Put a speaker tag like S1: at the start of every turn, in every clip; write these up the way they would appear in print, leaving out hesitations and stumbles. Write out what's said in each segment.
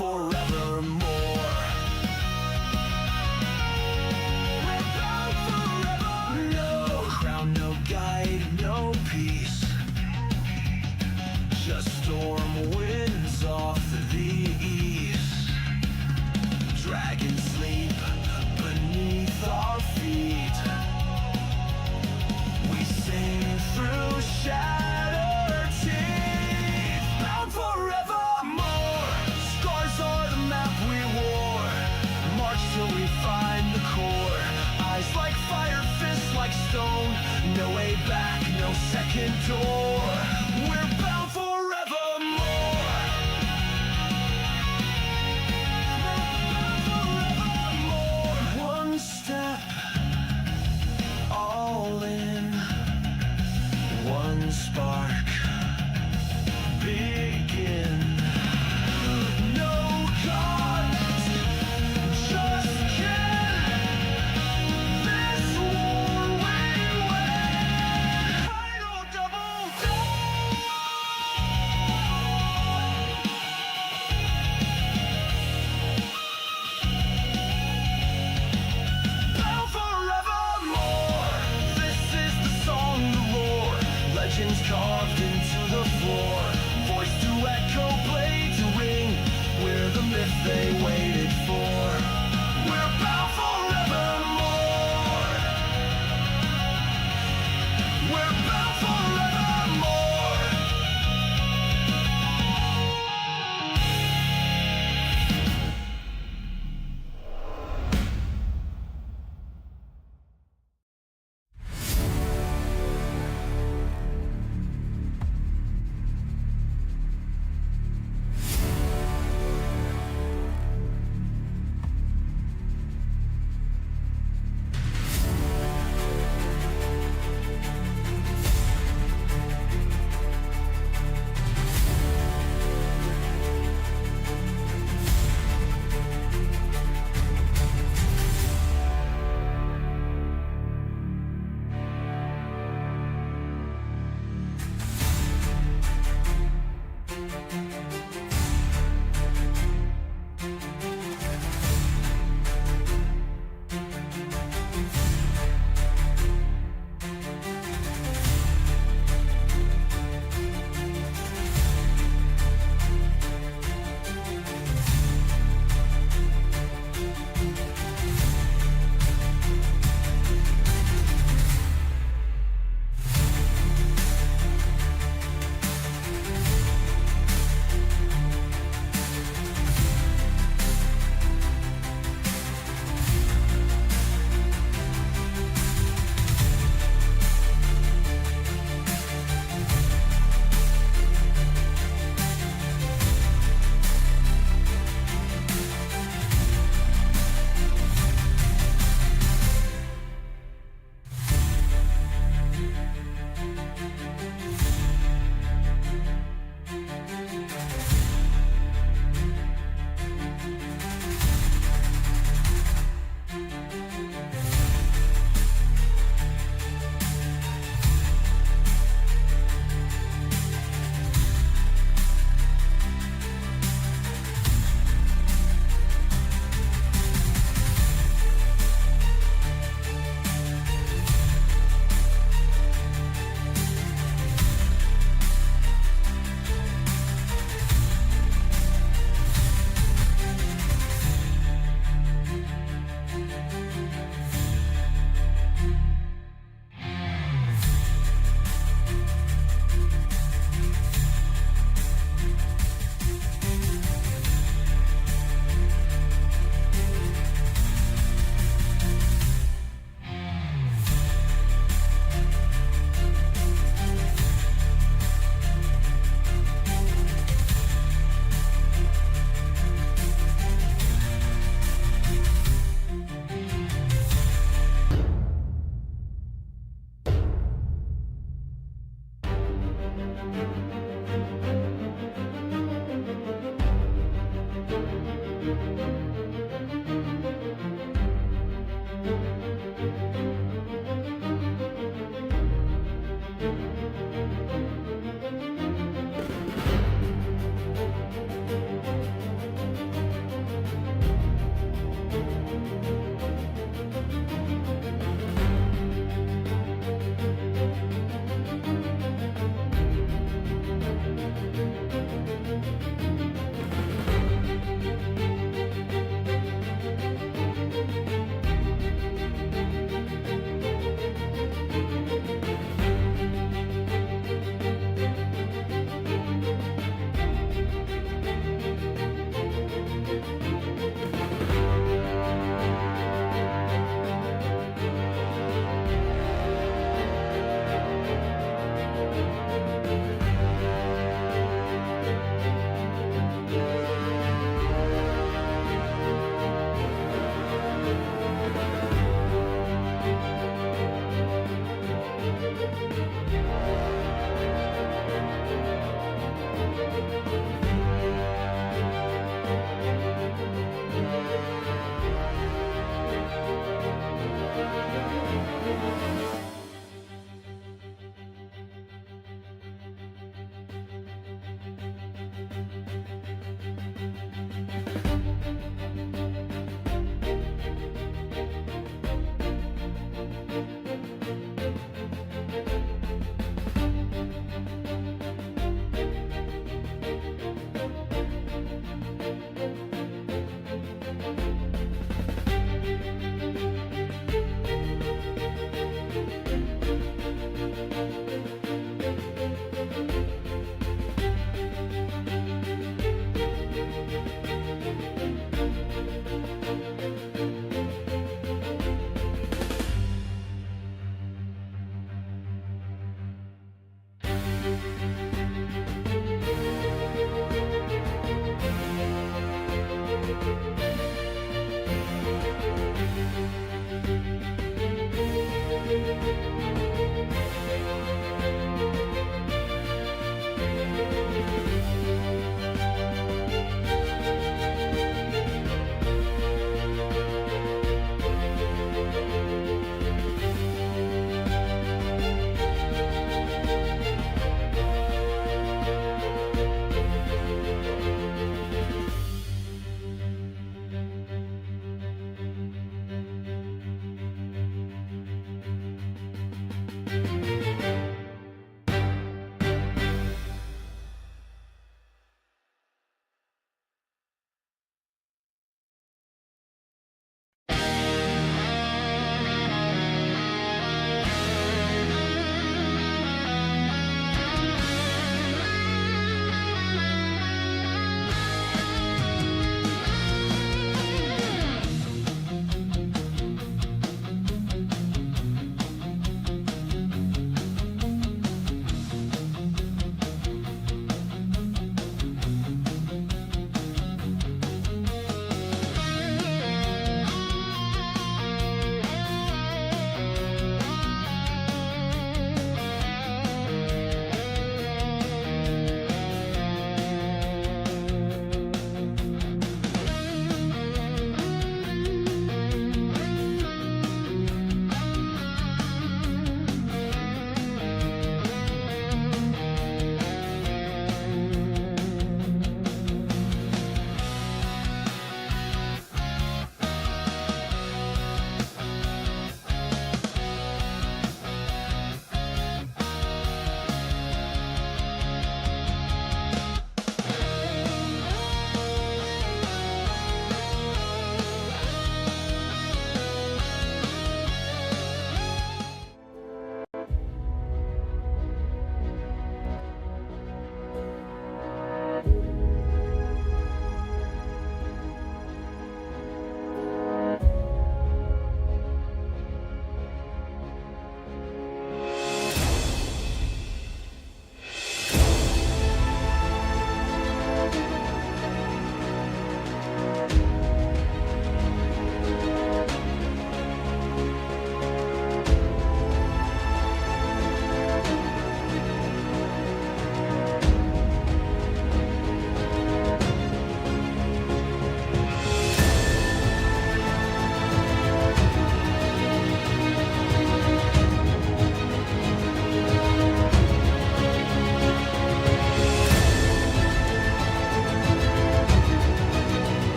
S1: forevermore. We're bound forever. No crown, no guide, no peace. Just storm winds off the east. Dragons sleep beneath our feet. We sing through shattered teeth. Bound forevermore. Scars are the map we wore. March till we find the core. Eyes like fire, fists like stone. No way back, no second door. We're bound forevermore. One step, all in. One spark, begin. No gods, just kin. This war we win. Final double down. Bound forevermore. This is the song, the roar. Legends carved into the floor. Voice to echo, blade to ring. We're the myth they waited for. We're bound forevermore. We're bound forevermore.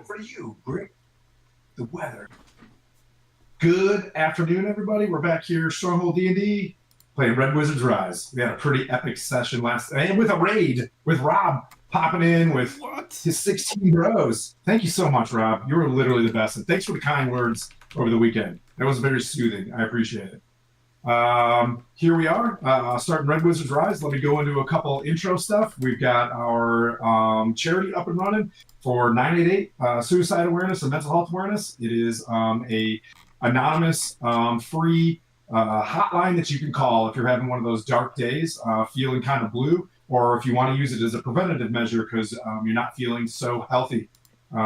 S2: For you, Brick, the weather. Good afternoon, everybody. We're back here, Stronghold D&D, playing Red Wizards Rise. We had a pretty epic session and with a raid with Rob popping in with his 16 bros. Thank you so much, Rob. You were literally the best, and thanks for the kind words over the weekend. That was very soothing. I appreciate it. Here we are, starting Red Wizards Rise. Let me go into a couple intro stuff. We've got our charity up and running for 988 suicide awareness and mental health awareness. It is a anonymous, free hotline that you can call if you're having one of those dark days, feeling kind of blue, or if you want to use it as a preventative measure because you're not feeling so healthy.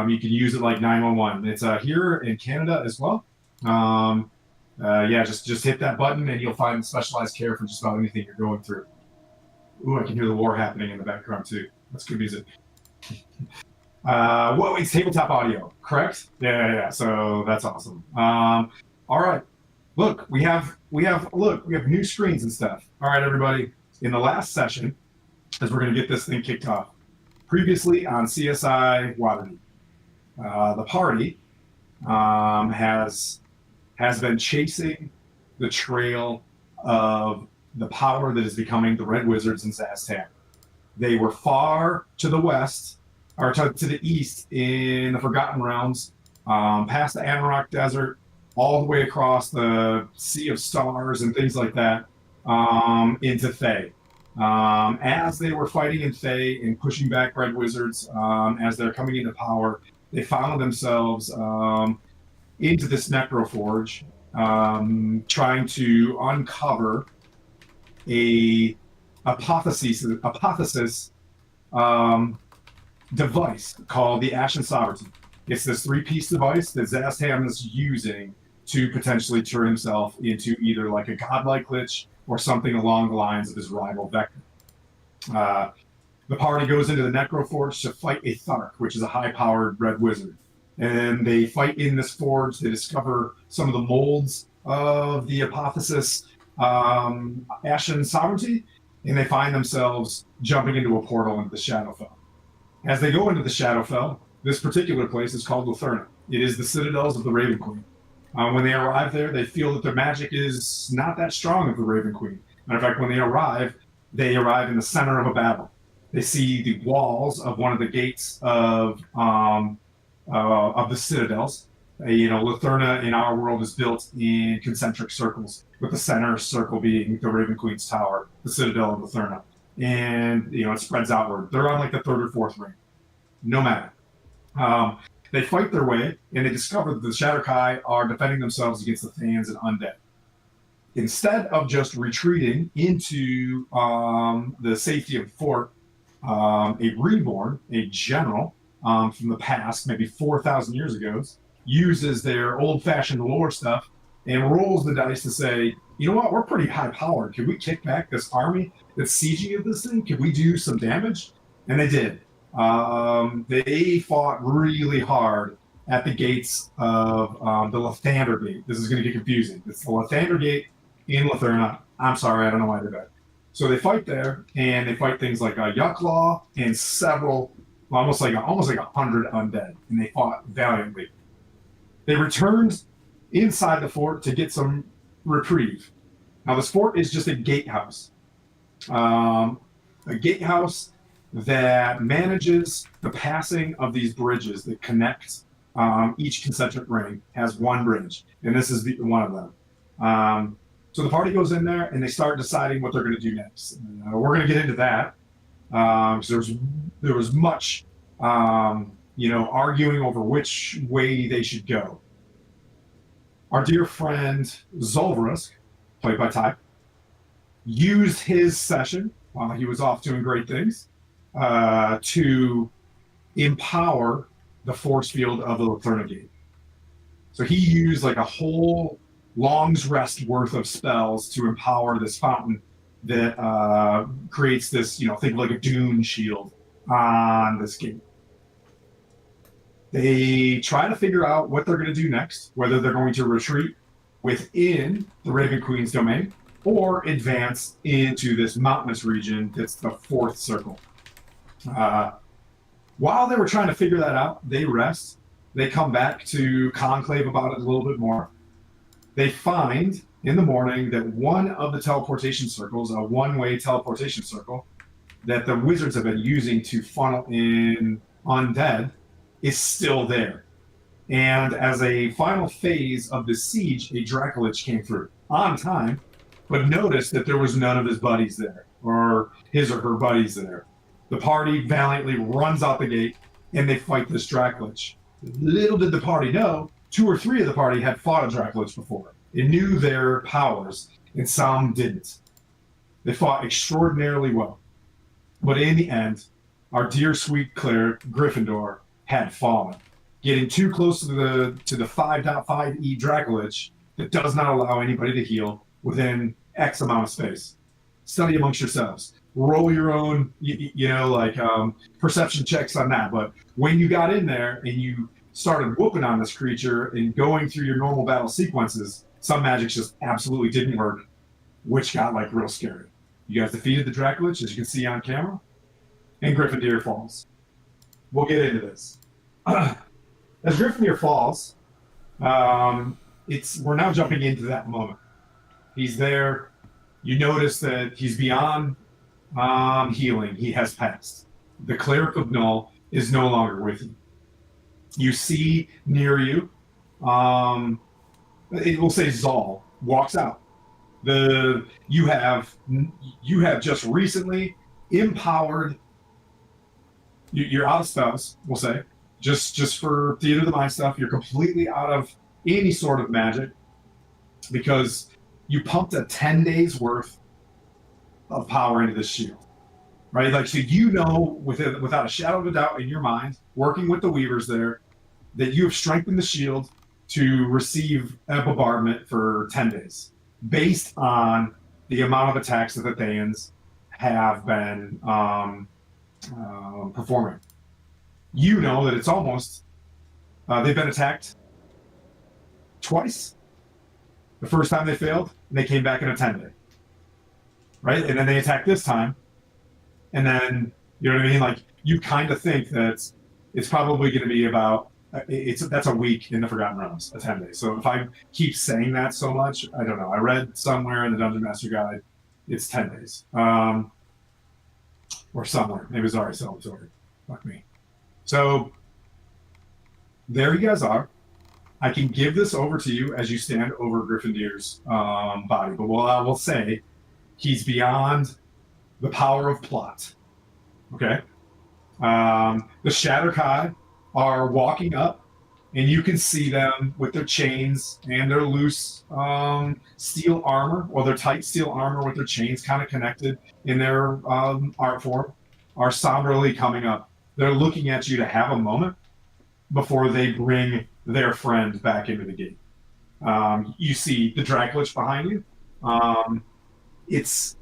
S2: You can use it like 911. It's here in Canada as well. Yeah, just hit that button and you'll find specialized care for just about anything you're going through. Ooh, I can hear the war happening in the background too. That's good music. Whoa, it's tabletop audio, correct? Yeah. So that's awesome. All right. Look, we have new screens and stuff. All right, everybody. In the last session, as we're going to get this thing kicked off, previously on CSI Waterdeep, the party has been chasing the trail of the power that is becoming the Red Wizards in Zastan. They were far to the west, or to the east in the Forgotten Realms, past the Amarok Desert, all the way across the Sea of Stars and things like that, into Thay. As they were fighting in Thay and pushing back Red Wizards, as they're coming into power, they found themselves into this Necroforge, trying to uncover a apotheosis um, device called the Ashen Sovereignty. It's this three-piece device that Zastam is using to potentially turn himself into either like a godlike lich or something along the lines of his rival Vector. The party goes into the Necroforge to fight a Thark, which is a high-powered red wizard. And they fight in this forge. They discover some of the molds of the apotheosis Ashen Sovereignty, and they find themselves jumping into a portal into the Shadowfell. As they go into the Shadowfell, this particular place is called Lathander. It is the citadels of the Raven Queen. When they arrive there, they feel that their magic is not that strong of the Raven Queen. Matter of fact, when they arrive in the center of a battle. They see the walls of one of the gates of the citadels. Lathander in our world is built in concentric circles, with the center circle being the Raven Queen's tower, the citadel of Lathander. And, it spreads outward. They're on like the third or fourth ring. No matter. They fight their way, and they discover that the Shadowkai are defending themselves against the Thans and Undead. Instead of just retreating into the safety of the fort, a reborn, a general from the past, maybe 4,000 years ago, uses their old-fashioned lore stuff and rolls the dice to say, you know what, we're pretty high-powered. Can we kick back this army that's sieging of this thing? Can we do some damage? And they did. They fought really hard at the gates of the Lathander Gate. This is going to get confusing. It's the Lathander Gate in Lathander. I'm sorry, I don't know why I did that. So they fight there, and they fight things like a Yucklaw and several, almost like 100 undead, and they fought valiantly. They returned inside the fort to get some reprieve. Now, this fort is just a gatehouse. A gatehouse that manages the passing of these bridges that connect each concentric ring, has one bridge, and this is one of them. So the party goes in there, and they start deciding what they're going to do next. We're going to get into that. So there was much, arguing over which way they should go. Our dear friend Zolvarus, played by Ty, used his session while he was off doing great things to empower the force field of the Lathander Gate. So he used like a whole Long's Rest worth of spells to empower this fountain that creates this, think of like a dune shield on this gate. They try to figure out what they're going to do next, whether they're going to retreat within the Raven Queen's domain or advance into this mountainous region that's the fourth circle. While they were trying to figure that out, they rest. They come back to conclave about it a little bit more. They find in the morning that one of the teleportation circles, a one-way teleportation circle, that the wizards have been using to funnel in undead, is still there. And as a final phase of the siege, a Dracolich came through on time, but noticed that there was none of his buddies there, or his or her buddies there. The party valiantly runs out the gate, and they fight this Dracolich. Little did the party know, 2 or 3 of the party had fought a Dracolich before. They knew their powers, and some didn't. They fought extraordinarily well. But in the end, our dear sweet cleric, Gryffindor, had fallen, getting too close to the 5.5e Dracolich that does not allow anybody to heal within X amount of space. Study amongst yourselves. Roll your own, perception checks on that. But when you got in there and you started whooping on this creature and going through your normal battle sequences, some magic just absolutely didn't work, which got real scary. You guys defeated the Dracolich, as you can see on camera, and Gryffindor falls. We'll get into this. As Gryffindor falls, we're now jumping into that moment. He's there. You notice that he's beyond healing. He has passed. The Cleric of Null is no longer with you. You see near you, it will say Zal walks out. You have just recently empowered. You're out of spells, we'll say, just for theater of the mind stuff. You're completely out of any sort of magic because you pumped a 10 days worth of power into the shield, right? Like, so you know, without a shadow of a doubt in your mind, working with the Weavers there, that you have strengthened the shield to receive a bombardment for 10 days, based on the amount of attacks that the Thayans have been performing. You know that it's almost, they've been attacked twice. The first time they failed, and they came back in a 10-day. Right? And then they attacked this time. And then, you know what I mean? Like, you kind of think that it's probably going to be about, that's a week in the Forgotten Realms, a 10 days. So if I keep saying that so much, I don't know. I read somewhere in the Dungeon Master Guide, it's 10 days. Or somewhere. Maybe Zari Salvatore. Fuck me. So there you guys are. I can give this over to you as you stand over Gryffindor's body, but what I will say, he's beyond the power of plot. Okay? The Shatterkai are walking up, and you can see them with their chains and their loose steel armor, or their tight steel armor with their chains kind of connected in their art form, are somberly coming up. They're looking at you to have a moment before they bring their friend back into the gate. You see the Dracolich behind you. It's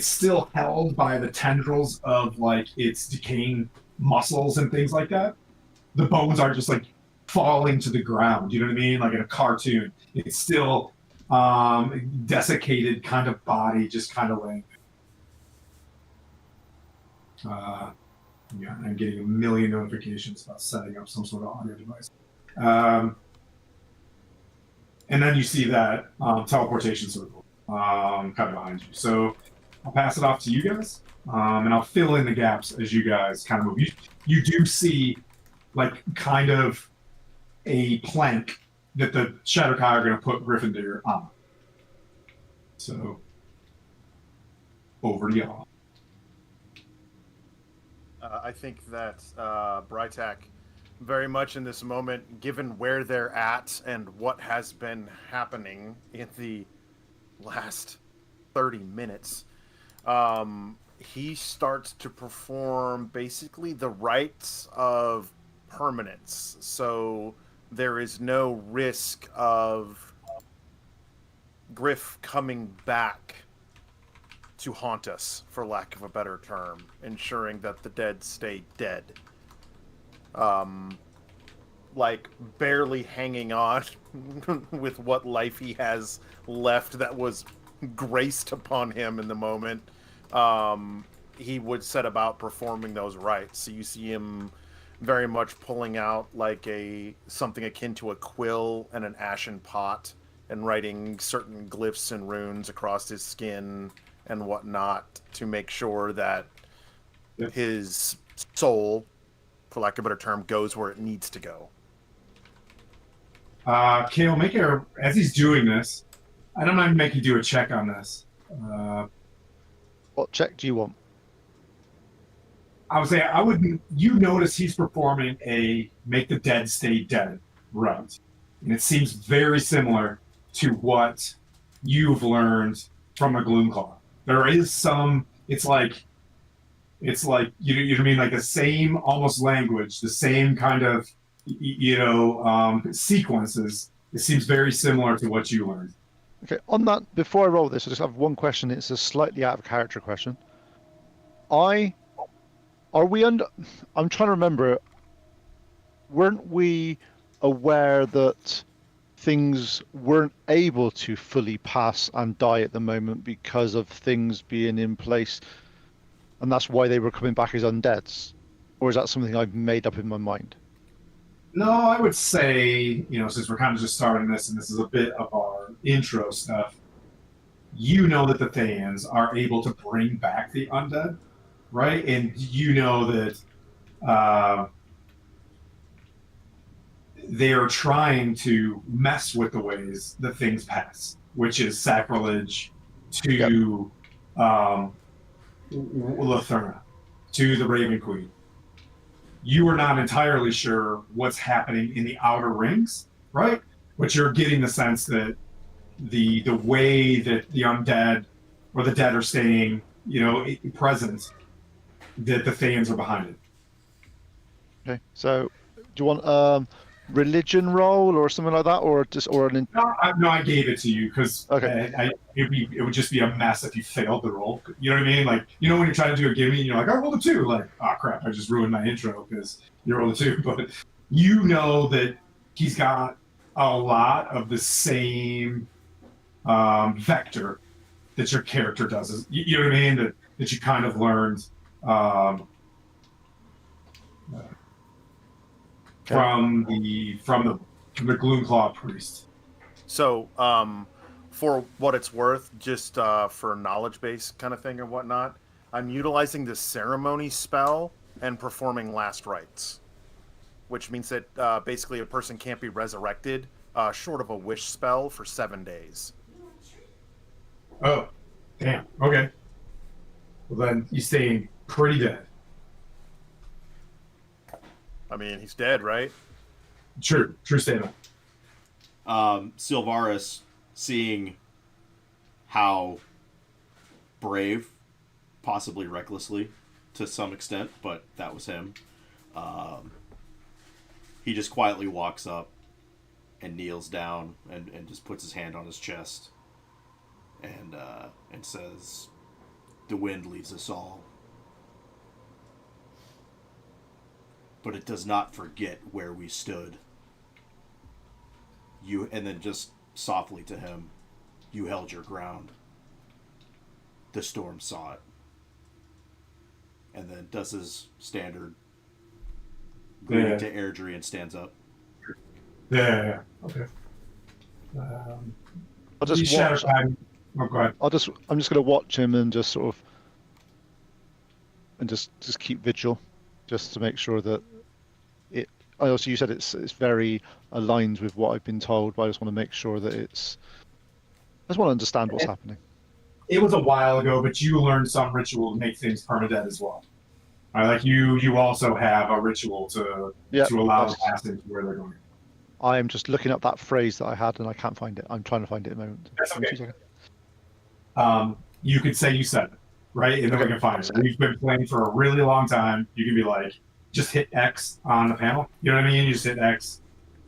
S2: still held by the tendrils of like its decaying muscles and things like that. The bones are just like falling to the ground. You know what I mean? Like in a cartoon, it's still desiccated kind of body, just kind of laying. Yeah, I'm getting a million notifications about setting up some sort of audio device. And then you see that teleportation circle kind of behind you. So I'll pass it off to you guys, and I'll fill in the gaps as you guys kind of move. You do see like kind of a plank that the Shatterkai are going to put Gryffindor on. So over to y'all.
S3: I think that Brytak, very much in this moment, given where they're at and what has been happening in the last 30 minutes, he starts to perform basically the rites of permanence. So there is no risk of Griff coming back to haunt us, for lack of a better term, ensuring that the dead stay dead. Like, barely hanging on with what life he has left that was graced upon him in the moment. He would set about performing those rites. So you see him very much pulling out like something akin to a quill and an ashen pot, and writing certain glyphs and runes across his skin and whatnot to make sure that his soul, for lack of a better term, goes where it needs to go.
S2: Kale, as he's doing this, I don't mind making you do a check on this.
S4: What check do you want?
S2: I would say you notice he's performing a make the dead stay dead rite. And it seems very similar to what you've learned from a Gloomclaw. There is some, it's like, you know what I mean? Like the same almost language, the same kind of, sequences. It seems very similar to what you learned.
S4: Okay, on that, before I roll this, I just have one question. It's a slightly out of character question. I'm trying to remember, weren't we aware that things weren't able to fully pass and die at the moment because of things being in place, and that's why they were coming back as undeads? Or is that something I've made up in my mind?
S2: No, I would say, since we're kind of just starting this, and this is a bit of our intro stuff, you know that the Thayans are able to bring back the undead, right? And you know that they are trying to mess with the ways that things pass, which is sacrilege to Lathander, to the Raven Queen. You are not entirely sure what's happening in the outer rings, right? But you're getting the sense that the way that the undead or the dead are staying present that the Thans are behind it.
S4: Okay. So, do you want religion roll or something like that, or just or an?
S2: No, I gave it to you because
S4: Okay.
S2: it would just be a mess if you failed the roll. You know what I mean? Like, when you're trying to do a gimme and you're like, I rolled a 2. Like, oh crap, I just ruined my intro because you rolled a 2. But you know that he's got a lot of the same vector that your character does. You know what I mean? That you kind of learned from the Gloomclaw priest.
S3: So, for what it's worth, just for knowledge base kind of thing and whatnot, I'm utilizing the ceremony spell and performing last rites, which means that basically a person can't be resurrected short of a wish spell for 7 days.
S2: Oh, damn. Okay. Well, then he's staying pretty dead.
S3: I mean, he's dead, right?
S2: True statement.
S5: Sylvaris, seeing how brave, possibly recklessly to some extent, but that was him, he just quietly walks up and kneels down and just puts his hand on his chest and says, "The wind leaves us all, but it does not forget where we stood. You," and then just softly to him, "You held your ground. The storm saw it." And then does his standard greeting to Aerdrie and stands up.
S2: Yeah. Okay.
S4: I'll just watch.
S2: Oh, go ahead.
S4: I'm just going to watch him and just sort of, and just keep vigil, just to make sure that it. I also, you said it's very aligned with what I've been told, but I just want to make sure that it's. I just want to understand what's happening.
S2: It was a while ago, but you learned some ritual to make things permadeath as well. Like you also have a ritual to allow the passage where they're going.
S4: I am just looking up that phrase that I had and I can't find it. I'm trying to find it at the moment.
S2: That's okay. You could say you said it, right? And then we can find it. We've been playing for a really long time. You can be like, just hit X on the panel. You know what I mean? You just hit X,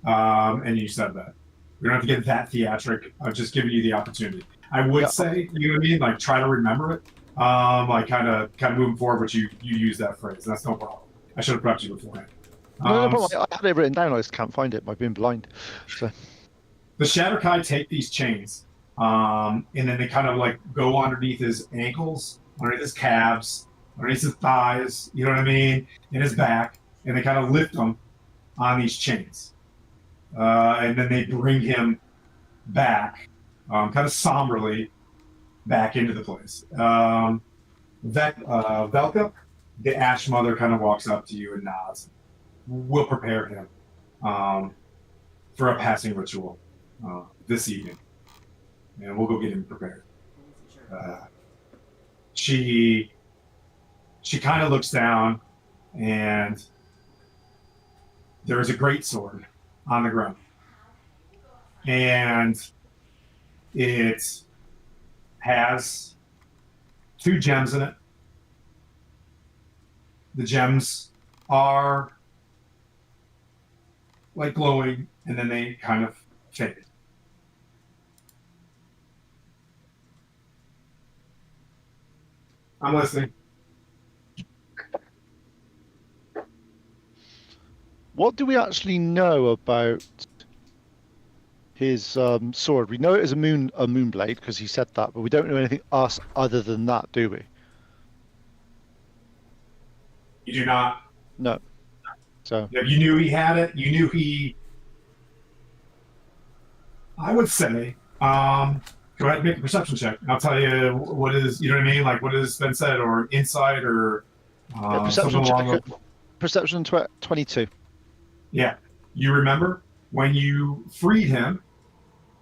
S2: and you said that. We don't have to get that theatric. I've just given you the opportunity. I would say, you know what I mean? Like, try to remember it. Like, kind of moving forward, but you use that phrase. That's no problem. I should have prepped you beforehand.
S4: No problem. I had it written down. I just can't find it by being blind. So
S2: the Shatterkai take these chains, and then they kind of like go underneath his ankles, underneath his calves, underneath his thighs. You know what I mean? In his back, and they kind of lift him on these chains, and then they bring him back, kind of somberly, back into the place. Velka, the Ash Mother, kind of walks up to you and nods. We'll prepare him for a passing ritual this evening, and we'll go get him prepared. She kind of looks down, and there is a greatsword on the ground, and it has 2 gems in it. The gems are like glowing, and then they kind of fade. I'm listening.
S4: what do we actually know about his sword? We know it is a moon blade because he said that, but we don't know anything else other than that, do we?
S2: You do not.
S4: No. So
S2: You knew he had it. You knew he. I would say, go ahead and make a perception check. I'll tell you what is, you know what I mean? Like what has been said, or insight, or
S4: perception
S2: something along
S4: check. Perception 22.
S2: Yeah. You remember when you freed him,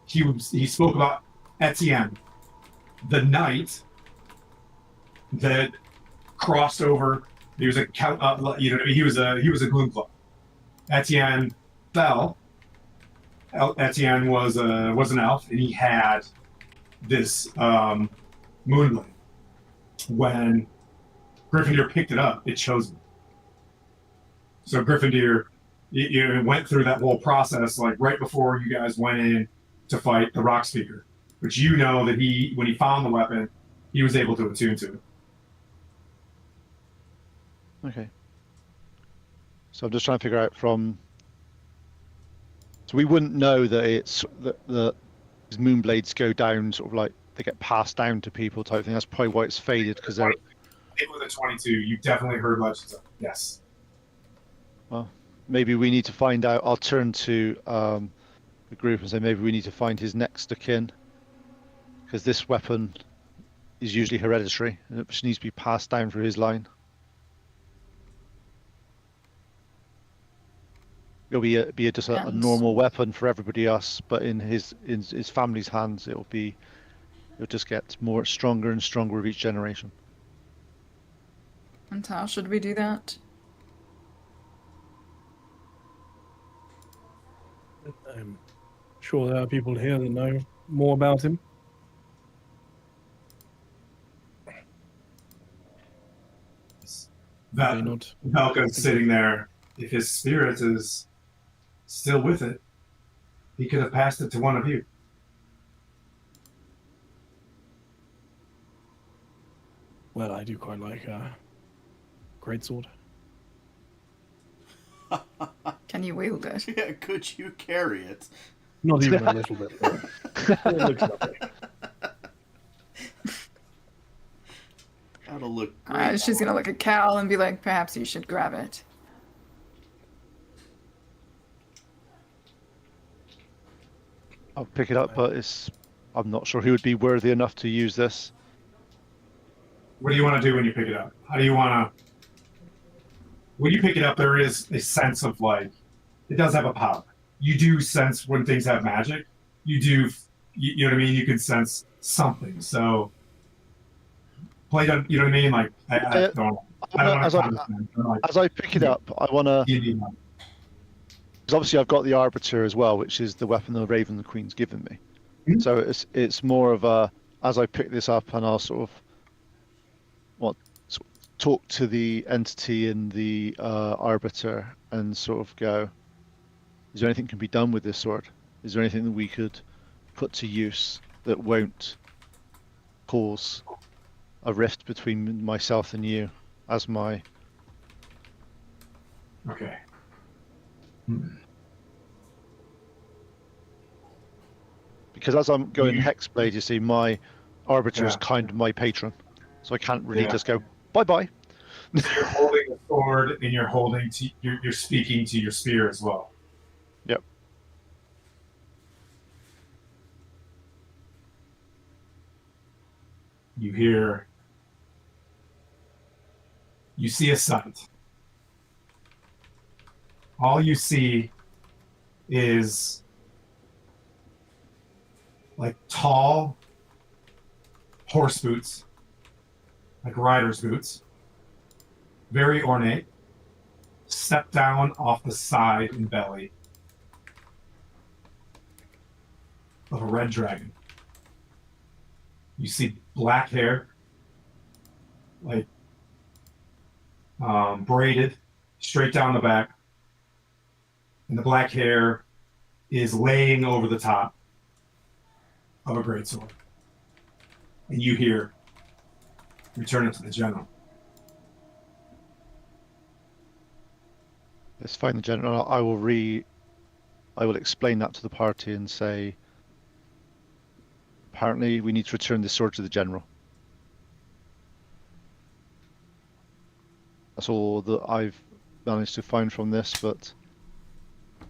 S2: he spoke about Etienne, the knight that crossed over. He was a he was a Gloomclaw. Etienne fell. Etienne was an elf, and he had this moonblade. when Gryffindor picked it up, it chose him. So Gryffindor, you went through that whole process, like right before you guys went in to fight the Rock Speaker. But you know that when he found the weapon, he was able to attune to it.
S4: Okay. So I'm just trying to figure out from. So we wouldn't know that it's that his moonblades go down, sort of like they get passed down to people type thing. That's probably why it's faded, because they're.
S2: Hit with a 22. You definitely heard legends of it. Yes.
S4: Well, maybe we need to find out. I'll turn to the group and say maybe we need to find his next of kin, because this weapon is usually hereditary and it needs to be passed down through his line. It'll be just a normal weapon for everybody else, but in his family's hands, it'll just get more stronger and stronger with each generation.
S6: And how should we do that?
S7: I'm sure there are people here that know more about him.
S2: Velka's sitting there. If his spirit is still with it, he could have passed it to one of you.
S7: Well, I do quite like greatsword.
S6: Can you wield it?
S5: Yeah, could you carry it?
S7: Not even a little bit. It looks lovely.
S5: That'll look great.
S6: She's gonna look at Cal and be like, perhaps you should grab it.
S4: I'll pick it up, but I'm not sure he would be worthy enough to use this.
S2: What do you want to do when you pick it up? How do you want to... When you pick it up, there is a sense of, like, it does have a power. You do sense when things have magic. You do, you know what I mean? You can sense something. So, play, you know what I mean? Like, I don't know.
S4: As I pick it up, I want to... Because obviously I've got the Arbiter as well, which is the weapon the Raven the Queen's given me. Mm-hmm. So it's more of a, as I pick this up, and I'll sort of talk to the entity in the Arbiter and sort of go, is there anything can be done with this sword? Is there anything that we could put to use that won't cause a rift between myself and you as my...
S2: Okay.
S4: Because as I'm going Hexblade, you see, my Arbiter is kind of my patron, so I can't really just go bye-bye.
S2: So you're holding a sword, and you're speaking to your spear as well.
S4: Yep.
S2: You see a sight. All you see is like tall horse boots, like rider's boots, very ornate, step down off the side and belly of a red dragon. You see black hair, like braided straight down the back, and the black hair is laying over the top of a greatsword. And you hear, return it to the general.
S4: Let's find the general. I will explain that to the party and say, apparently we need to return this sword to the general. That's all that I've managed to find from this, but it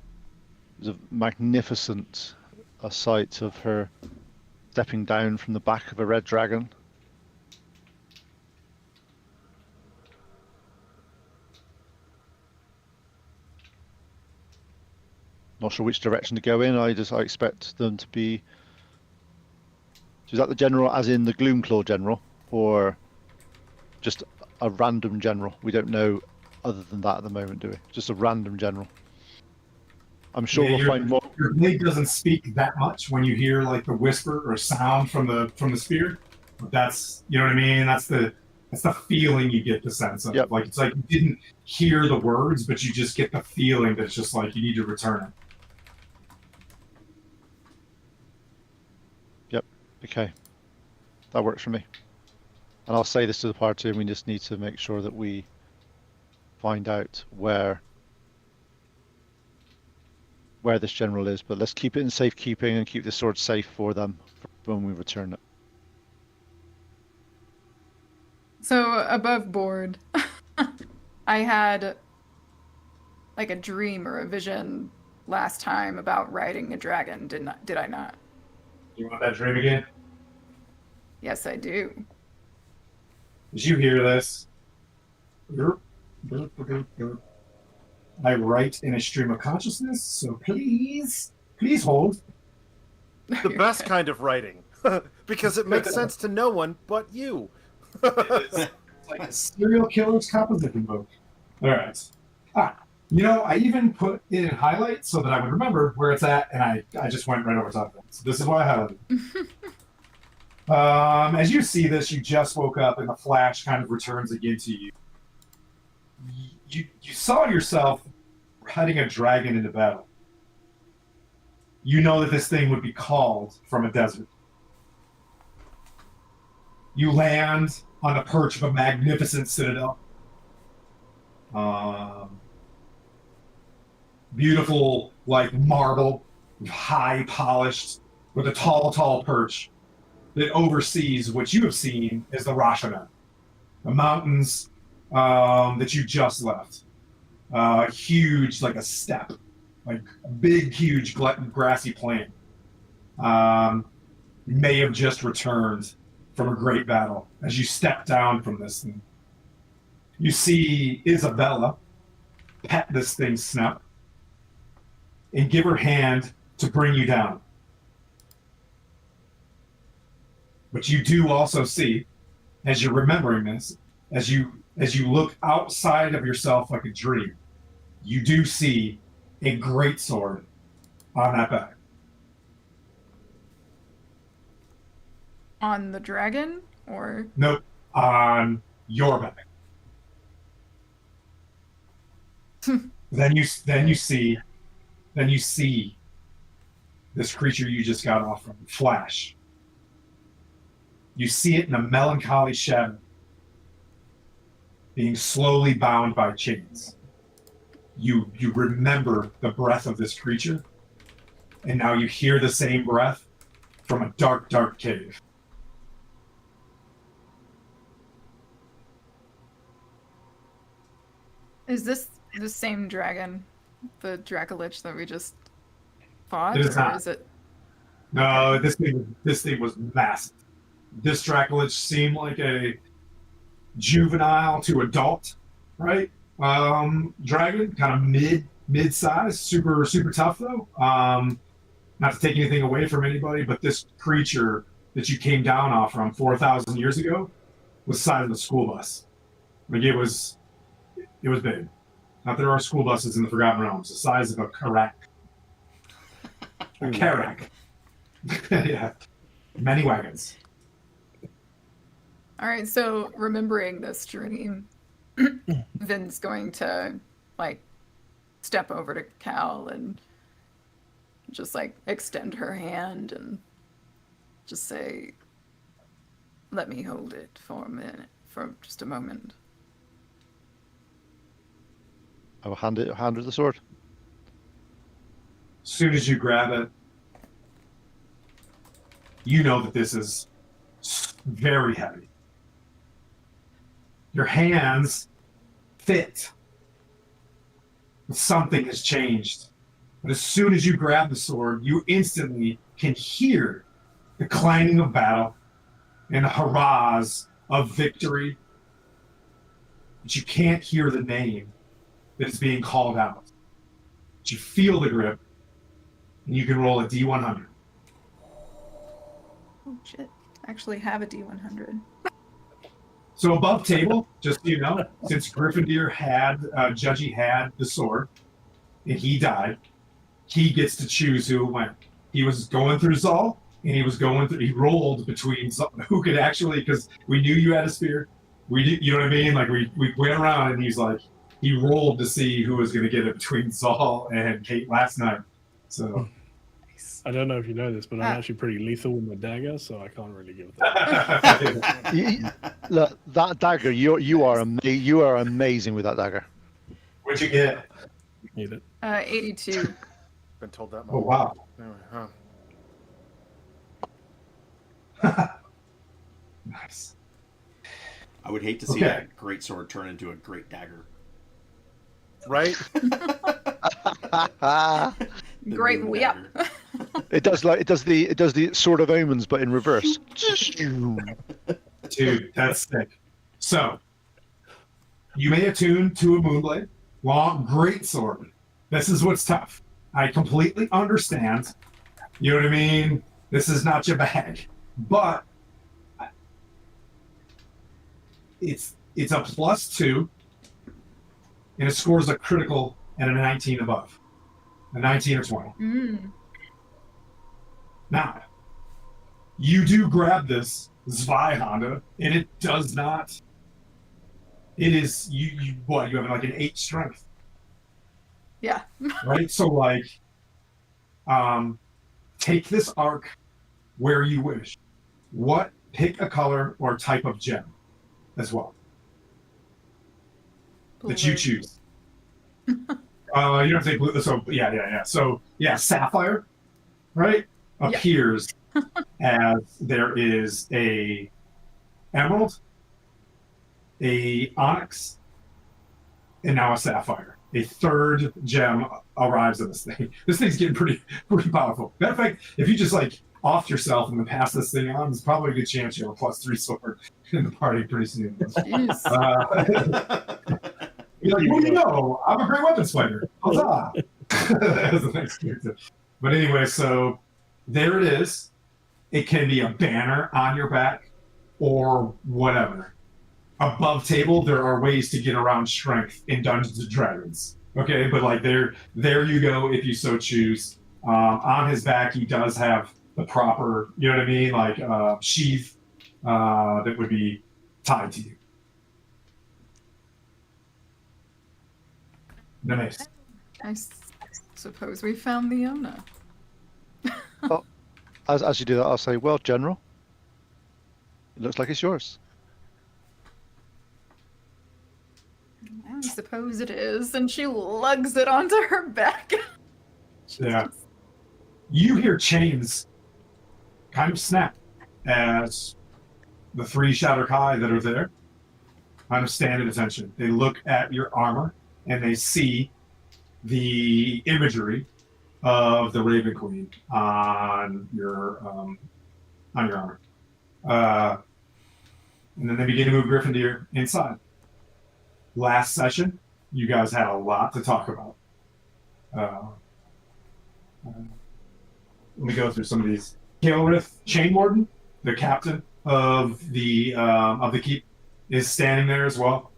S4: was a magnificent sight of her stepping down from the back of a red dragon. Not sure which direction to go in. I expect them to be... So is that the general as in the Gloomclaw general, or just a random general? We don't know other than that at the moment, do we? Just a random general. I'm sure we'll find more.
S2: Your blade doesn't speak that much when you hear like the whisper or sound from the spear. But that's, you know what I mean? That's the That's the feeling you get the sense of.
S4: Yep.
S2: Like it's like you didn't hear the words, but you just get the feeling that it's just like you need to return it.
S4: Yep. Okay. That works for me. And I'll say this to the party, and we just need to make sure that we find out where this general is. But let's keep it in safekeeping and keep the sword safe for them when we return it.
S6: So above board, I had like a dream or a vision last time about riding a dragon. Did I not?
S2: You want that dream again?
S6: Yes, I do.
S2: Did you hear this? I write in a stream of consciousness, so please hold.
S3: The best kind of writing, because it makes sense to no one but you.
S2: It's like a serial killer's composition book. All right. I even put it in highlight so that I would remember where it's at, and I just went right over top of it. So this is why I highlighted. As you see this, you just woke up, and the flash kind of returns again to you. You saw yourself heading a dragon into battle. You know that this thing would be called from a desert. You land on the perch of a magnificent citadel. Beautiful, like marble, high polished, with a tall perch that oversees what you have seen as the Rashana, the mountains that you just left. Huge, like a steppe, like a big, huge grassy plain. You may have just returned from a great battle. As you step down from this thing, you see Isabella pet this thing's snout and give her hand to bring you down. But you do also see, as you're remembering this, as you look outside of yourself like a dream, you do see a great sword on that back.
S6: On the dragon, or
S2: Nope, on your back. Then you see this creature you just got off from flash. You see it in a melancholy shadow, being slowly bound by chains. You remember the breath of this creature, and now you hear the same breath from a dark cave.
S6: is this the same dragon, the Dracolich that we just fought,
S2: It is
S6: or
S2: not.
S6: is it?
S2: No, this thing was massive. This Dracolich seemed like a juvenile to adult, right? Dragon, kind of mid-size, super tough though. Not to take anything away from anybody, but this creature that you came down off from 4,000 years ago was the size of a school bus. Like it was big. Not that there are school buses in the Forgotten Realms, the size of a Karak. A Karak. Yeah. Many wagons.
S6: All right, so remembering this dream, Vin's going to like step over to Cal and just like extend her hand and just say, "Let me hold it for a minute, for just a moment."
S4: I will hand her the sword.
S2: As soon as you grab it, you know that this is very heavy. Your hands fit. Something has changed. But as soon as you grab the sword, you instantly can hear the clanging of battle and the hurrahs of victory. But you can't hear the name that is being called out. But you feel the grip, and you can roll a D100.
S6: Oh shit! I actually have a D100.
S2: So above table, just so you know, since Gryffindor Judgy had the sword, and he died, he gets to choose who went. He was going through Zal, and he rolled between Zal, who could actually, because we knew you had a spear, you know what I mean? Like we went around and he rolled to see who was going to get it between Zal and Kate last night. So
S7: I don't know if you know this, but I'm actually pretty lethal with my dagger, so I can't really give that.
S4: Look, that dagger, you are amazing with that dagger.
S2: What'd you get?
S7: Need it.
S6: 82.
S3: Been told that.
S2: Oh wow.
S3: Anyway, huh.
S2: Nice.
S5: I would hate to see that great sword turn into a great dagger.
S3: Right?
S5: The
S6: Great
S5: moon
S6: whip.
S5: dagger.
S4: It does the Sword of Omens, but in reverse.
S2: Dude, that's sick. So you may attune to a moonblade. Long, great sword. This is what's tough. I completely understand. You know what I mean? This is not your bag. But it's a +2, and it scores a critical and a 19 above. A 19 or 20.
S6: Mm.
S2: Now, you do grab this Honda, and it does not. It is you what you have like an 8 strength,
S6: Yeah.
S2: right? So like, take this arc where you wish. Pick a color or type of gem as well that you
S6: Blue.
S2: choose. You don't have to say blue. So yeah. So yeah, sapphire, right?
S6: Yeah.
S2: Appears as there is a emerald, a onyx, and now a sapphire. A third gem arrives in this thing. This thing's getting pretty powerful. Matter of fact, if you just like off yourself and then pass this thing on, there's probably a good chance you have a +3 sword in the party pretty soon.
S6: Jeez.
S2: You're like, what do you know? I'm a great weapons fighter. Huzzah! That was the next character. But anyway, so there it is. It can be a banner on your back or whatever. Above table, there are ways to get around strength in Dungeons and Dragons. Okay, but like there you go if you so choose. On his back, he does have the proper, you know what I mean, like sheath that would be tied to you. Nice.
S6: I suppose we found the owner.
S4: As you do that, I'll say, well, General, it looks like it's yours.
S6: I suppose it is. And she lugs it onto her back.
S2: Yeah. You hear chains kind of snap as the 3 Shadowkai that are there kind of stand at attention. They look at your armor and they see the imagery of the Raven Queen on your armor. And then they begin to move Gryffindor inside. Last session, you guys had a lot to talk about. Let me go through some of these. Kaelrith Chain Warden, the captain of the keep, is standing there as well.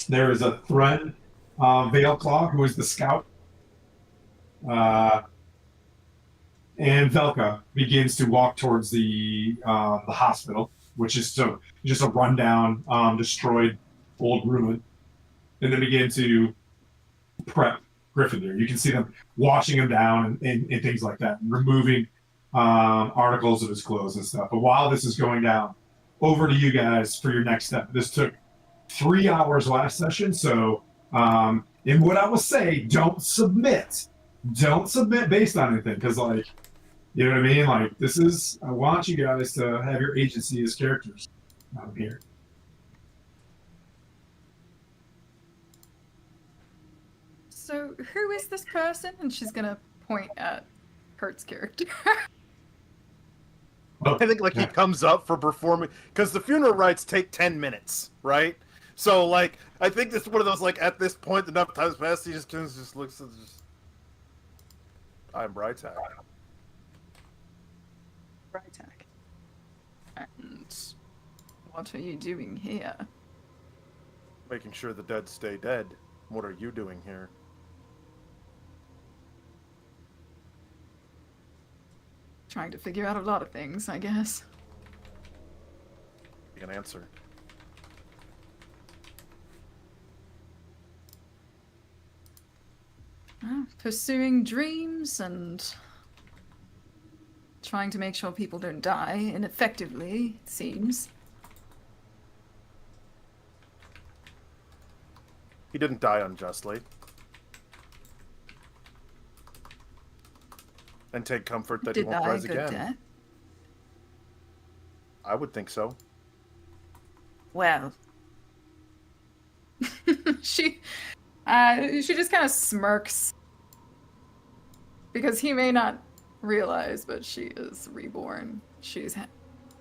S2: There is a Thread Veilclaw, who is the scout. And Velka begins to walk towards the hospital, which is just a rundown, destroyed old ruin, and then begin to prep Gryffindor. You can see them washing him down and things like that, and removing articles of his clothes and stuff. But while this is going down, over to you guys for your next step. This took 3 hours last session, so and what I will say, don't submit based on anything, because like, you know what I mean? Like, I want you guys to have your agency as characters out here.
S6: So who is this person? And she's gonna point at Kurt's character.
S2: Oh,
S3: I think like he comes up for performing because the funeral rites take 10 minutes, right? So like I think this is one of those like at this point enough times passed he just looks at I'm Brytak.
S6: Brytak. And what are you doing here?
S3: Making sure the dead stay dead. What are you doing here?
S6: Trying to figure out a lot of things, I guess.
S3: You can answer.
S6: pursuing dreams and trying to make sure people don't die ineffectively, it seems.
S3: He didn't die unjustly. And take comfort that he
S6: Did
S3: won't
S6: die a
S3: rise
S6: good
S3: again.
S6: death?
S3: I would think so.
S6: Well, she just kind of smirks because he may not realize, but she is reborn. She's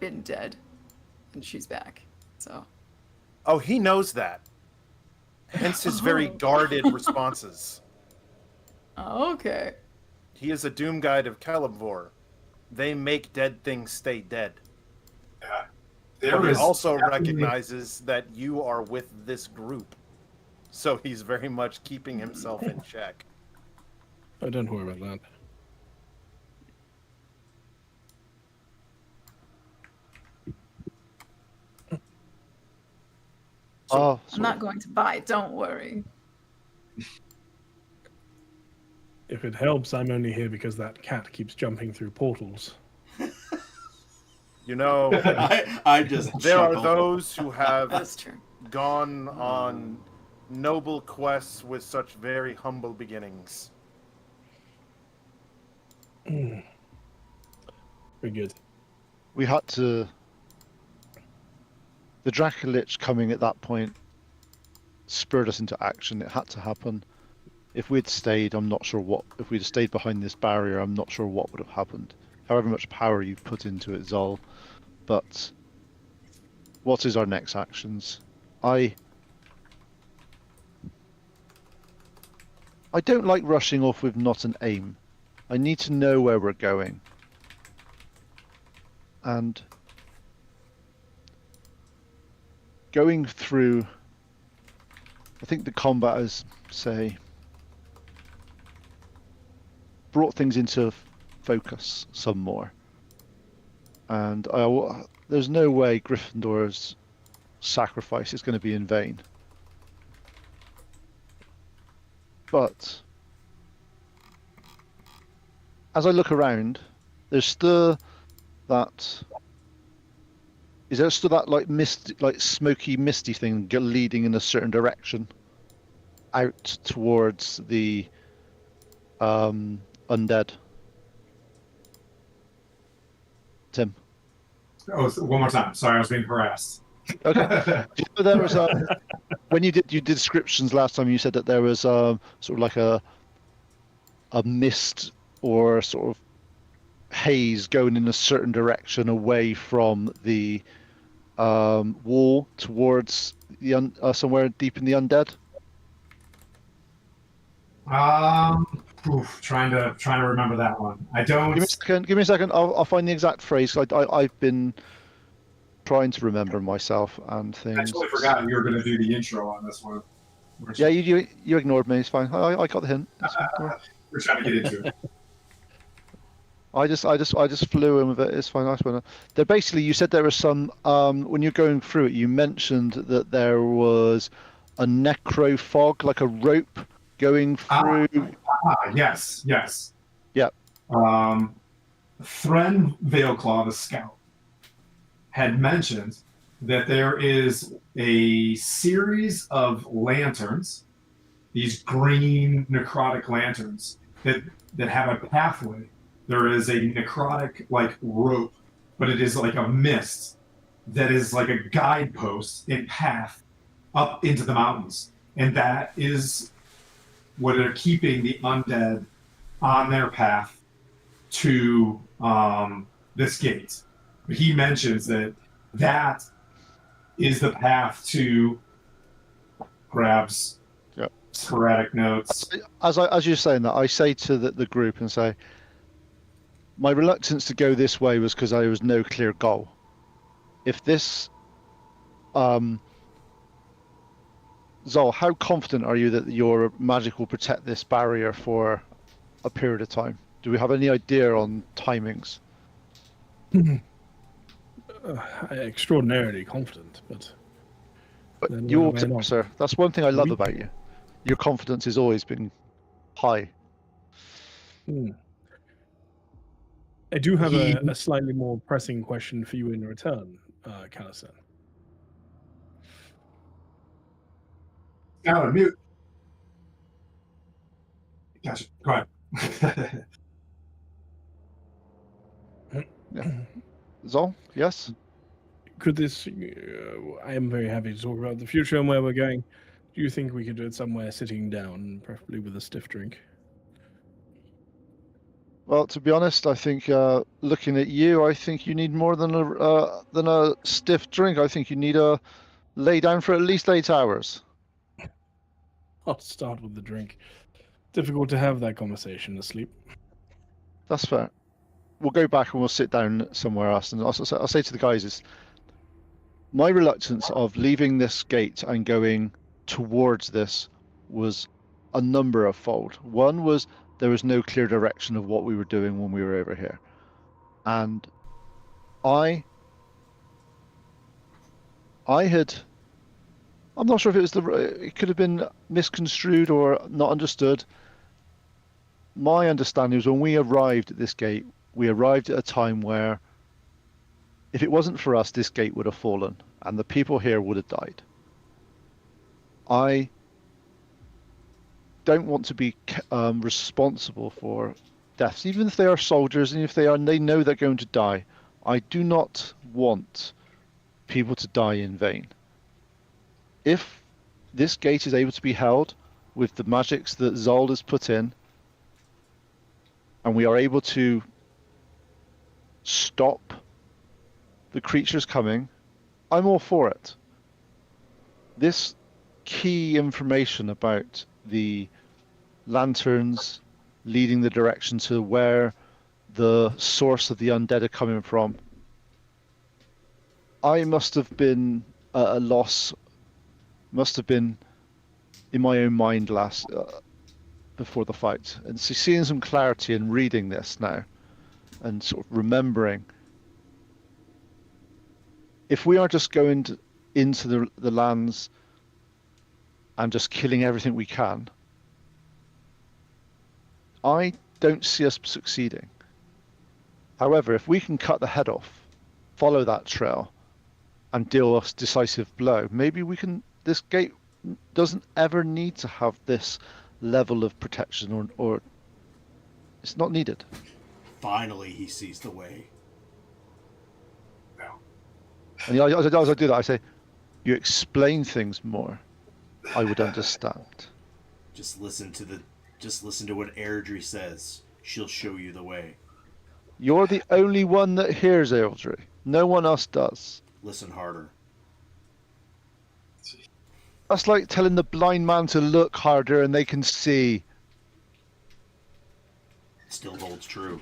S6: been dead, and she's back. So.
S3: Oh, he knows that. Hence his very guarded responses.
S6: Oh, okay.
S3: He is a doom guide of Calibvor. They make dead things stay dead.
S2: There
S3: But he
S2: is
S3: also
S2: definitely-
S3: recognizes that you are with this group. So he's very much keeping himself in check.
S7: Oh, don't worry about that.
S4: Oh,
S6: I'm not going to buy. Don't worry.
S7: If it helps, I'm only here because that cat keeps jumping through portals.
S3: You know,
S5: I just
S3: there are
S5: chuckle.
S3: those who have
S6: That's true.
S3: gone on noble quests with such very humble beginnings.
S7: Very good.
S4: we had to. The Dracolich coming at that point spurred us into action. It had to happen. If we'd stayed, I'm not sure what. If we'd stayed behind this barrier, I'm not sure what would have happened. However much power you've put into it, Zol. But what is our next actions? I don't like rushing off with not an aim. I need to know where we're going. And going through, I think the combat has, say, brought things into focus some more. And there's no way Gryffindor's sacrifice is going to be in vain. But as I look around, there's still that. Is there still that like mist, like smoky, misty thing leading in a certain direction, out towards the undead? Tim.
S2: Oh, one more time. Sorry, I was being harassed.
S4: Okay. Do you know there was when you did descriptions last time, you said that there was sort of like a mist or sort of haze going in a certain direction away from the wall towards the somewhere deep in the undead.
S2: Trying to remember that one. I don't.
S4: Give me a second. I'll find the exact phrase. I've been trying to remember myself and things.
S2: I totally forgot you were going to do the intro on this one.
S4: Yeah, you ignored me. It's fine. I got the hint.
S2: We're trying to get into it.
S4: I just flew in with it. It's fine. There basically, you said there was some when you're going through it. You mentioned that there was a necro fog, like a rope going through.
S2: Yes.
S4: Yep.
S2: Thren Veilclaw, the scout, had mentioned that there is a series of lanterns, these green necrotic lanterns that have a pathway. There is a necrotic like rope, but it is like a mist that is like a guidepost and path up into the mountains, and that is what are keeping the undead on their path to this gate. But he mentions that is the path to grabs.
S4: Yep.
S2: Sporadic notes.
S4: As you're saying that, I say to the group and say, my reluctance to go this way was because there was no clear goal. If this, Zol, how confident are you that your magic will protect this barrier for a period of time? Do we have any idea on timings?
S7: Extraordinarily confident, but then
S4: You're
S7: why not?
S4: sir. That's one thing I love about you. Your confidence has always been high.
S7: I do have a slightly more pressing question for you in return, Callison.
S2: Out of mute. Gotcha. Go ahead.
S4: Zol, yes?
S7: Could this? I am very happy to talk about the future and where we're going. Do you think we could do it somewhere sitting down, preferably with a stiff drink?
S4: Well, to be honest, I think looking at you, I think you need more than a stiff drink. I think you need a lay down for at least 8 hours.
S7: I'll start with the drink. Difficult to have that conversation asleep.
S4: That's fair. We'll go back and we'll sit down somewhere else. And I'll say to the guys, is my reluctance of leaving this gate and going towards this was a number of fold. One was there was no clear direction of what we were doing when we were over here. And I'm not sure if it could have been misconstrued or not understood. My understanding was when we arrived at this gate, we arrived at a time where if it wasn't for us, this gate would have fallen and the people here would have died. I don't want to be responsible for deaths, even if they are soldiers and if they know they're going to die. I do not want people to die in vain. If this gate is able to be held with the magics that Zold has put in, and we are able to stop the creatures coming, I'm all for it. This key information about the lanterns leading the direction to where the source of the undead are coming from, I must have been at a loss, must have been in my own mind before the fight. And so seeing some clarity and reading this now and sort of remembering, if we are just going into the lands and just killing everything we can, I don't see us succeeding. However, if we can cut the head off, follow that trail, and deal a decisive blow, maybe we can. This gate doesn't ever need to have this level of protection, or it's not needed.
S5: Finally, he sees the way.
S4: And as I do that, I say, "You explain things more, I would understand."
S5: Just listen to what Aerdrie says. She'll show you the way.
S4: You're the only one that hears Aerdrie. No one else does.
S5: Listen harder.
S4: That's like telling the blind man to look harder and they can see.
S5: It still holds true.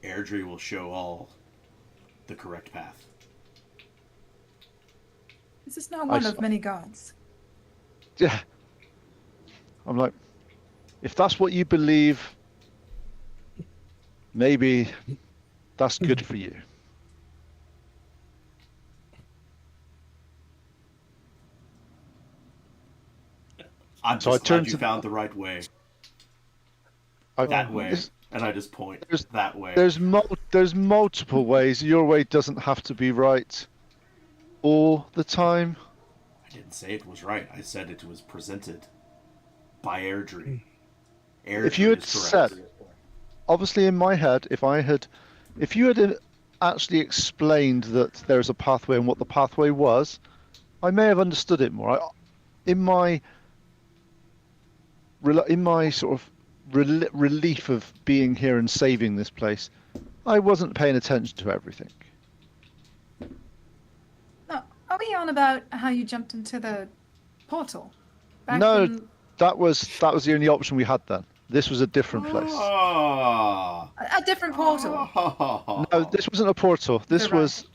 S5: Aerdrie will show all the correct path.
S6: This is not one of many gods.
S4: Yeah. I'm like, if that's what you believe, maybe that's good for you.
S5: I'm just glad you found the right way. That way. And I just point that way.
S4: There's multiple ways. Your way doesn't have to be right all the time.
S5: I didn't say it was right. I said it was presented by Aerdrie.
S4: If you had said, obviously in my head, if you had actually explained that there's a pathway and what the pathway was, I may have understood it more. In my sort of relief of being here and saving this place, I wasn't paying attention to everything.
S6: No, are we on about how you jumped into the portal?
S4: No, that was the only option we had then. This was a different place.
S5: Oh.
S6: A different portal.
S4: No, this wasn't a portal. This was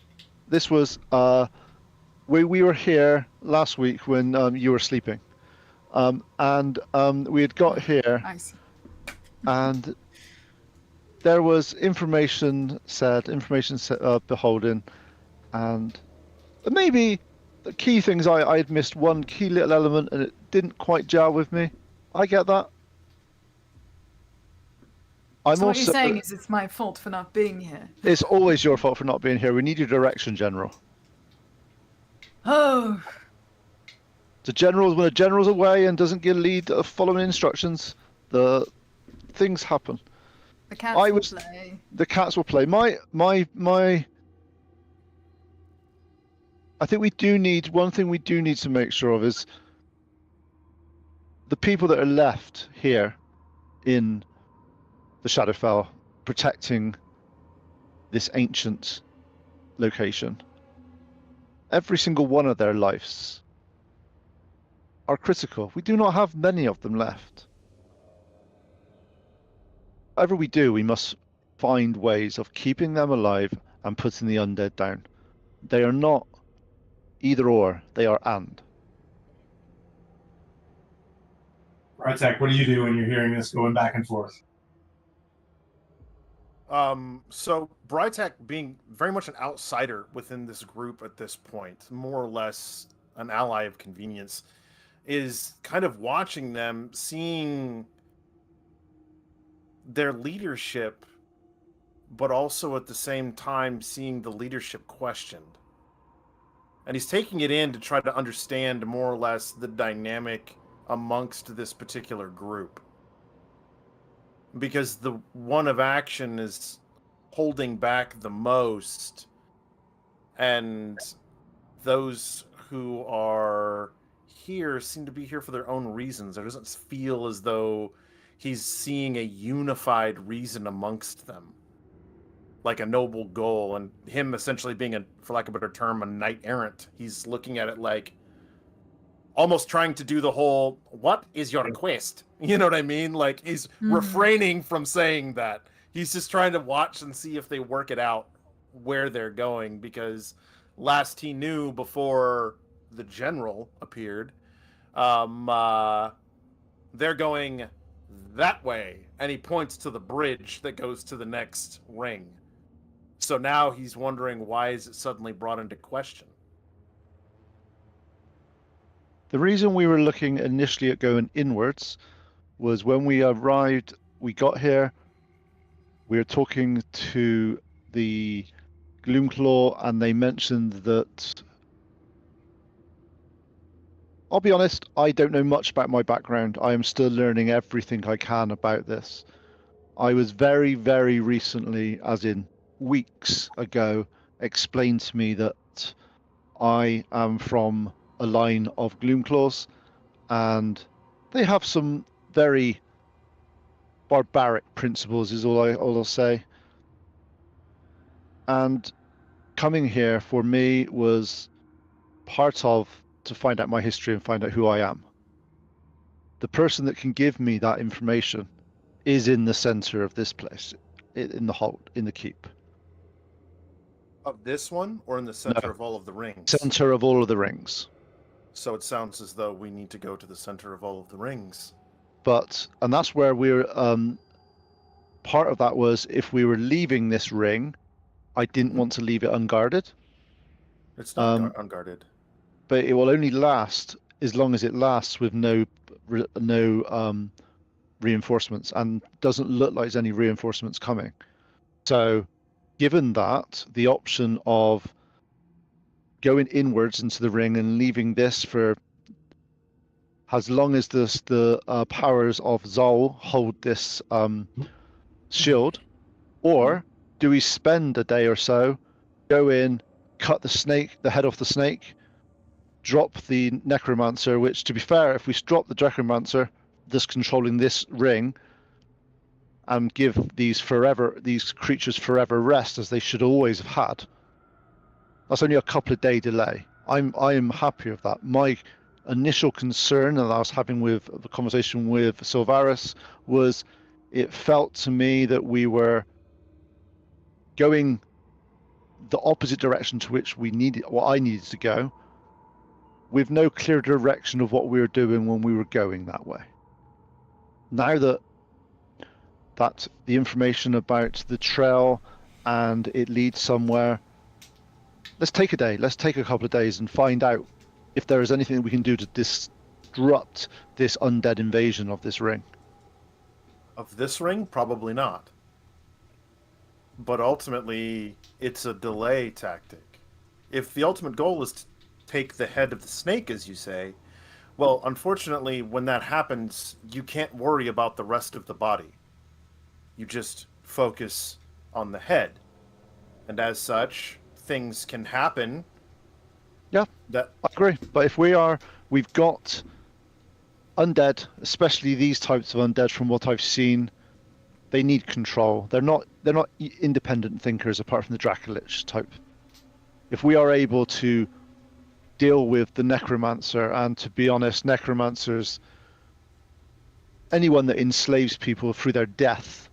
S4: we were here last week when you were sleeping. And we had got here, and there was information beholden, and maybe the key things I had missed one key little element, and it didn't quite gel with me. I get that. I'm
S6: So what
S4: also.
S6: you're saying is it's my fault for not being here.
S4: It's always your fault for not being here. We need your direction, General.
S6: Oh,
S4: The generals, when a general's away and doesn't get a lead of following instructions, the things happen.
S6: the cats will play.
S4: The cats will play. I think one thing we do need to make sure of is the people that are left here in the Shadowfell protecting this ancient location. Every single one of their lives are critical. We do not have many of them left. Whatever we do, we must find ways of keeping them alive and putting the undead down. They are not either or, they are and.
S2: Brightech, what do you do when you're hearing this going back and forth?
S3: So Brytek, being very much an outsider within this group at this point, more or less an ally of convenience, is kind of watching them, seeing their leadership, but also at the same time seeing the leadership questioned. And he's taking it in to try to understand more or less the dynamic amongst this particular group. Because the one of action is holding back the most, and those who are here seem to be here for their own reasons. It doesn't feel as though he's seeing a unified reason amongst them, like a noble goal, and him essentially being a, for lack of a better term, a knight errant. He's looking at it like almost trying to do the whole, what is your quest? You know what I mean? Like, he's refraining from saying that. He's just trying to watch and see if they work it out where they're going, because last he knew, before the general appeared, they're going that way, and he points to the bridge that goes to the next ring. So now he's wondering, why is it suddenly brought into question?
S4: The reason we were looking initially at going inwards was when we arrived, we got here, we were talking to the Gloomclaw, and they mentioned that, I'll be honest, I don't know much about my background. I am still learning everything I can about this. I was very, very recently, as in weeks ago, explained to me that I am from a line of Gloomclaws, and they have some very barbaric principles, is all I'll say. And coming here for me was part of to find out my history and find out who I am. The person that can give me that information is in the center of this place, in the hold, in the keep.
S3: Of this one, or in the center of all of the rings?
S4: Center of all of the rings.
S3: So it sounds as though we need to go to the center of all of the rings.
S4: And that's where we're, part of that was, if we were leaving this ring, I didn't want to leave it unguarded.
S3: It's not unguarded.
S4: But it will only last as long as it lasts with no reinforcements, and doesn't look like there's any reinforcements coming. So given that, the option of going inwards into the ring and leaving this for as long as the powers of Zol hold this shield, or do we spend a day or so, go in, cut the head off the snake, drop the necromancer, which, to be fair, if we drop the necromancer just controlling this ring, and give these creatures forever rest, as they should always have had, that's only a couple of day delay. I am happy with that. My initial concern that I was having with the conversation with Silvaris was, it felt to me that we were going the opposite direction to which I needed to go, with no clear direction of what we were doing when we were going that way. Now that the information about the trail and it leads somewhere, let's take a day, let's take a couple of days and find out if there is anything we can do to disrupt this undead invasion of this ring.
S3: Of this ring? Probably not. but ultimately it's a delay tactic. If the ultimate goal is to take the head of the snake, as you say, well, unfortunately, when that happens, you can't worry about the rest of the body. You just focus on the head. And as such, things can happen.
S4: Yeah,
S3: That
S4: I agree. But if we've got undead, especially these types of undead, from what I've seen, they need control. They're not independent thinkers apart from the Dracolich type. If we are able to deal with the necromancer, and to be honest, necromancers, anyone that enslaves people through their death,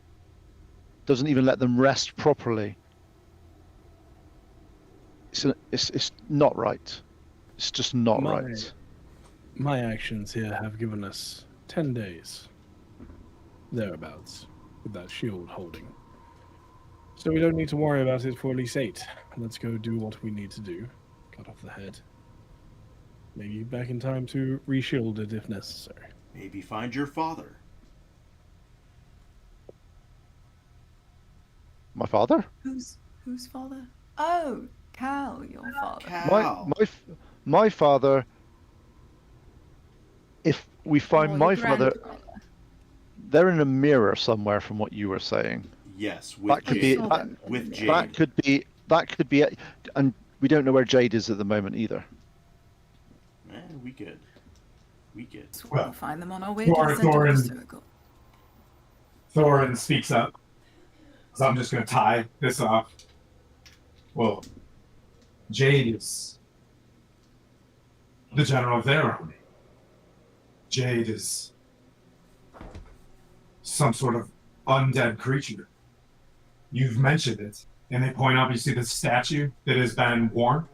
S4: doesn't even let them rest properly. It's not right. It's just not right.
S7: My actions here have given us 10 days, thereabouts, with that shield holding. So we don't need to worry about it for at least 8. Let's go do what we need to do. Cut off the head. Maybe back in time to reshield it if necessary.
S5: Maybe find your father.
S4: My father?
S6: Whose father? Oh, Cal, your father.
S5: Cal.
S4: My father. If we find
S6: Oh,
S4: my
S6: your
S4: father,
S6: grandfather.
S4: they're in a mirror somewhere, from what you were saying.
S5: Yes, with
S4: That could
S5: Jade.
S4: be
S6: saw them in
S5: with
S6: the
S5: Jade.
S6: mirror.
S4: that could be it. And we don't know where Jade is at the moment either.
S5: We good. We good.
S6: So
S2: Well,
S6: we'll find them on our way to the
S2: Thorin,
S6: center of the circle.
S2: Thorin speaks up. So I'm just going to tie this off. Well, Jade is the general of their army. Jade is some sort of undead creature. You've mentioned it. And they point up, you see the statue that has been worn,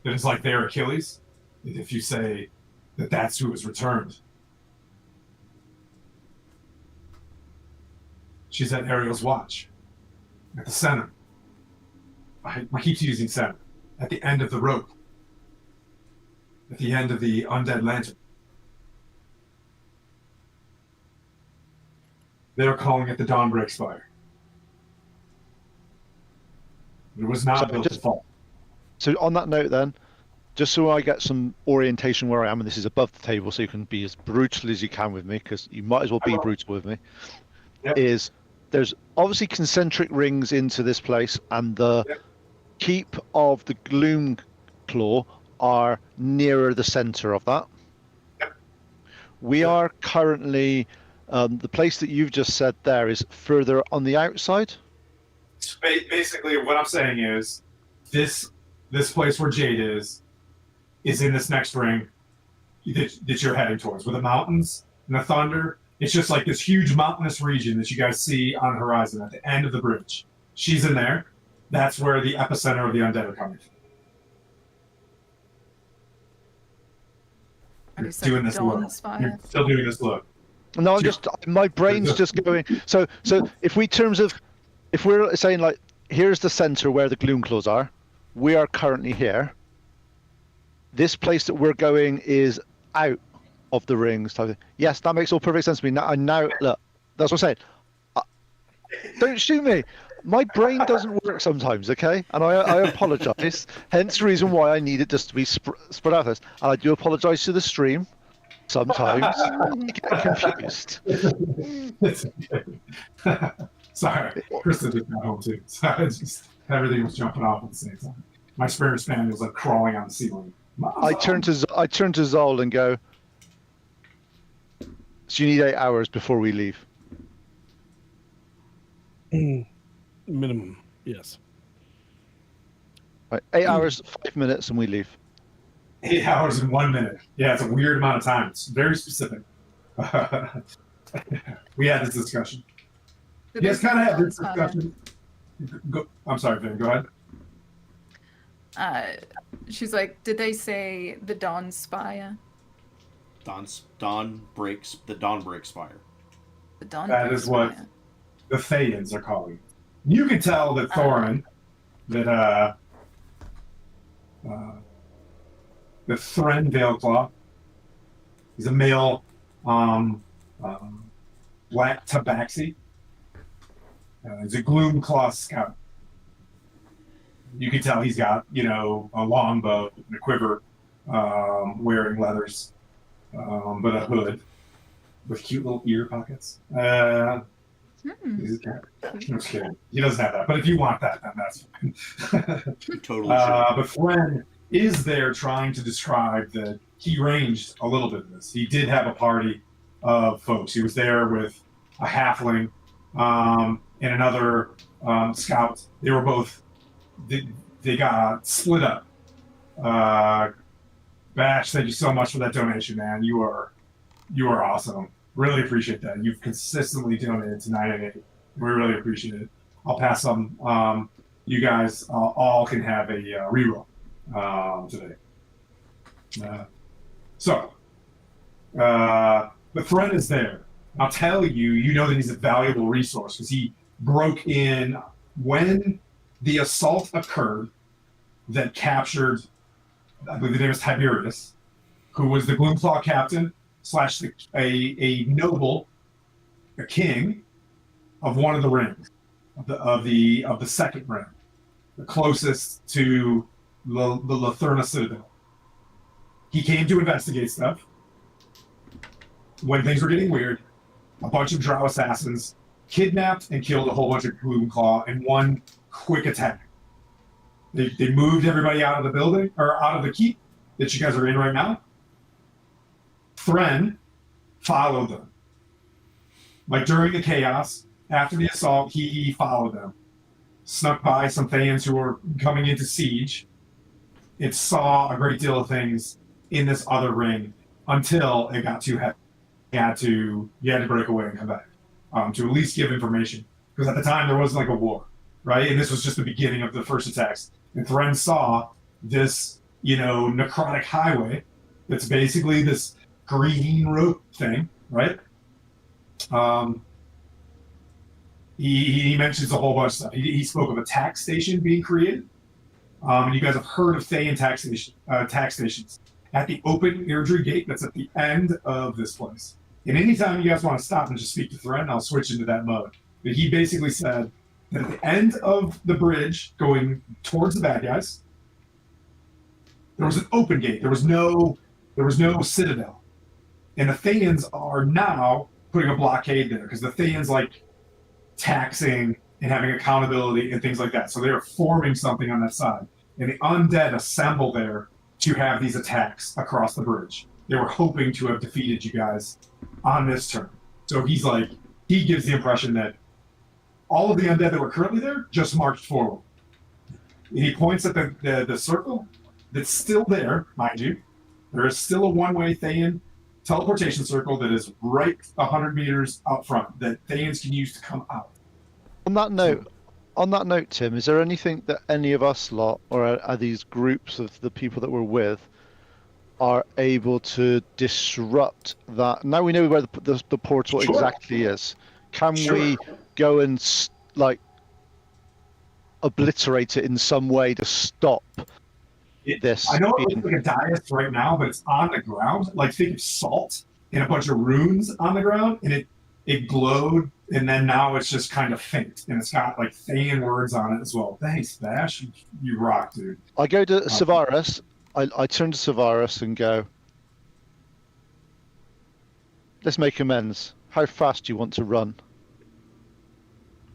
S2: that is like their Achilles. If you say that that's who was returned. She's at Ariel's watch, at the center. I keep using center. At the end of the rope. At the end of the undead lantern. They're calling it the Dawnbreak Spire. It was not
S4: So
S2: built to fall.
S4: So on that note, then, just so I get some orientation where I am, and this is above the table, so you can be as brutal as you can with me, because you might as well be brutal with me.
S2: Yep.
S4: Is there's obviously concentric rings into this place, and the keep of the Gloom Claw are nearer the center of that.
S2: Yep.
S4: We are currently the place that you've just said there is further on the outside.
S2: Basically, what I'm saying is, this place where Jade is in this next ring that you're heading towards, with the mountains and the thunder. It's just like this huge mountainous region that you guys see on the horizon at the end of the bridge. She's in there. That's where the epicenter of the undead are coming from.
S6: And
S2: You're
S6: you said
S2: doing this
S6: Dawn
S2: look.
S6: Spire?
S2: You're still doing this look.
S4: No, I'm just my brain's just going. So if we're saying like here's the center where the Gloom Claws are, we are currently here. This place that we're going is out of the rings. Yes, that makes all perfect sense to me. Now look, that's what I'm saying. Don't shoot me. My brain doesn't work sometimes, okay? And I apologise. Hence the reason why I need it just to be spread out this. And I do apologise to the stream. Sometimes I get confused.
S2: It's okay. Sorry, Krista just got home too. So everything was jumping off at the same time. My spirit span was like crawling on the ceiling.
S4: I turn to Zol and go, so you need 8 hours before we leave.
S7: Minimum, yes.
S4: Right, 8 hours, 5 minutes, and we leave.
S2: 8 hours and 1 minute. Yeah, it's a weird amount of time. It's very specific. We had this discussion.
S6: Did
S2: You guys
S6: they
S2: kind of
S6: say
S2: had this
S6: Dawn Spire?
S2: discussion. I'm sorry, Vin, go ahead.
S6: She's like, did they say the Dawn Spire?
S5: Dawnbreak Spire.
S6: The Dawn
S2: That is what
S6: Spire.
S2: the Thayans are calling it. You can tell that Thorin, that the Thren Veilclaw, he's a male black tabaxi. He's a Gloom Claw scout. You can tell he's got, a longbow and a quiver, wearing leathers, but a hood with cute little ear pockets. I'm just kidding. He doesn't have that. But if you want that, then that's fine.
S5: Totally should.
S2: But Fren is there trying to describe that he ranged a little bit of this. He did have a party of folks. He was there with a halfling and another scout. They were both, they got split up. Bash, thank you so much for that donation, man. You are awesome. Really appreciate that. You've consistently donated to 988. We really appreciate it. I'll pass on. You guys all can have a reroll today. The threat is there. I'll tell you, you know that he's a valuable resource because he broke in when the assault occurred that captured, I believe the name is Tiberius, who was the Gloomclaw captain / a noble, a king of one of the rings, of the second ring, the closest to the Lathander Citadel. He came to investigate stuff. When things were getting weird, a bunch of Drow assassins kidnapped and killed a whole bunch of Gloomclaw in one quick attack. They moved everybody out of the building, or out of the keep that you guys are in right now. Thren followed them. Like during the chaos, after the assault, he followed them. Snuck by some Thaans who were coming into siege. It saw a great deal of things in this other ring until it got too heavy. You had to break away and come back to at least give information. Because at the time, there wasn't like a war, right? And this was just the beginning of the first attacks. And Thren saw this, necrotic highway that's basically this green road thing, right? He mentions a whole bunch of stuff. He spoke of a tax station being created. And you guys have heard of Thayan tax stations at the open Aerdrie gate that's at the end of this place. And anytime you guys want to stop and just speak to Thren, I'll switch into that mode. But he basically said that at the end of the bridge going towards the bad guys, there was an open gate. There was no citadel. And the Thayans are now putting a blockade there because the Thayans like taxing and having accountability and things like that. So they are forming something on that side. And the undead assemble there to have these attacks across the bridge. They were hoping to have defeated you guys on this turn. So he gives the impression that all of the undead that were currently there just marched forward. And he points at the circle that's still there, mind you. There is still a one-way Thayan teleportation circle that is right 100 meters out front that Thayans can use to come out.
S4: On that note, Tim, is there anything that any of us lot, or are these groups of the people that we're with, are able to disrupt that? Now we know where the portal exactly is. Can we go and obliterate it in some way to stop this?
S2: I know it looks like a dais right now, but it's on the ground. Like think of salt and a bunch of runes on the ground, and it glowed, and then now it's just kind of faint, and it's got like Thayan words on it as well. Thanks, Bash. You rock, dude.
S4: I go to Savaris. I turn to Savaris and go, let's make amends. How fast do you want to run?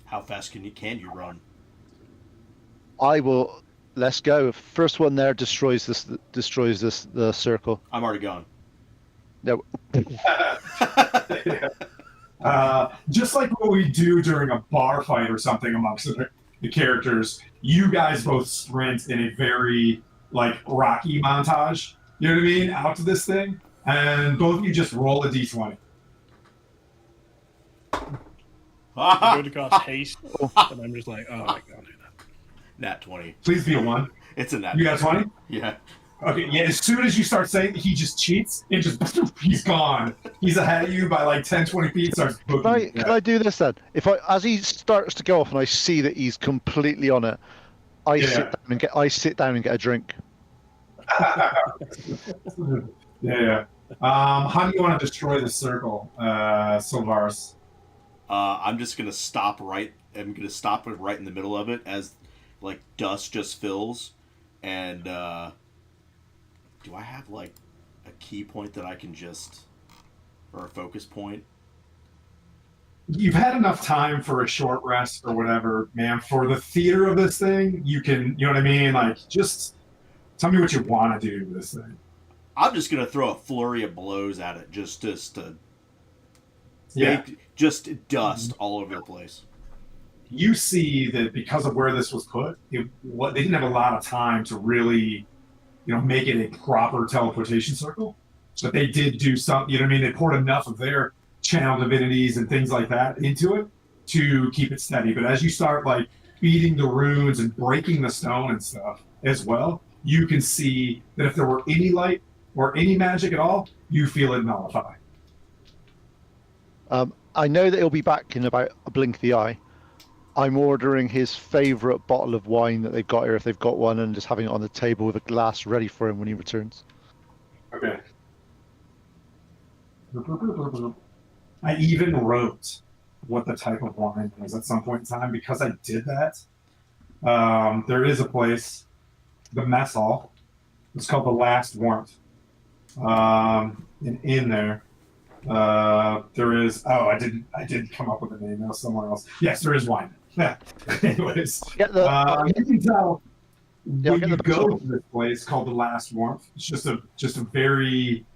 S5: How fast can you run?
S4: I will. Let's go. First one there destroys the circle.
S5: I'm already gone.
S4: No.
S2: Just like what we do during a bar fight or something amongst the characters, you guys both sprint in a very Rocky montage. You know what I mean? Out to this thing, and both of you just roll a d20.
S7: I go to cast haste, and I'm just like, oh, I can't do that.
S5: Nat 20.
S2: Please be a 1.
S5: It's a nat.
S2: You got 20?
S5: Yeah.
S2: Okay, yeah, as soon as you start saying he just cheats, it just, he's gone. He's ahead of you by 10, 20 feet, starts booking.
S4: Can I do this then? As he starts to go off and I see that he's completely on it, I sit down and get a drink.
S2: Yeah. How do you want to destroy the circle, Sylvaris?
S5: I'm just gonna stop right. I'm gonna stop it right in the middle of it as like dust just fills, and do I have like a key point that I can just or a focus point?
S2: You've had enough time for a short rest or whatever, man. For the theater of this thing, you can, you know what I mean? Like, just tell me what you want to do with this thing.
S5: I'm just gonna throw a flurry of blows at it, just to
S2: Yeah.
S5: make just dust all over the place.
S2: You see that because of where this was put, they didn't have a lot of time to really, make it a proper teleportation circle. But they did do some, you know what I mean? They poured enough of their channel divinities and things like that into it to keep it steady. But as you start like beating the runes and breaking the stone and stuff as well, you can see that if there were any light or any magic at all, you feel it nullify.
S4: I know that he'll be back in about a blink of the eye. I'm ordering his favourite bottle of wine that they've got here, if they've got one, and just having it on the table with a glass ready for him when he returns.
S2: Okay. I even wrote what the type of wine was at some point in time because I did that. There is a place, the mess hall. It's called the Last Warmth. And in there, there is. Oh, I didn't come up with a name. That was somewhere else. Yes, there is wine. Yeah. Anyways,
S4: Get the,
S2: you can tell when
S4: get
S2: you
S4: the
S2: go
S4: bottle.
S2: to this place called the Last Warmth. It's just a very.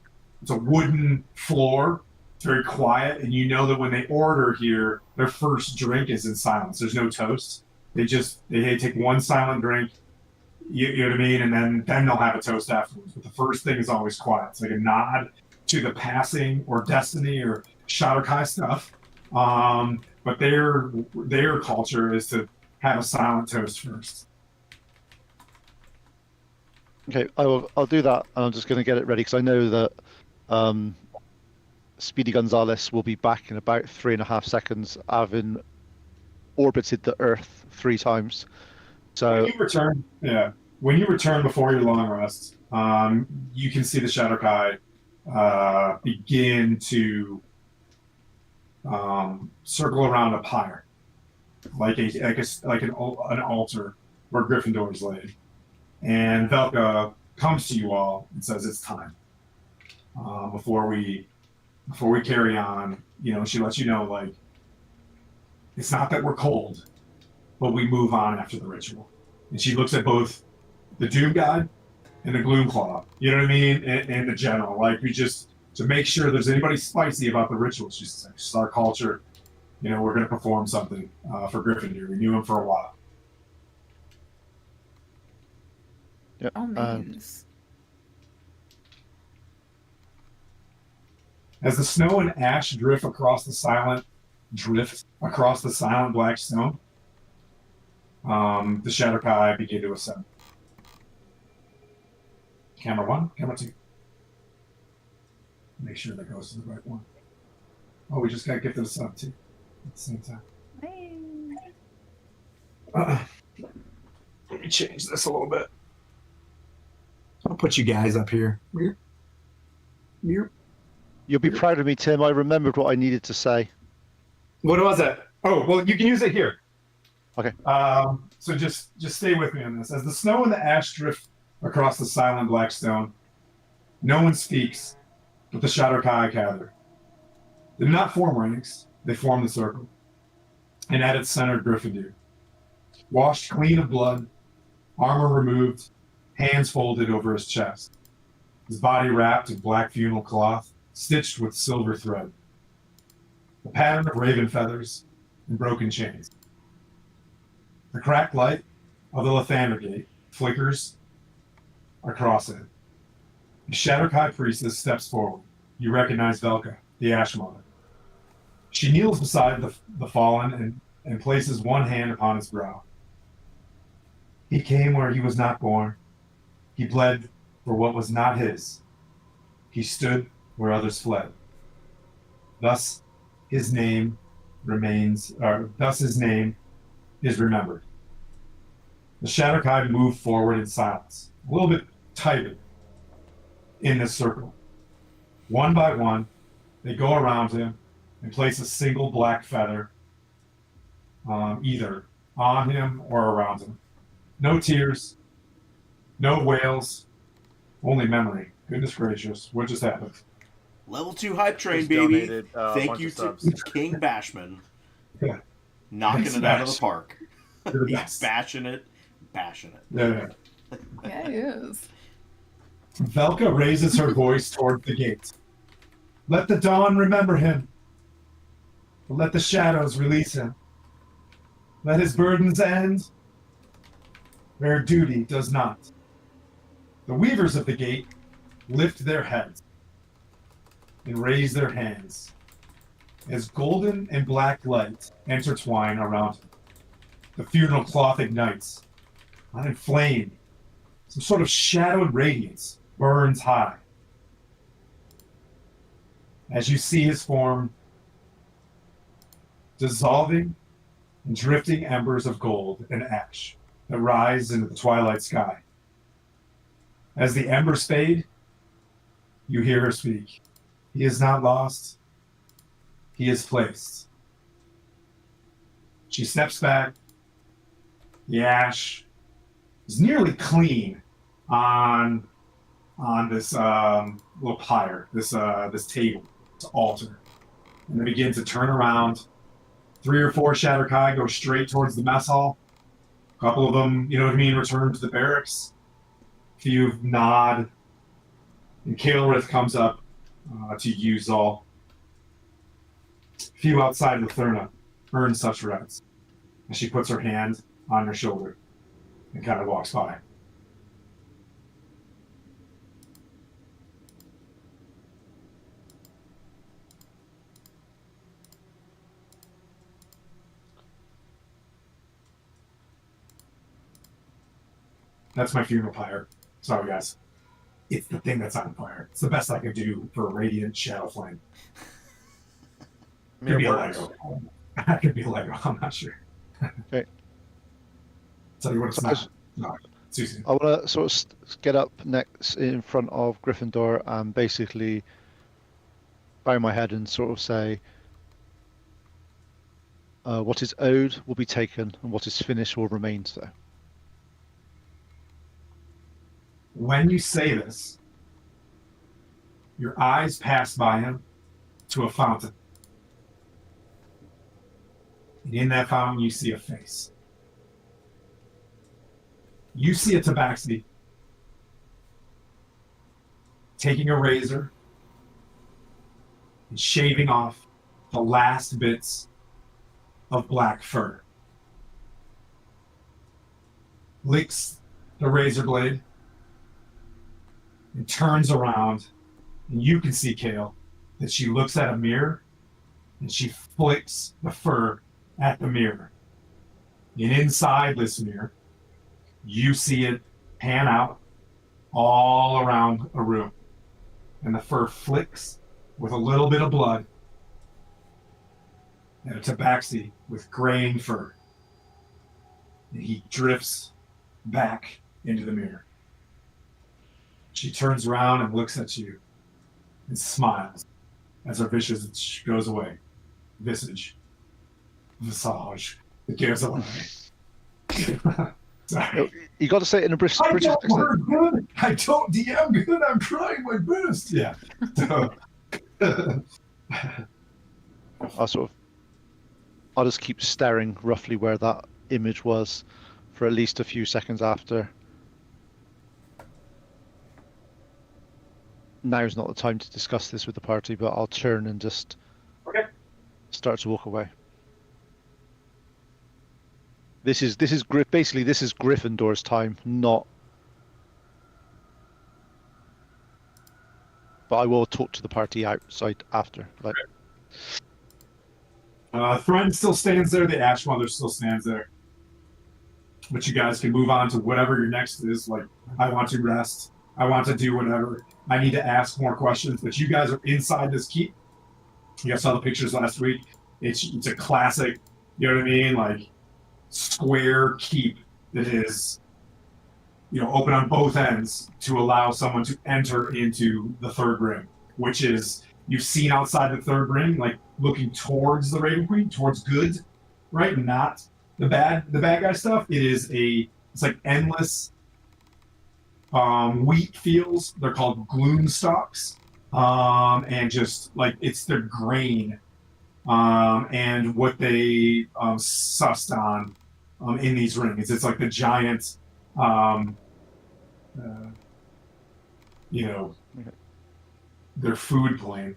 S2: It's a wooden floor. It's very quiet, and you know that when they order here, their first drink is in silence. There's no toast. They take one silent drink. You know what I mean, and then they'll have a toast afterwards. But the first thing is always quiet. It's like a nod to the passing or destiny or Shadowkai stuff. But their culture is to have a silent toast first.
S4: Okay, I'll do that, and I'm just going to get it ready because I know that Speedy Gonzalez will be back in about 3.5 seconds, having orbited the Earth 3 times. So
S2: when you return before your long rest, you can see the Shadowkai begin to circle around a pyre, like an altar where Gryffindor is laid. And Velka comes to you all and says it's time. Before we carry on, she lets you know, like, it's not that we're cold, but we move on after the ritual. And she looks at both the Doom God and the Gloomclaw, you know what I mean? And the general. Like, we just, to make sure there's anybody spicy about the ritual, she's like, it's our culture. We're going to perform something for Gryffindor. We knew him for a while.
S4: yeah,
S6: All means.
S2: As the snow and ash drift across the silent black stone, the Shadowkai begin to ascend. Camera 1, camera 2. Make sure that goes to the right one. Oh, we just got gifted a sub too at the same time. Let me change this a little bit. I'll put you guys up here. You're
S4: you'll be proud of me, Tim. I remembered what I needed to say.
S2: What was that? Oh, well, you can use it here.
S4: Okay.
S2: So just stay with me on this. As the snow and the ash drift across the silent black stone, no one speaks, but the Shadowkai gather. They do not form ranks, they form the circle. And at its center, Gryffindor. Washed clean of blood, armor removed, hands folded over his chest. His body wrapped in black funeral cloth, stitched with silver thread. A pattern of raven feathers and broken chains. The cracked light of the Lathander gate flickers across it. The Shadowkai priestess steps forward. You recognize Velka, the Ash Mother. She kneels beside the fallen and places one hand upon his brow. He came where he was not born. He bled for what was not his. He stood where others fled. Thus his name is remembered. The Shadowkai move forward in silence, a little bit tighter in this circle. One by one, they go around him and place a single black feather either on him or around him. No tears, no wails, only memory. Goodness gracious, what just happened?
S5: Level 2 hype train,
S3: Just
S5: baby.
S3: donated, a
S5: Thank
S3: bunch
S5: you
S3: of
S5: to
S3: subs.
S5: King Bashman.
S2: Yeah.
S5: Knocking
S2: Thanks,
S5: it out of the
S2: Bash.
S5: park.
S2: You're the
S5: He's
S2: best.
S5: bashing it.
S2: Yeah.
S6: Yeah, he is.
S2: Velka raises her voice toward the gate. Let the dawn remember him. Let the shadows release him. Let his burdens end where duty does not. The weavers of the gate lift their heads and raise their hands as golden and black light intertwine around him. The funeral cloth ignites, not in flame. Some sort of shadowed radiance burns high. As you see his form dissolving in drifting embers of gold and ash that rise into the twilight sky. As the embers fade, you hear her speak. He is not lost. He is placed. She steps back. The ash is nearly clean on this little pyre, this table, this altar. And they begin to turn around. 3 or 4 Shatterkai go straight towards the mess hall. A couple of them, return to the barracks. A few nod. And Kaelrith comes up to use all. A few outside Lathander earn such rights. And she puts her hand on her shoulder and kind of walks by. That's my funeral pyre. Sorry, guys. It's the thing that's on fire. It's the best I could do for a radiant shadow flame. Could be a Lego. That could be a Lego. I'm not sure.
S4: Okay.
S2: Tell you what, it's not. No, Susan.
S4: I want to sort of get up next in front of Gryffindor and basically bow my head and sort of say, what is owed will be taken and what is finished will remain so.
S2: When you say this, your eyes pass by him to a fountain. And in that fountain, you see a face. You see a tabaxi taking a razor and shaving off the last bits of black fur. Licks the razor blade and turns around, and you can see, Kale, that she looks at a mirror and she flicks the fur at the mirror. And inside this mirror, you see it pan out all around a room. And the fur flicks with a little bit of blood and a tabaxi with graying fur. And he drifts back into the mirror. She turns around and looks at you and smiles as her visage goes away. Visage. It gives away. Sorry.
S4: You got to say it in a British
S2: I
S4: accent.
S2: don't work good. I don't DM good. I'm trying my best. Yeah. So,
S4: I'll just keep staring roughly where that image was for at least a few seconds after. Now's not the time to discuss this with the party, but I'll turn and just start to walk away. This is Gryffindor's time, not. But I will talk to the party outside after. Like,
S2: Thren still stands there. The Ash Mother still stands there. But you guys can move on to whatever your next is. Like, I want to rest. I want to do whatever. I need to ask more questions. But you guys are inside this keep. You guys saw the pictures last week. It's a classic, you know what I mean? Like, square keep that is, open on both ends to allow someone to enter into the third ring, which is you've seen outside the third ring, like looking towards the Raven Queen, towards good, right? Not the bad guy stuff. It's like endless wheat fields. They're called gloom stalks. And just like it's the grain and what they sussed on in these rings. It's like the giant, you know,
S4: Okay.
S2: their food plane.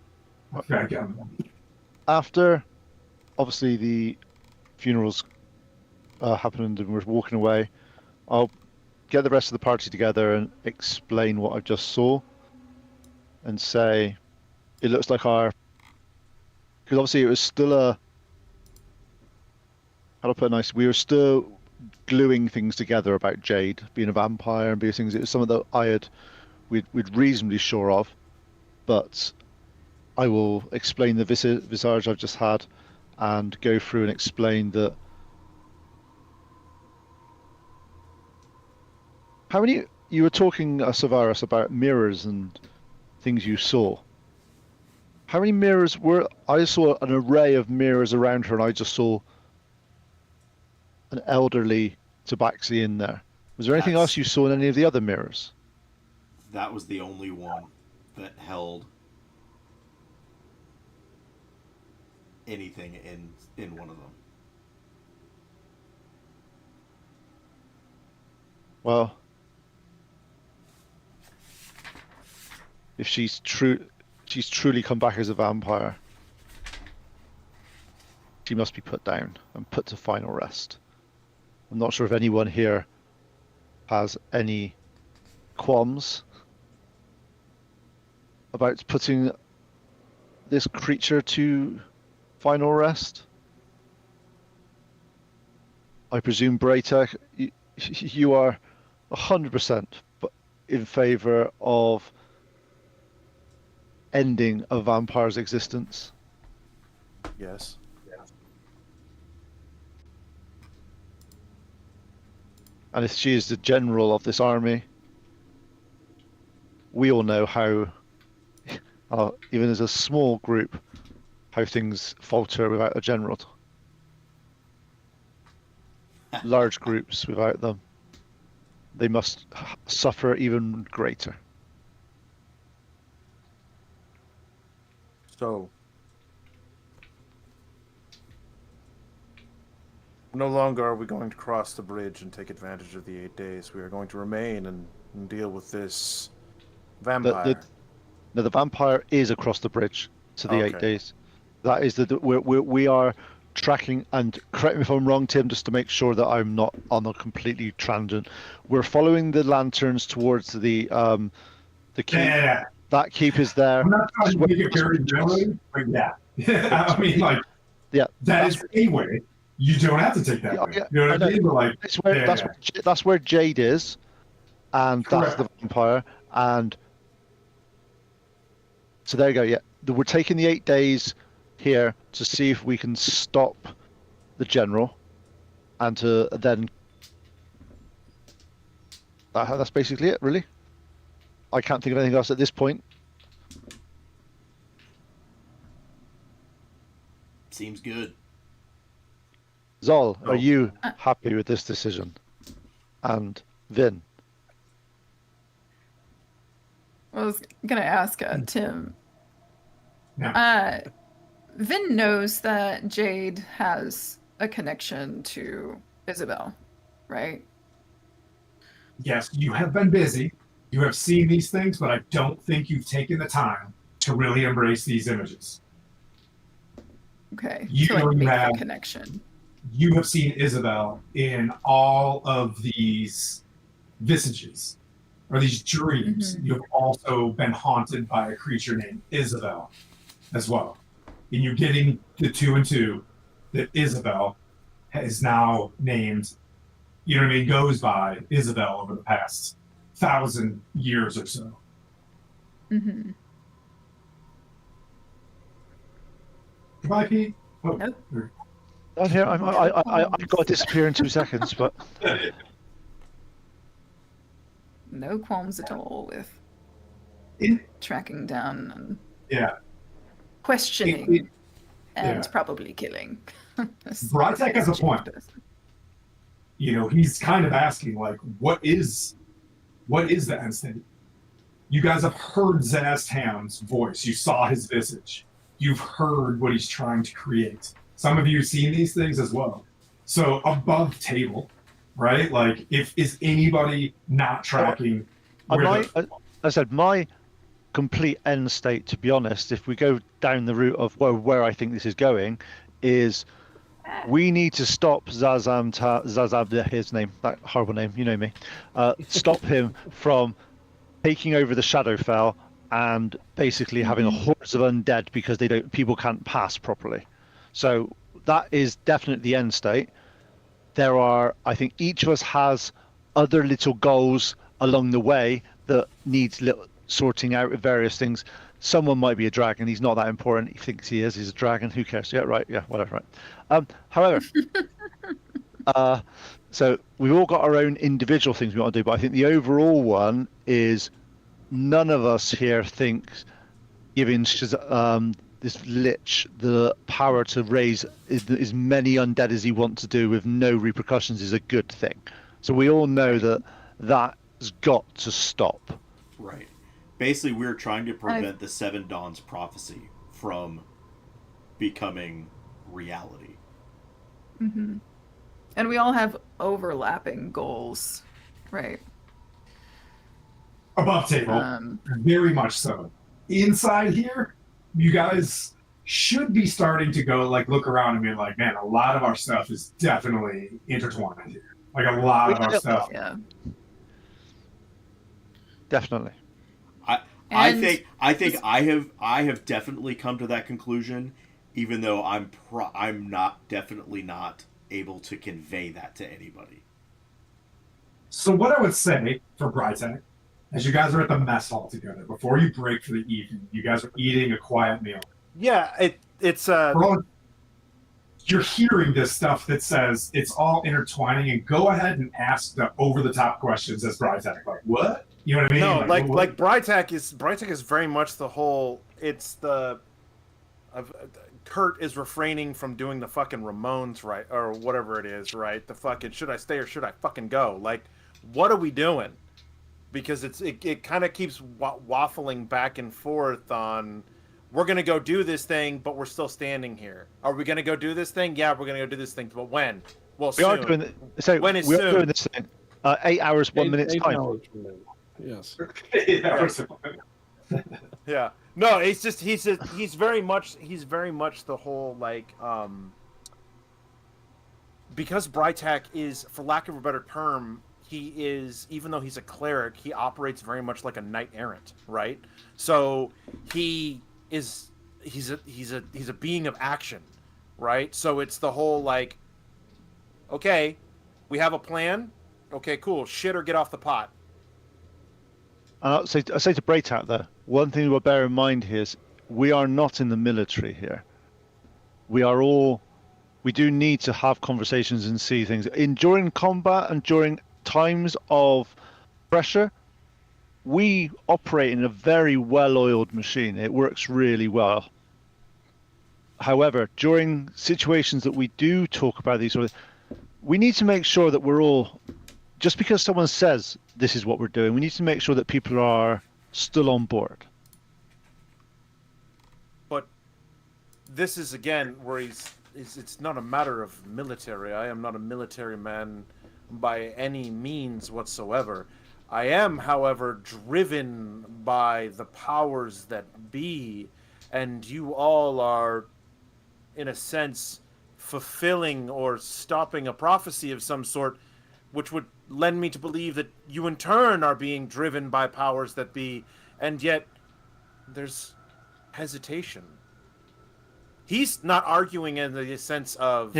S4: After, obviously, the funerals happened and we're walking away, I'll get the rest of the party together and explain what I just saw and say it looks like because obviously it was still how do I put it nice, we were still gluing things together about Jade being a vampire and these things. It was something that we'd reasonably sure of, but I will explain the visage I've just had and go through and explain that. How many you were talking, Savaris, about mirrors and things you saw? How many mirrors were? I saw an array of mirrors around her, and I just saw an elderly tabaxi in there. Was there anything else you saw in any of the other mirrors?
S5: That was the only one that held anything in one of them.
S4: Well, if she's truly come back as a vampire, she must be put down and put to final rest. I'm not sure if anyone here has any qualms about putting this creature to final rest. I presume, Braytek, you are 100% in favor of ending a vampire's existence.
S3: Yes.
S4: And if she is the general of this army, we all know how, even as a small group, how things falter without a general. Large groups without them, they must suffer even greater.
S3: So, no longer are we going to cross the bridge and take advantage of the 8 days. We are going to remain and deal with this vampire.
S4: The vampire is across the bridge to the 8
S3: Okay.
S4: days. That is we are tracking, and correct me if I'm wrong, Tim, just to make sure that I'm not on a completely tangent. We're following the lanterns towards the keep.
S2: Yeah.
S4: That keep is there.
S2: I'm not trying to make it very generally, but yeah. I mean, like,
S4: Yeah,
S2: that is a way. You don't have to take that way.
S4: yeah,
S2: You know what I mean? But like,
S4: that's where Jade is, and that's the vampire, and so there you go. Yeah, we're taking the 8 days here to see if we can stop the general, and to then that's basically it, really. I can't think of anything else at this point.
S5: Seems good.
S4: Zol,
S3: No.
S4: are you happy with this decision? And Vin?
S6: I was gonna ask Tim.
S2: Yeah.
S6: Vin knows that Jade has a connection to Isabel, right?
S2: yes, you have been busy. You have seen these things, but I don't think you've taken the time to really embrace these images.
S6: Okay.
S2: You
S6: to like
S2: know you
S6: make
S2: have-
S6: the connection.
S2: You have seen Isabel in all of these visages or these dreams.
S6: Mhm.
S2: You have also been haunted by a creature named Isabel as well. And you're getting the 2 and 2 that Isabel is now named, you know what I mean, goes by Isabel over the past 1,000 years or so.
S6: Mm-hmm.
S2: Goodbye, Pete. Oh,
S6: Nope.
S4: Down here, I've got to disappear in 2 seconds, but
S6: No qualms at all with
S2: In-
S6: tracking down and
S2: yeah.
S6: questioning and
S2: yeah.
S6: probably killing.
S2: Brytek has a point. You know, he's kind of asking, like, what is the end state? You guys have heard Zaztown's voice. You saw his visage. You've heard what he's trying to create. Some of you have seen these things as well. So above table, right? Like, is anybody not tracking?
S4: I said my complete end state, to be honest, if we go down the route of where I think this is going, is we need to stop Zazam, his name, that horrible name, you know me. Stop him from taking over the Shadowfell and basically having a hordes of undead because people can't pass properly. So that is definitely the end state. There are, I think, each of us has other little goals along the way that needs sorting out of various things. Someone might be a dragon. He's not that important. He thinks he is. He's a dragon. Who cares? Yeah, right. Yeah, whatever. Right. However, so we've all got our own individual things we want to do, but I think the overall one is none of us here thinks giving this lich the power to raise as many undead as he wants to do with no repercussions is a good thing. So we all know that's got to stop.
S5: Right. Basically, we're trying to prevent the Seven Dawns prophecy from becoming reality.
S6: Mm-hmm. And we all have overlapping goals, right?
S2: Above table, very much so. Inside here, you guys should be starting to go, like, look around and be like, man, a lot of our stuff is definitely intertwined here. Like, a lot of our stuff.
S6: Yeah.
S4: Definitely.
S5: I think I have definitely come to that conclusion, even though I'm definitely not able to convey that to anybody.
S2: So what I would say for Brytek, as you guys are at the mess hall together, before you break for the evening, you guys are eating a quiet meal.
S3: Yeah, it's
S2: you're hearing this stuff that says it's all intertwining, and go ahead and ask the over-the-top questions as Brytek, like, what? You know what I mean?
S3: No, like Brytek is very much the whole. It's the. Kurt is refraining from doing the fucking Ramones, right, or whatever it is, right? The fucking should I stay or should I fucking go? Like, what are we doing? Because it kind of keeps waffling back and forth on. We're gonna go do this thing, but we're still standing here. Are we gonna go do this thing? Yeah, we're gonna go do this thing, but when? Well,
S4: we
S3: soon.
S4: are doing. So
S3: when is
S4: we
S3: soon?
S4: are doing this thing. 8 hours, 1 minute's time.
S7: 8 hours from now. Yes.
S3: Yeah. No, it's just he's very much the whole like because Brytek is, for lack of a better term, he is, even though he's a cleric, he operates very much like a knight errant, right? So he's a being of action, right? So it's the whole like, okay, we have a plan. Okay, cool. Shit or get off the pot.
S4: I say to Braytak though, one thing we'll bear in mind here is we are not in the military here. We do need to have conversations and see things. During combat and during times of pressure, we operate in a very well-oiled machine. It works really well. However, during situations that we do talk about these sort of, we need to make sure that we're all, just because someone says this is what we're doing, we need to make sure that people are still on board.
S3: But this is again where it's not a matter of military. I am not a military man by any means whatsoever. I am, however, driven by the powers that be, and you all are, in a sense, fulfilling or stopping a prophecy of some sort, which would lend me to believe that you in turn are being driven by powers that be, and yet there's hesitation. He's not arguing in the sense of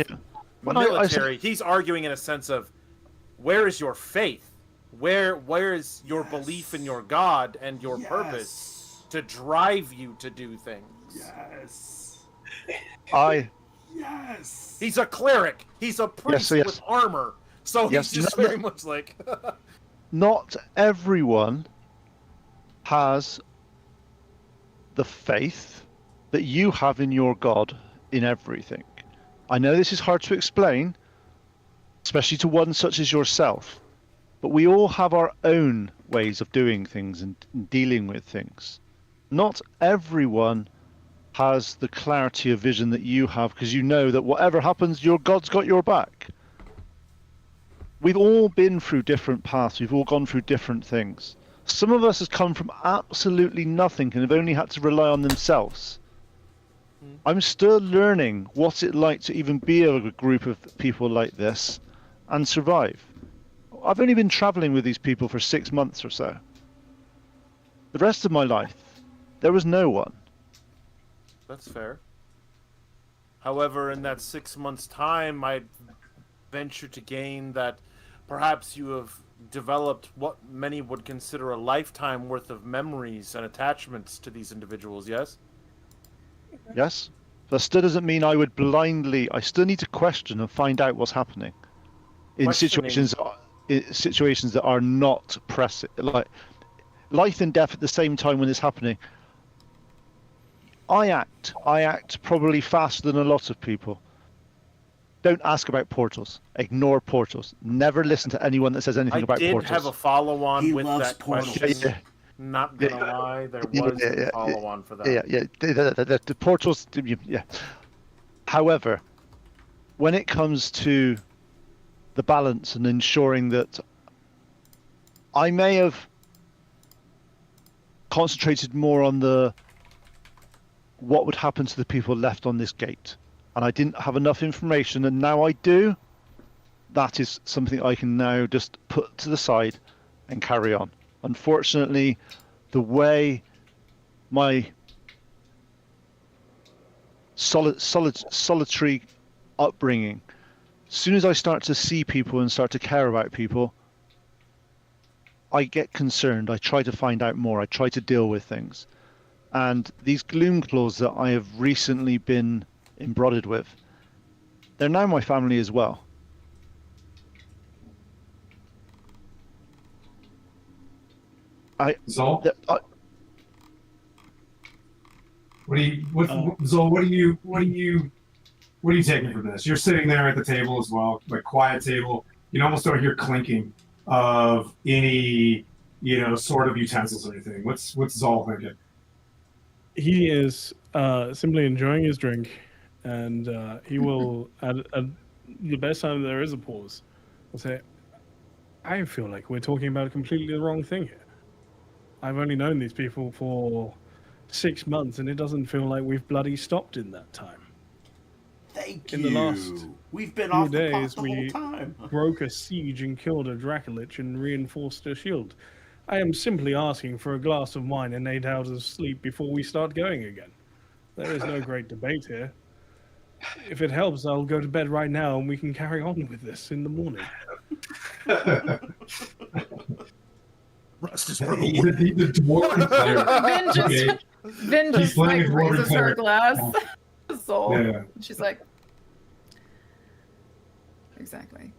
S3: military. He's arguing in a sense of, where is your faith? Where is your belief in your God and your purpose to drive you to do things?
S5: Yes.
S3: He's a cleric. He's a priest with armor. So he's just very much like...
S4: Not everyone has the faith that you have in your God in everything. I know this is hard to explain, especially to one such as yourself, but we all have our own ways of doing things and dealing with things. Not everyone has the clarity of vision that you have, because you know that whatever happens, your God's got your back. We've all been through different paths. We've all gone through different things. Some of us have come from absolutely nothing and have only had to rely on themselves. I'm still learning what's it like to even be a group of people like this and survive. I've only been traveling with these people for 6 months or so. The rest of my life, there was no one.
S3: That's fair. However, in that 6 months' time, I venture to gain that perhaps you have developed what many would consider a lifetime worth of memories and attachments to these individuals, yes?
S4: Yes? That still doesn't mean I would blindly... I still need to question and find out what's happening. In
S3: Questioning.
S4: situations that are not pressing. Like life and death at the same time when it's happening. I act probably faster than a lot of people. Don't ask about portals. Ignore portals. Never listen to anyone that says anything about portals.
S3: I did have a follow-on
S5: He
S3: with
S5: loves
S3: that
S5: portals.
S3: question. Not gonna lie, there was a follow-on for that.
S4: Yeah. The portals. Yeah. However, when it comes to the balance and ensuring that I may have concentrated more on what would happen to the people left on this gate, and I didn't have enough information, and now I do. That is something I can now just put to the side and carry on. Unfortunately, the way my solitary upbringing, as soon as I start to see people and start to care about people, I get concerned. I try to find out more. I try to deal with things. And these gloom claws that I have recently been embroidered with, they're now my family as well.
S2: Zol?
S7: Uh,
S2: Zol, what are you taking from this? You're sitting there at the table as well, like quiet table. You almost don't hear clinking of any, sort of utensils or anything. What's Zol thinking?
S7: he is simply enjoying his drink, and he will, at the best time there is a pause, will say, I feel like we're talking about completely the wrong thing here. I've only known these people for 6 months, and it doesn't feel like we've bloody stopped in that time.
S5: Thank
S7: In
S5: you.
S7: the last
S5: We've been
S7: few
S5: off the pot
S7: days,
S5: the whole
S7: we
S5: time.
S7: broke a siege and killed a Dracolich and reinforced a shield. I am simply asking for a glass of wine and 8 hours of sleep before we start going again. There is no great debate here. If it helps, I'll go to bed right now and we can carry on with this in the morning.
S5: Rest is
S2: He's a dwarven player.
S6: Vin
S2: He's
S6: just like
S2: playing a dwarven
S6: raises her
S2: player.
S6: glass. Soul.
S2: Yeah.
S6: She's like, exactly.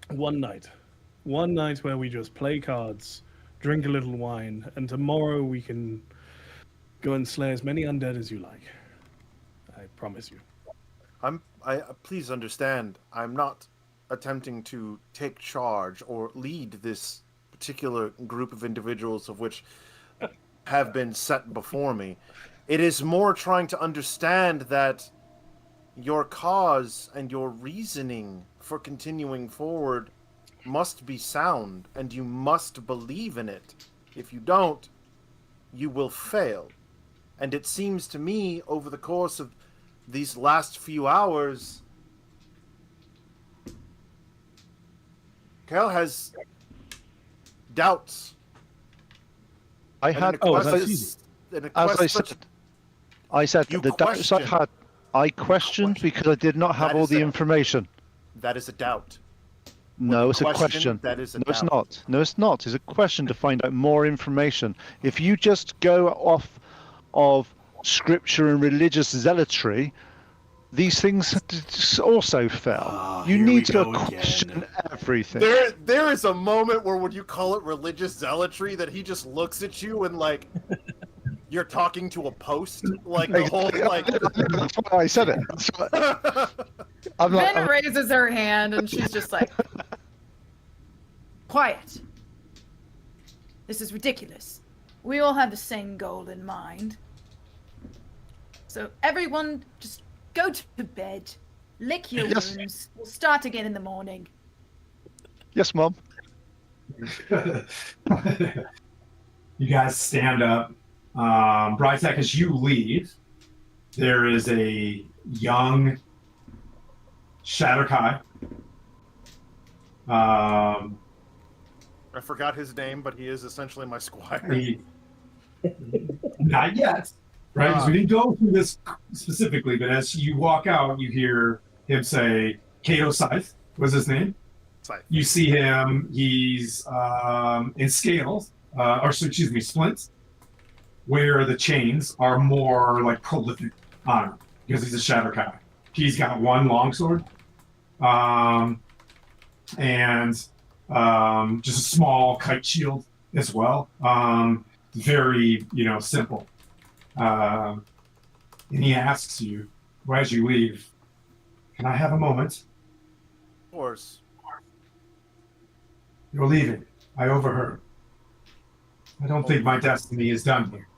S7: One night where we just play cards, drink a little wine, and tomorrow we can go and slay as many undead as you like. I promise you.
S3: Please understand, I'm not attempting to take charge or lead this particular group of individuals of which have been set before me. It is more trying to understand that your cause and your reasoning for continuing forward must be sound, and you must believe in it. If you don't, you will fail. And it seems to me, over the course of these last few hours, Kel has doubts.
S4: I
S3: And
S4: had,
S3: in a quest
S7: that's
S3: to-
S7: easy.
S3: in a
S4: as
S3: quest
S4: I said,
S3: You
S4: the doubts I
S3: question.
S4: had, I questioned because I did not have
S3: That
S4: all
S3: is
S4: the
S3: a-
S4: information.
S3: that is a doubt.
S4: No,
S3: you
S4: it's a
S3: question,
S4: question.
S3: that is a
S4: No, it's
S3: doubt.
S4: not. No, it's not. It's a question to find out more information. If you just go off of scripture and religious zealotry, these things also fail.
S5: Ah,
S4: You
S5: here we
S4: need to
S5: go
S4: question
S5: again.
S4: everything.
S3: There is a moment where when you call it religious zealotry that he just looks at you and like, You're talking to a post, like the whole like.
S4: That's why I said it. That's why,
S6: Vin raises her hand and she's just like,
S8: Quiet. This is ridiculous. We all have the same goal in mind. So everyone, just go to bed. Lick your
S4: Yes.
S8: wounds. We'll start again in the morning.
S4: yes, Mom.
S2: You guys stand up. Brytek, as you leave, there is a young Shatterkai.
S3: I forgot his name, but he is essentially my squire.
S2: Not yet, right? Because we didn't go through this specifically, but as you walk out, you hear him say, Kato Scythe was his name.
S3: Scythe.
S2: You see him, he's in scales, excuse me, splints, where the chains are more like prolific on him, because he's a Shatterkai. He's got one longsword, and just a small kite shield as well. Very, simple. And he asks you, as you leave, can I have a moment?
S3: Of course.
S2: You're leaving. I overheard. I don't think my destiny is done here.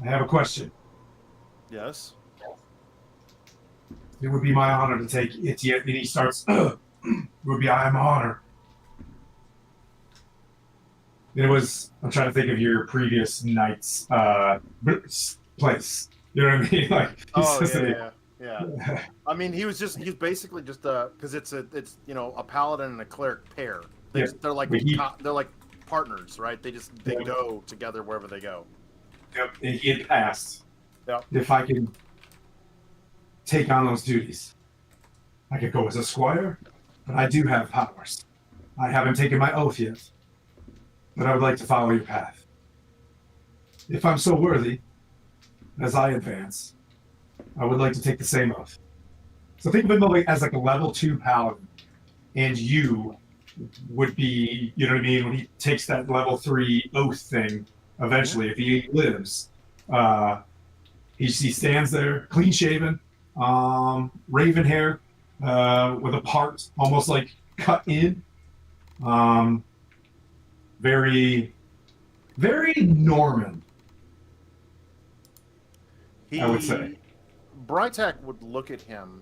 S2: I have a question.
S3: Yes.
S2: It would be my honor to take it yet. And he starts, it would be, I am honored. I'm trying to think of your previous night's place. You know what I mean? Like,
S3: Yeah. I mean, he's basically just because it's a paladin and a cleric pair. They're like partners, right? They go together wherever they go.
S2: Yep. And he had asked
S3: Yep.
S2: if I could take on those duties. I could go as a squire, but I do have powers. I haven't taken my oath yet, but I would like to follow your path. If I'm so worthy, as I advance, I would like to take the same oath. So think of him as like a level 2 paladin, and you would be, you know what I mean, when he takes that level 3 oath thing, eventually, if he lives, he stands there, clean shaven, raven hair, with a part almost like cut in. Very, very Norman, I would say.
S3: Brytek would look at him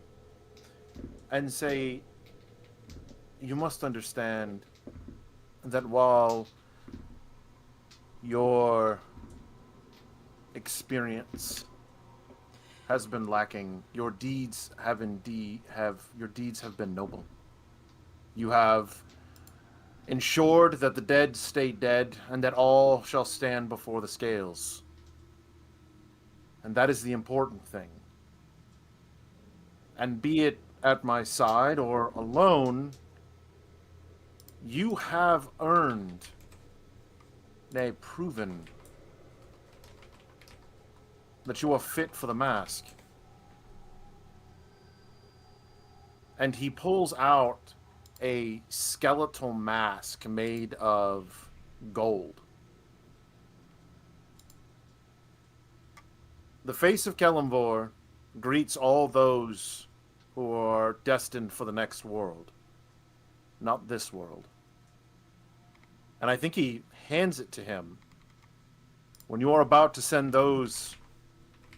S3: and say, you must understand that while your experience has been lacking, your deeds have been noble. You have ensured that the dead stay dead and that all shall stand before the scales. And that is the important thing. And be it at my side or alone, you have earned, nay, proven, that you are fit for the mask. And he pulls out a skeletal mask made of gold. The face of Kelemvor greets all those who are destined for the next world, not this world. And I think he hands it to him. When you are about to send those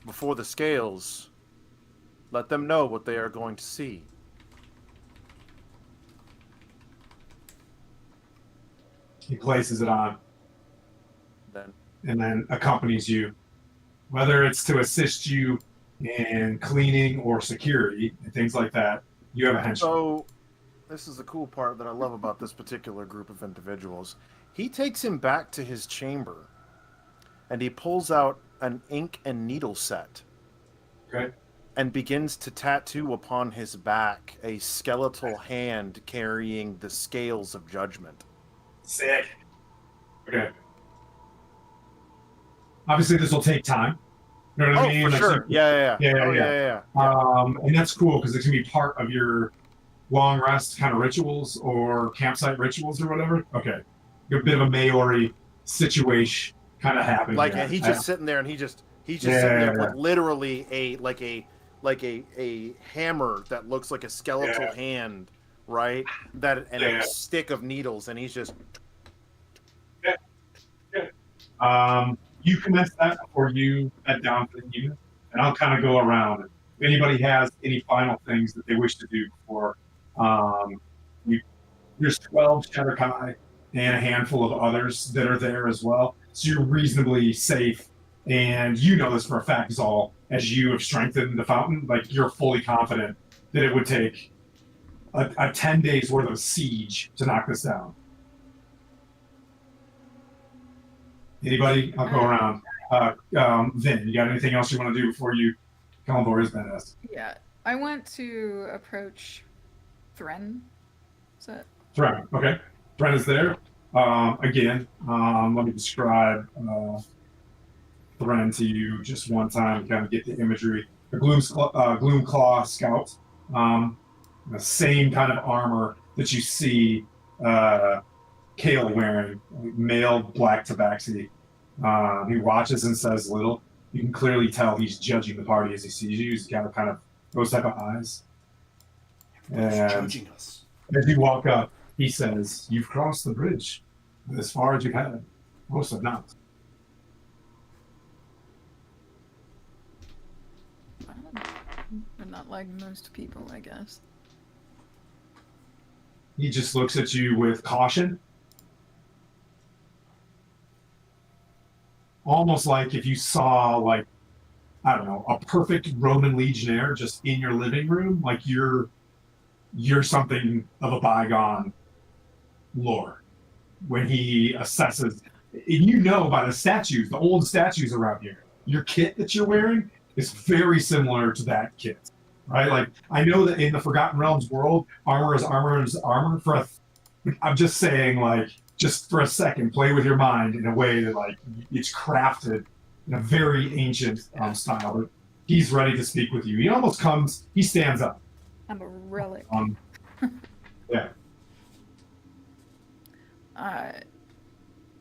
S3: before the scales, let them know what they are going to see.
S2: He places it on
S3: Then,
S2: and then accompanies you, whether it's to assist you in cleaning or security and things like that. You have a henchman.
S3: so this is the cool part that I love about this particular group of individuals. He takes him back to his chamber, and he pulls out an ink and needle set.
S2: Okay.
S3: And begins to tattoo upon his back a skeletal hand carrying the scales of judgment.
S2: Sick. Okay. Obviously, this will take time. You know what I mean?
S3: For
S2: Like,
S3: sure.
S2: so-
S3: Yeah.
S2: And that's cool because it's gonna be part of your long rest kind of rituals or campsite rituals or whatever. Okay. A bit of a Maori situation kind of happened.
S3: Like
S2: yeah.
S3: he's just sitting there, and he's just
S2: Yeah,
S3: sitting there
S2: yeah,
S3: with literally a hammer that looks like a skeletal
S2: Yeah.
S3: hand, right? And
S2: Yeah.
S3: a stick of needles, and he's just
S2: You commence that before you head down to the unit, and I'll kind of go around. If anybody has any final things that they wish to do before, you, there's 12 Shadowkai and a handful of others that are there as well. So you're reasonably safe. And you know this for a fact, is all as you have strengthened the fountain, like you're fully confident that it would take a 10 days worth of siege to knock this down. Anybody? I'll go around. Vin, you got anything else you want to do before you come aboard as badass?
S6: Yeah, I want to approach Thren. Is that?
S2: Thren, okay. Thren is there. Again, let me describe Thren to you just one time to kind of get the imagery. The Gloom Claw Scout, the same kind of armor that you see Kale wearing, male black tabaxi. He watches and says little. You can clearly tell he's judging the party as he sees you. He's got kind of those type of eyes.
S5: Everyone's
S2: And
S5: judging us.
S2: as you walk up, he says, "You've crossed the bridge as far as you've had. Most have not."
S6: But not like most people, I guess.
S2: He just looks at you with caution. Almost like if you saw, like, I don't know, a perfect Roman legionnaire just in your living room, like you're something of a bygone lore. When he assesses, and you know by the statues, the old statues around here, your kit that you're wearing is very similar to that kit, right? Like, I know that in the Forgotten Realms world, armor is armor is armor. I'm just saying, like, just for a second, play with your mind in a way that, like, it's crafted in a very ancient style. But he's ready to speak with you. He almost comes, he stands up.
S6: I'm a relic.
S2: Yeah.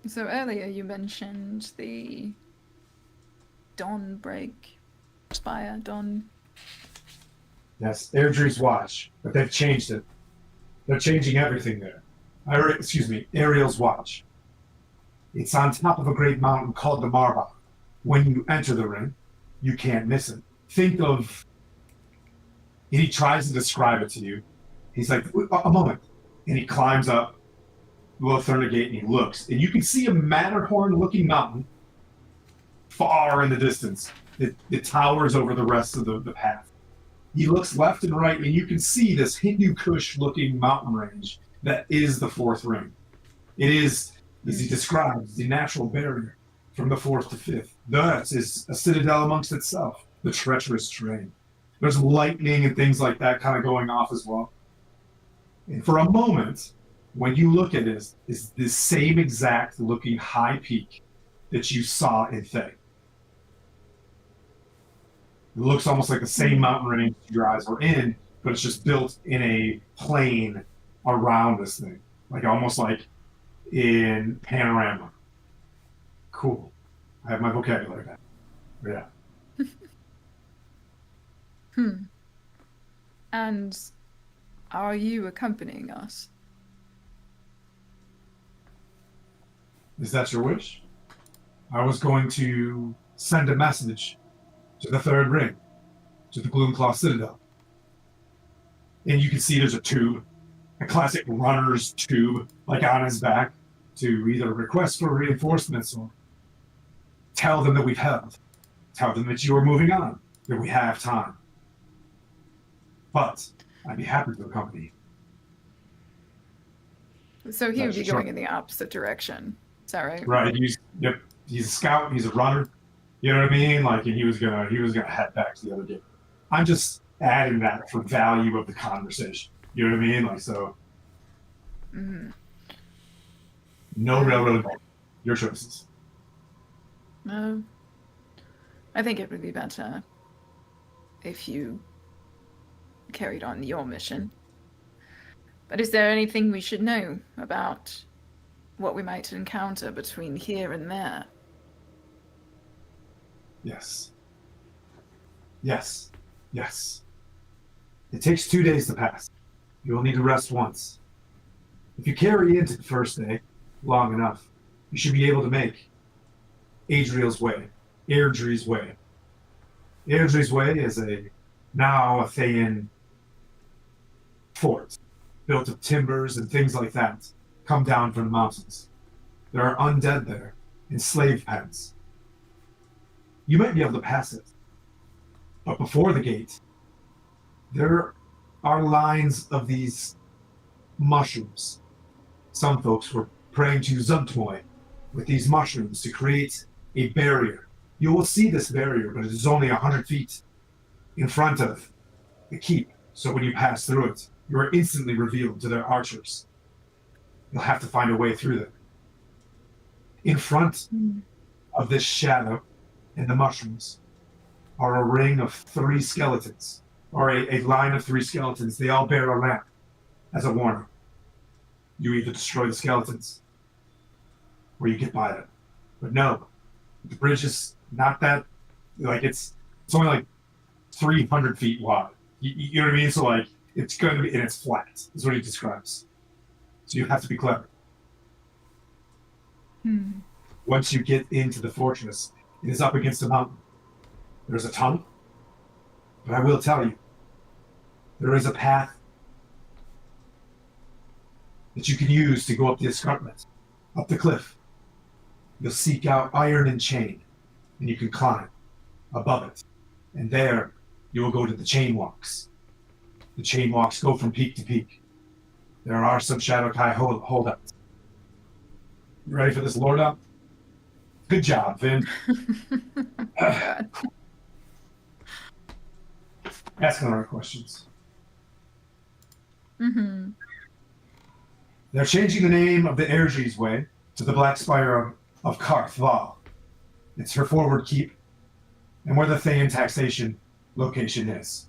S6: So earlier you mentioned the Dawnbreak Spire, Dawn.
S2: Yes, Airdrie's watch, but they've changed it. They're changing everything there. Excuse me, Ariel's watch. It's on top of a great mountain called the Marba. When you enter the ring, you can't miss it. Think of, and he tries to describe it to you. He's like, a moment. And he climbs up the Lathander gate and he looks. And you can see a Matterhorn-looking mountain far in the distance. It towers over the rest of the path. He looks left and right, and you can see this Hindu Kush-looking mountain range that is the fourth ring. It is, as he describes, the natural barrier from the fourth to fifth. Thus is a citadel amongst itself, the treacherous terrain. There's lightning and things like that kind of going off as well. And for a moment, when you look at it, is this same exact looking high peak that you saw in Thay. It looks almost like the same mountain range your eyes were in, but it's just built in a plane around this thing. Like almost like in panorama. Cool. I have my vocabulary back. Yeah.
S6: And are you accompanying us?
S2: Is that your wish? I was going to send a message to the third ring, to the Gloomclaw Citadel. And you can see there's a tube, a classic runner's tube, like on his back, to either request for reinforcements or tell them that we've held. Tell them that you are moving on, that we have time. But I'd be happy to accompany you.
S6: So he would be
S2: Sure.
S6: going in the opposite direction. Is that right?
S2: Right. He's a scout, he's a runner. You know what I mean? Like, and he was gonna head back to the other gate. I'm just adding that for value of the conversation. You know what I mean? Like, so no railroad. Your choices.
S6: No. I think it would be better if you carried on your mission. But is there anything we should know about what we might encounter between here and there?
S2: Yes. Yes. Yes. It takes 2 days to pass. You will need to rest once. If you carry into the first day long enough, you should be able to make Aerdrie's Way. Aerdrie's Way. Aerdrie's Way is now a Thayan fort built of timbers and things like that come down from the mountains. There are undead there in slave pens. You might be able to pass it. But before the gate, there are lines of these mushrooms. Some folks were praying to Zubtmoy with these mushrooms to create a barrier. You will see this barrier, but it is only 100 feet in front of the keep. So when you pass through it, you are instantly revealed to their archers. You'll have to find a way through them. In front of this shadow and the mushrooms are a ring of 3 skeletons, or a line of 3 skeletons. They all bear a lamp as a warning. You either destroy the skeletons or you get by them. But no, the bridge is not that, like, it's only like 300 feet wide. You know what I mean? So, like, it's going to be, and it's flat, is what he describes. So you have to be clever. Once you get into the fortress, it is up against a mountain. There's a tunnel, but I will tell you, there is a path that you can use to go up the escarpment, up the cliff. You'll seek out iron and chain, and you can climb above it. And there, you will go to the chain walks. The chain walks go from peak to peak. There are some Shadowkai holdouts. You ready for this lord up? Good job, Vin.
S6: God.
S2: Ask another questions.
S6: Mm-hmm.
S2: They're changing the name of the Aerdrie's Way to the Black Spire of Karth Val. It's her forward keep, and where the Thayan taxation location is.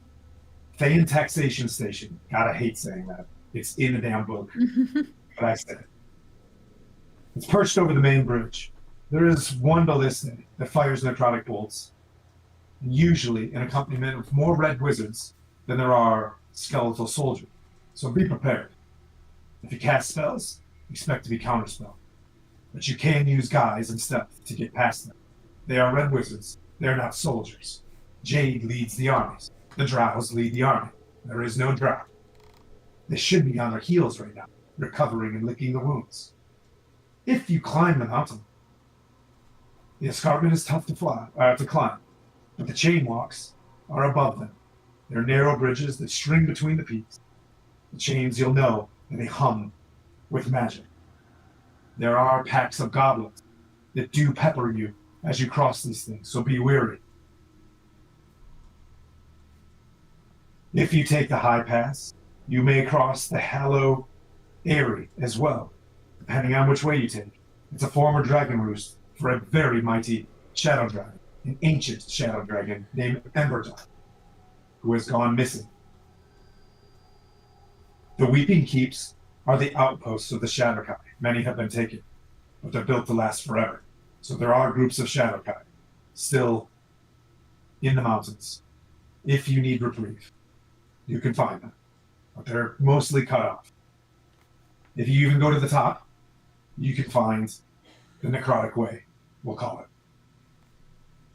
S2: Thayan taxation station. God, I hate saying that. It's in the damn book, but I said it. It's perched over the main bridge. There is one ballista that fires necrotic bolts, usually an accompaniment of more red wizards than there are skeletal soldiers. So be prepared. If you cast spells, expect to be counterspelled. But you can use guys and stealth to get past them. They are red wizards. They are not soldiers. Jade leads the armies. The drows lead the army. There is no drow. They should be on their heels right now, recovering and licking the wounds. If you climb the mountain, the escarpment is tough to climb, but the chain walks are above them. They're narrow bridges that string between the peaks. The chains, you'll know, and they hum with magic. There are packs of goblins that do pepper you as you cross these things, so be wary. If you take the high pass, you may cross the Hallow Aerdrie as well, depending on which way you take. It's a former dragon roost for a very mighty shadow dragon, an ancient shadow dragon named Emberdon, who has gone missing. The Weeping Keeps are the outposts of the Shadowkai. Many have been taken, but they're built to last forever. So there are groups of Shadowkai still in the mountains. If you need reprieve, you can find them, but they're mostly cut off. If you even go to the top, you can find the Necrotic Way, we'll call it.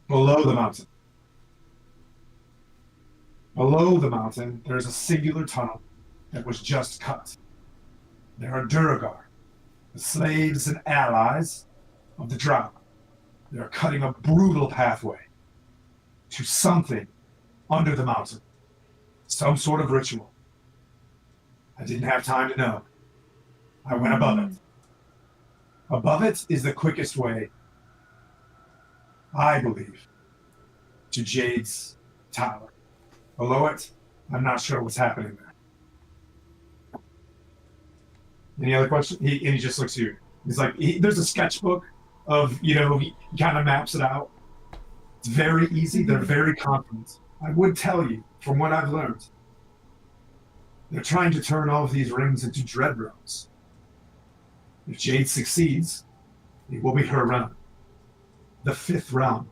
S2: Below the mountain. Below the mountain, there's a singular tunnel that was just cut. There are Duragar, the slaves and allies of the Drow. They're cutting a brutal pathway to something under the mountain. Some sort of ritual. I didn't have time to know. I went above it. Above it is the quickest way, I believe, to Jade's tower. Below it, I'm not sure what's happening there. Any other questions? He just looks at you. He's like, there's a sketchbook of, he kind of maps it out. It's very easy. They're very confident. I would tell you, from what I've learned, they're trying to turn all of these rings into dread realms. If Jade succeeds, it will be her realm. The 5th realm.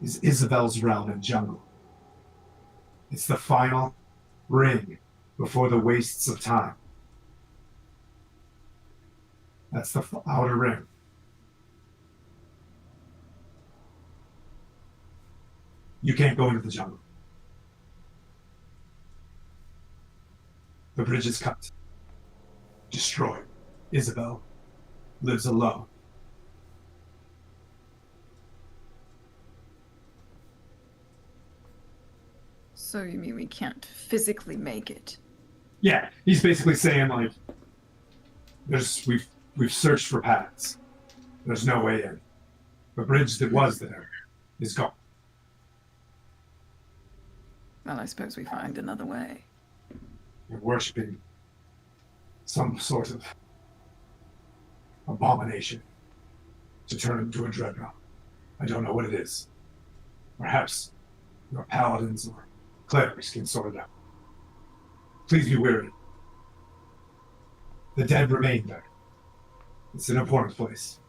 S2: is Isabel's realm and jungle. It's the final ring before the wastes of time. That's the outer ring. You can't go into the jungle. The bridge is cut. Destroyed. Isabel lives alone.
S6: So you mean we can't physically make it?
S2: Yeah, he's basically saying like, we've searched for paths. There's no way in. The bridge that was there is gone.
S6: Well, I suppose we find another way.
S2: You're worshipping some sort of abomination to turn into a dreadnought. I don't know what it is. Perhaps your paladins or clerics can sort it out. Please be wary. The dead remain there. It's an important place.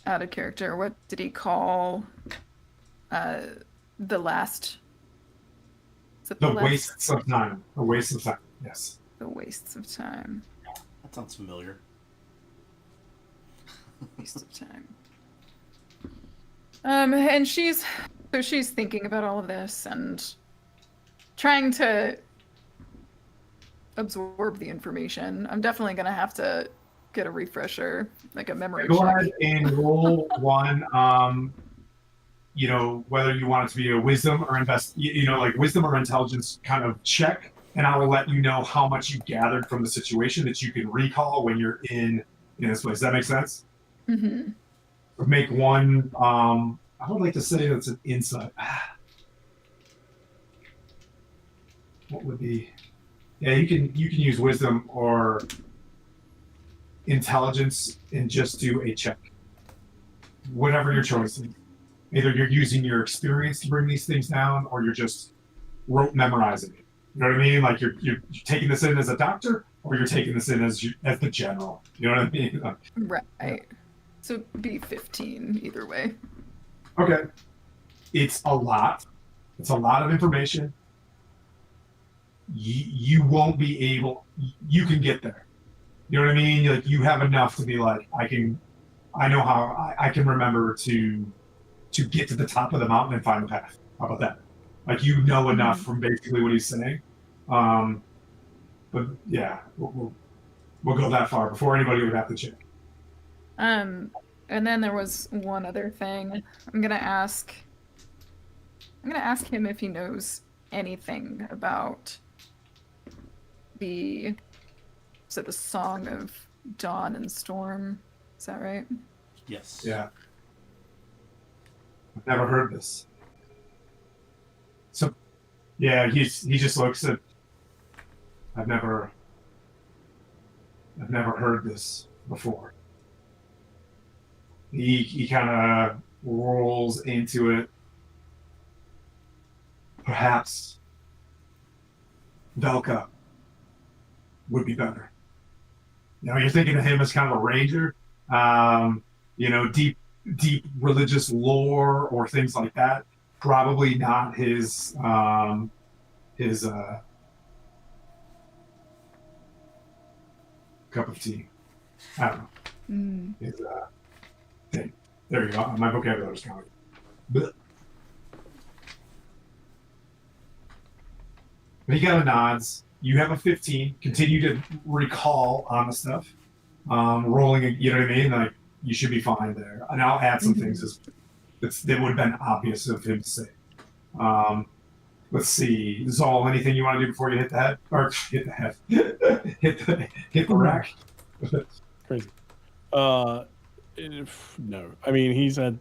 S6: Out of character, what did he call the last? Is it
S2: The
S6: last?
S2: wastes of time. The wastes of time. Yes.
S6: The wastes of time.
S5: That sounds familiar.
S6: Waste of time. And she's thinking about all of this and trying to absorb the information. I'm definitely gonna have to get a refresher, like a memory
S2: Go
S6: check.
S2: ahead and roll one. You know, whether you want it to be a wisdom or like wisdom or intelligence kind of check, and I will let you know how much you gathered from the situation that you can recall when you're in this place. Does that make sense?
S6: Mm-hmm.
S2: Make one. I would like to say that's an insight. What would be? Yeah, you can use wisdom or intelligence and just do a check. Whatever your choice is. Either you're using your experience to bring these things down, or you're just rote memorizing it. You know what I mean? Like you're taking this in as a doctor, or you're taking this in as the general. You know what I mean?
S6: Right. So be 15 either way.
S2: Okay. It's a lot. It's a lot of information. You won't be able. You can get there. You know what I mean? Like you have enough to be like, I know how I can remember to get to the top of the mountain and find the path. How about that? Like you know enough from basically what he's saying. But yeah, we'll go that far before anybody would have to check.
S6: And then there was one other thing. I'm gonna ask him if he knows anything about the Song of Dawn and Storm. Is that right?
S5: Yes.
S2: Yeah. I've never heard this. So, yeah, he just looks at. I've never heard this before. He kind of rolls into it. Perhaps Velka would be better. You know, you're thinking of him as kind of a ranger. Deep religious lore or things like that. Probably not his cup of tea. I don't know. His thing. There you go. My vocabulary's kind of. But he kind of nods. You have a 15. Continue to recall on the stuff. Rolling, you know what I mean? Like, you should be fine there. And I'll add some things that would have been obvious of him to say. Let's see. Zol, anything you want to do before you hit the head? Or hit the head. hit the rack.
S7: Crazy. No. I mean, he's had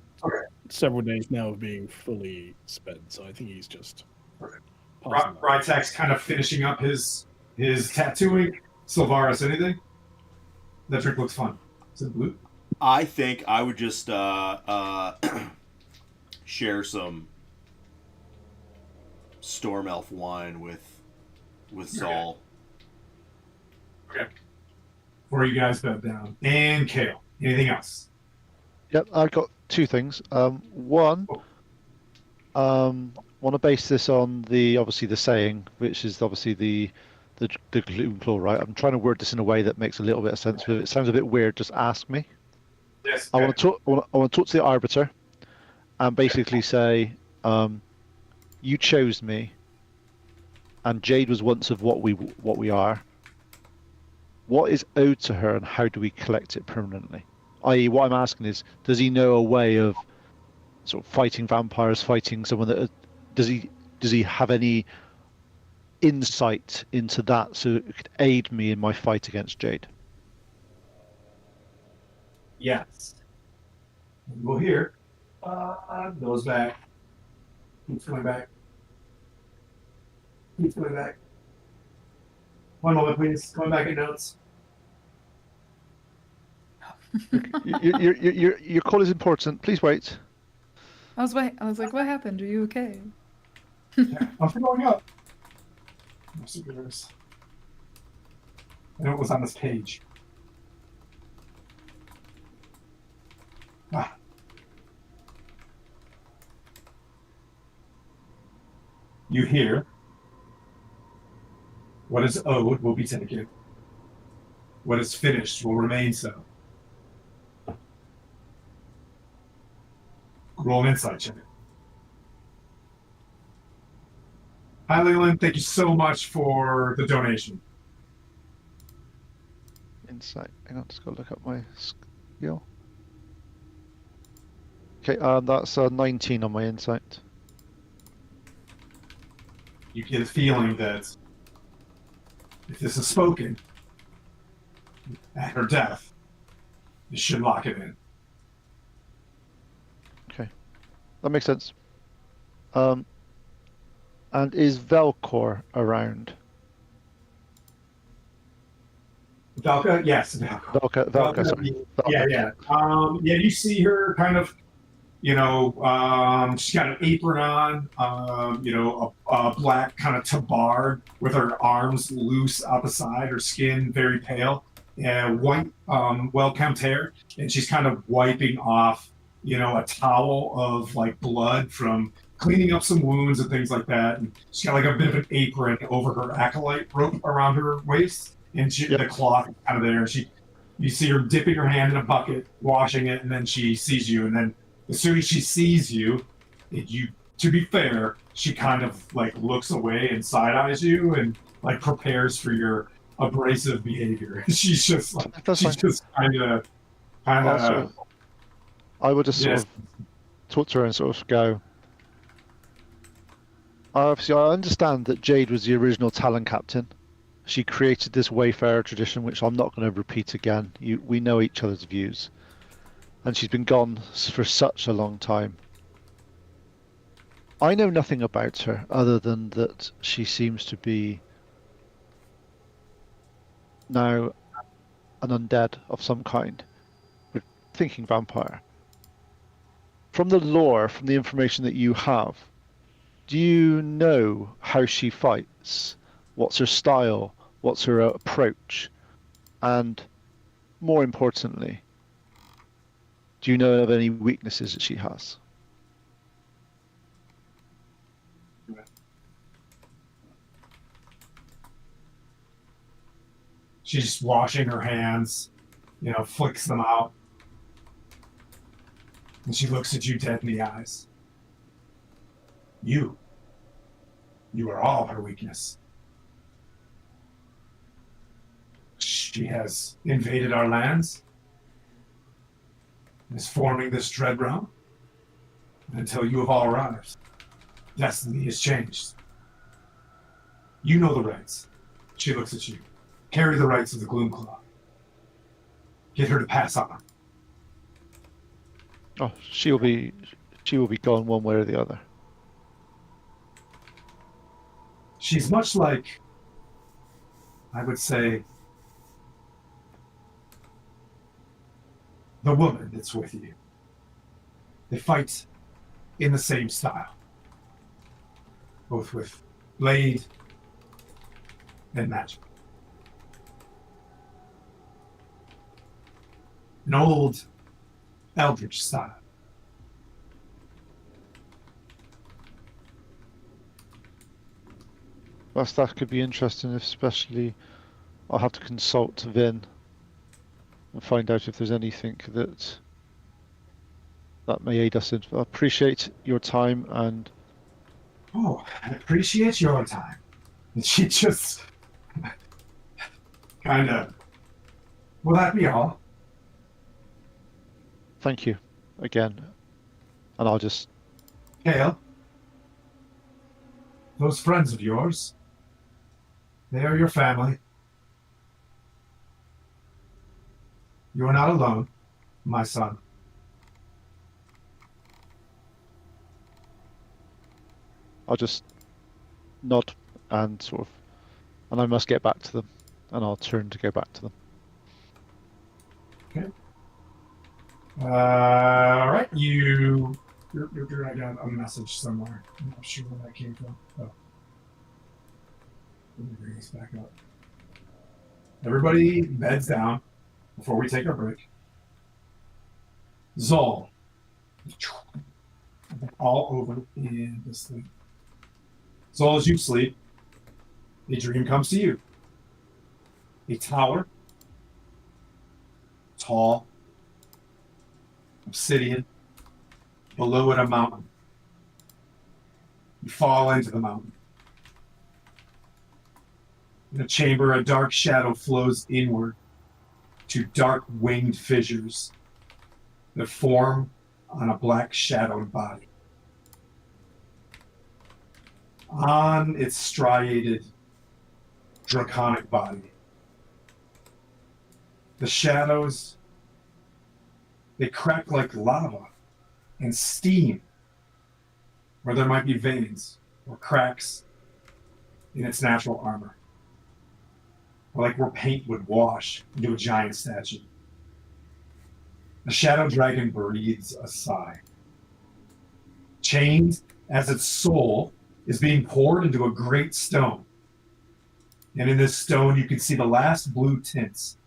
S7: several days now of being fully spent, so I think he's just...
S2: Rytak's kind of finishing up his tattooing. Sylvaris, anything? That drink looks fun. Is it blue?
S5: I think I would just share some Storm Elf wine with Zol.
S2: Okay. Before you guys bed down. And Kale. Anything else?
S4: Yep, I've got two things. One, want to base this on obviously the saying, which is obviously the gloom claw, right? I'm trying to word this in a way that makes a little bit of sense. But if it sounds a bit weird, just ask me.
S2: Yes.
S4: I want to talk. I want to talk to the arbiter, and basically say, you chose me, and Jade was once of what we are. What is owed to her, and how do we collect it permanently? I.e., what I'm asking is, does he know a way of sort of fighting vampires, fighting someone that does he have any insight into that so it could aid me in my fight against Jade?
S2: Yes. Go here. Goes back. Keeps going back. Keeps going back. One moment, please. Going back in notes.
S4: Your call is important. Please wait.
S6: I was like, what happened? Are you okay?
S2: Yeah, I'm going up. I'm so nervous. I know it was on this page. Ah. You hear. What is owed will be taken. What is finished will remain so. Roll an insight check. Hi, Leland. Thank you so much for the donation.
S4: Insight. Hang on, just go look up my skill. Okay, that's 19 on my insight.
S2: You get a feeling that if this is spoken at her death, you should lock it in.
S4: Okay, that makes sense. And is Velcor around?
S2: Velka? Yes, Velka.
S4: Velka, sorry.
S2: Yeah,
S4: Velka.
S2: yeah. You see her kind of, she's got an apron on, a black kind of tabard with her arms loose out the side, her skin very pale, white, well-kept hair, and she's kind of wiping off, a towel of like blood from cleaning up some wounds and things like that. And she's got like a bit of an apron over her acolyte rope around her waist, and the cloth is kind of there. You see her dipping her hand in a bucket, washing it, and then she sees you, and then as soon as she sees you, to be fair, she kind of like looks away and side eyes you and like prepares for your abrasive behavior. She's just kind of.
S4: I would just sort of talk to her and sort of go. Obviously, I understand that Jade was the original Talon captain. She created this Wayfarer tradition, which I'm not going to repeat again. We know each other's views. And she's been gone for such a long time. I know nothing about her other than that she seems to be now an undead of some kind. We're thinking vampire. From the lore, from the information that you have, do you know how she fights? What's her style? What's her approach? And more importantly, do you know of any weaknesses that she has?
S2: She's washing her hands, flicks them out. And she looks at you dead in the eyes. You are all her weakness. She has invaded our lands, is forming this dread realm. Until you have all arrived, destiny has changed. You know the rights. She looks at you. Carry the rights of the Gloomclaw. Get her to pass on.
S4: Oh, she will be gone one way or the other.
S2: She's much like, I would say, the woman that's with you. They fight in the same style, both with blade and magic. an old eldritch style.
S4: That could be interesting, especially I'll have to consult Vin and find out if there's anything that may aid us in. I appreciate your time, and
S2: Oh, I appreciate your time. And she just kind of. Will that be all?
S4: thank you again. And I'll just
S2: Kale, those friends of yours, they are your family. You are not alone, my son.
S4: I'll just nod and sort of, and I must get back to them, and I'll turn to go back to them.
S2: Okay. All right, I got a message somewhere. I'm not sure where that came from. Oh. Let me bring this back up. Everybody beds down before we take our break. Zol. All over in this thing. Zol, as you sleep, a dream comes to you. A tower, tall, obsidian, below it a mountain. You fall into the mountain. In a chamber, a dark shadow flows inward to dark winged fissures that form on a black shadowed body. On its striated, draconic body, the shadows, they crack like lava and steam where there might be veins or cracks in its natural armor, or like where paint would wash into a giant statue. The shadow dragon breathes a sigh. Chained as its soul is being poured into a great stone. And in this stone, you can see the last blue tints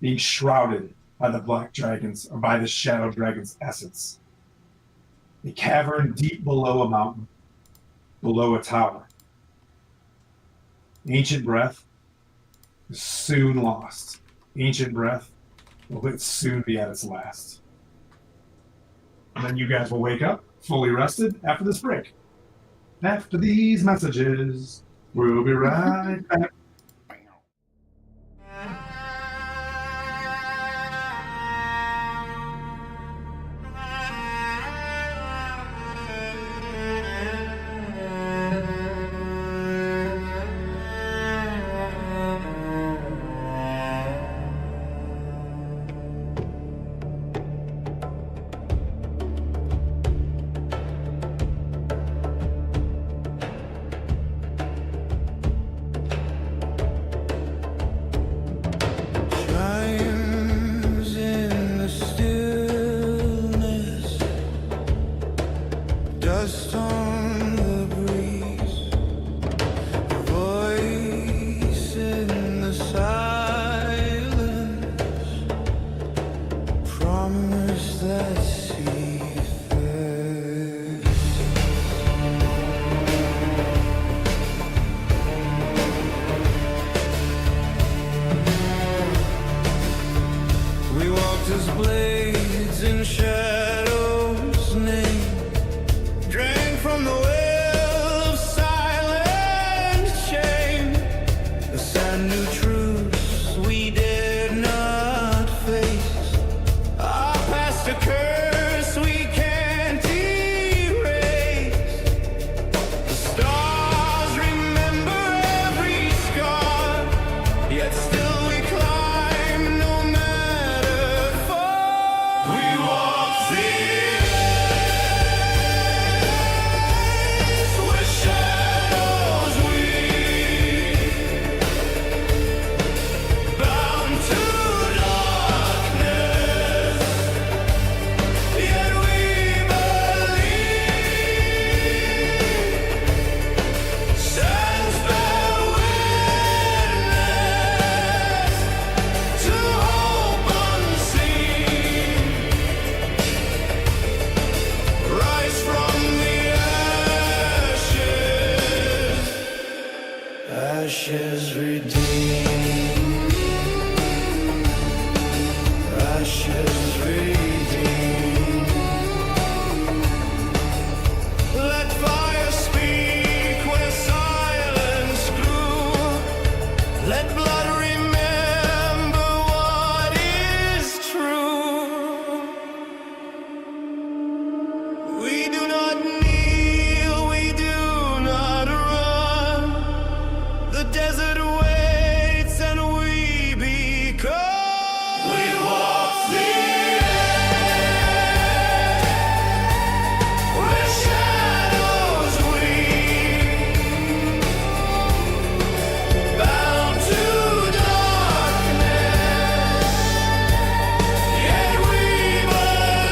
S2: being shrouded by the black dragons, or by the shadow dragon's essence. A cavern deep below a mountain, below a tower. Ancient breath is soon lost. Ancient breath will soon be at its last. And then you guys will wake up fully rested after this break. After these messages, we'll be right back.
S1: Chimes in the stillness, dust on the breeze, voice in the silence, promise that see first. We walked as blades in shadow's name, drank from the well of silent shame. The sad new truths we dared not face, our past a curse we can't erase. The stars remember every scar, yet still we climb no matter far. ashes redeemed. Let fire speak where silence grew. Let blood remember what is true. We do not kneel, we do not run. The desert waits and we become. We walk the air where shadows weep, bound to darkness, yet we believe.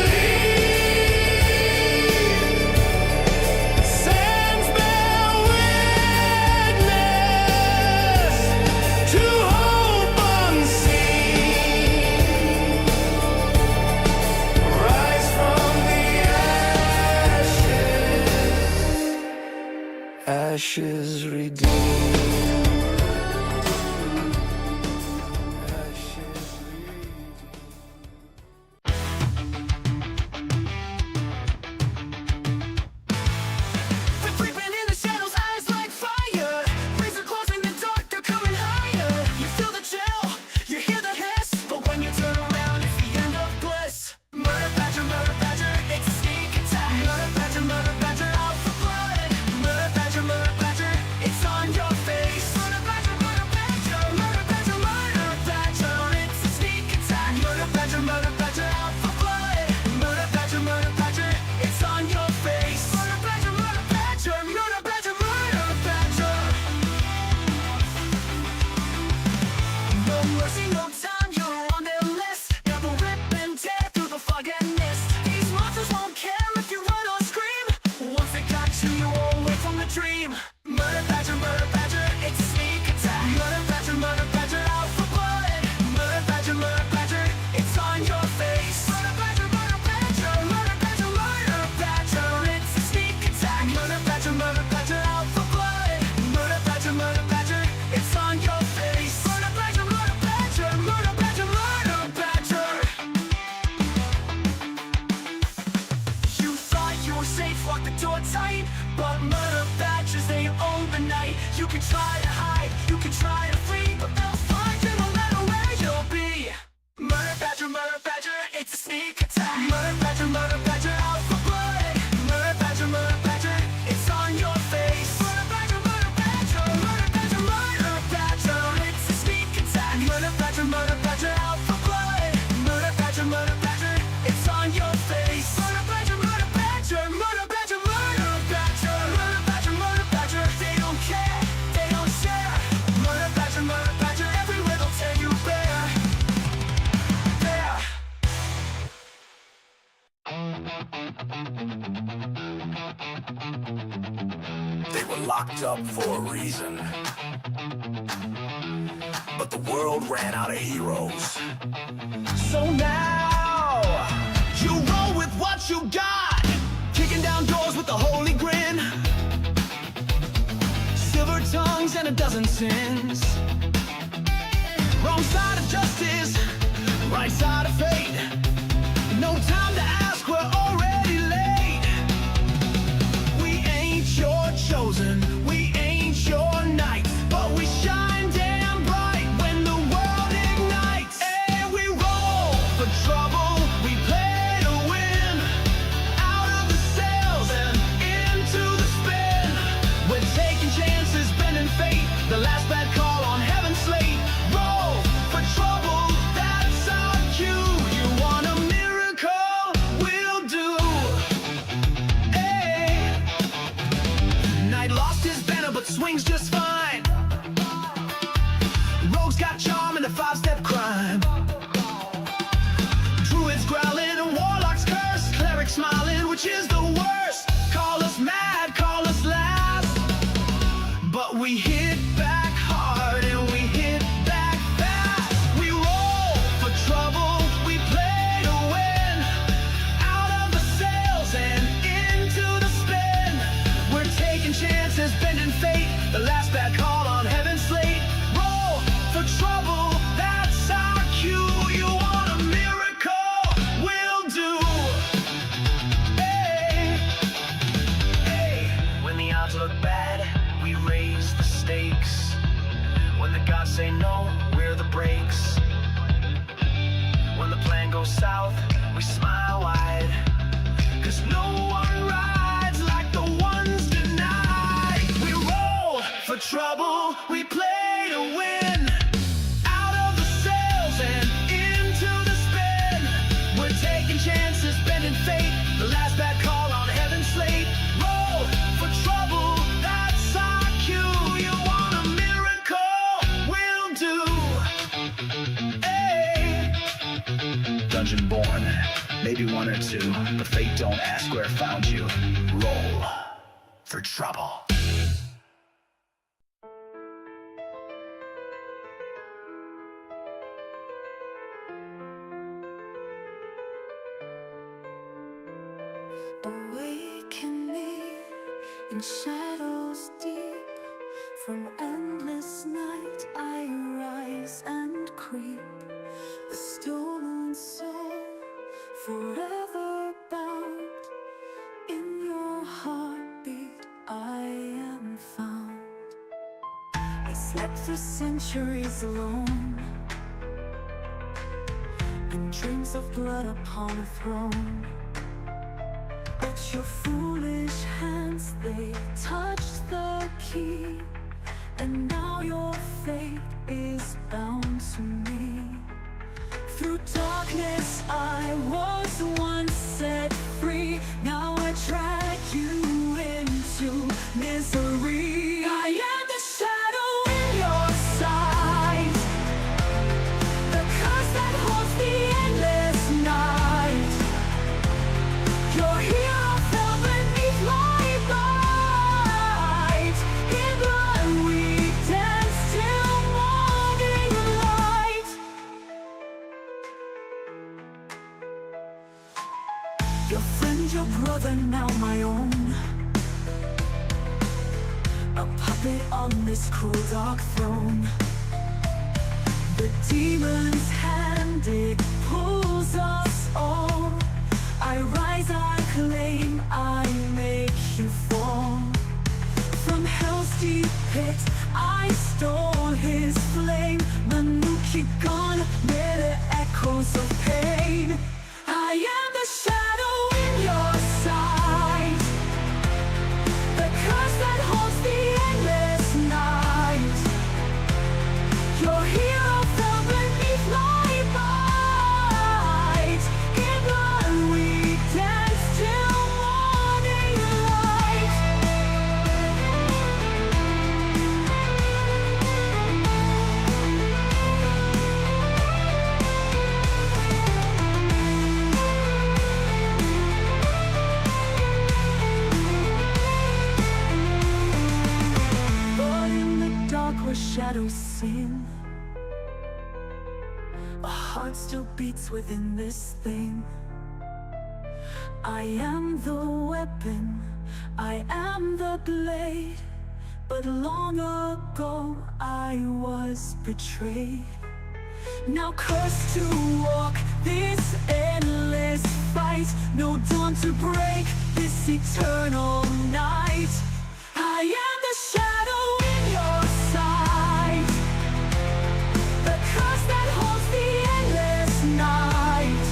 S1: Sands bear witness to hope unseen. Rise from the ashes, ashes redeemed. Ashes redeemed. We're creeping in the shadows, eyes like fire. Razor claws in the dark, they're coming higher. You feel the chill, you hear the hiss, but when you turn around, it's the end of bliss. Murder badger, it's a sneak attack. Murder badger, out for blood. Murder badger, it's on your face. Murder badger, it's a sneak attack. Murder badger, out for blood. Murder badger, it's on your face. Murder badger, no mercy, no time, you're on their list. Never rip and tear through the fog and mist. These monsters won't care if you run or scream. Once they got you, you won't away from the dream. Murder badger, it's a sneak attack. Murder badger, out for blood. Murder badger, it's on your face. Murder badger, it's a sneak attack. Murder badger, out for blood. Murder badger, it's on your face. Murder badger. You thought you were safe, lock the door tight, but murder badgers, they own the night. You can try to hide, you can try to flee, but they'll find you no matter where you'll be. Murder badger, it's a sneak attack. Murder badger, out for blood. Murder badger, it's on your face. Murder badger, it's a sneak attack. Murder badger, out for blood. Murder badger, it's on your face. Murder badger, they don't care, they don't share. Murder badger, everywhere they'll tear you bare. There.
S9: They were locked up for a reason. But the world ran out of heroes.
S1: So now you roll with what you got, kicking down doors with a holy grin, silver tongues and a dozen sins. Wrong side of justice, right side of fate. No time to ask, we're already late. We ain't your chosen, we ain't your knight, but we shine damn bright when the world ignites. And we roll for trouble, we play to win. Out of the cells and into the spin. We're taking chances, bending fate. The last bad call on hell. say no, we're the brakes. When the plan goes south, we smile wide. Cause no one rides like the ones denied. We roll for trouble, we play to win. Out of the sails and into the spin. We're taking chances, bending fate. The last bad call on heaven's slate. Roll for trouble, that's our cue. You want a miracle? We'll do. Hey. Dungeon born, maybe one or two, but fate don't ask where it found you. Roll for trouble.
S10: Awakening in shadows deep, from endless night I rise and creep. The stolen soul, forever bound. In your heartbeat I am found. I slept for centuries alone, and dreams of blood upon a throne. But your foolish hands, they touched the key, and now your fate is bound to me. Through darkness I was once set free. Now I drag you into misery. I am the shadow in your sight, the curse that haunts the endless night. Your hero fell beneath my bite. In blood we dance till morning light. Your friend, your brother, now my own. A puppet on this cruel dark throne. The demon's hand, it pulls us all. I rise, I claim, I make you fall. From hell's deep pit, I stole his flame. Manuki gone, mere echoes of pain. I am the shadow in your sight, the curse that haunts the endless night. Your hero fell beneath my bite. In blood we dance till morning light. But in the dark where shadows sing, a heart still beats within this thing. I am the weapon, I am the blade, but long ago I was betrayed. Now cursed to walk this endless fight, no dawn to break this eternal night. I am the shadow in your sight, the curse that haunts the endless night.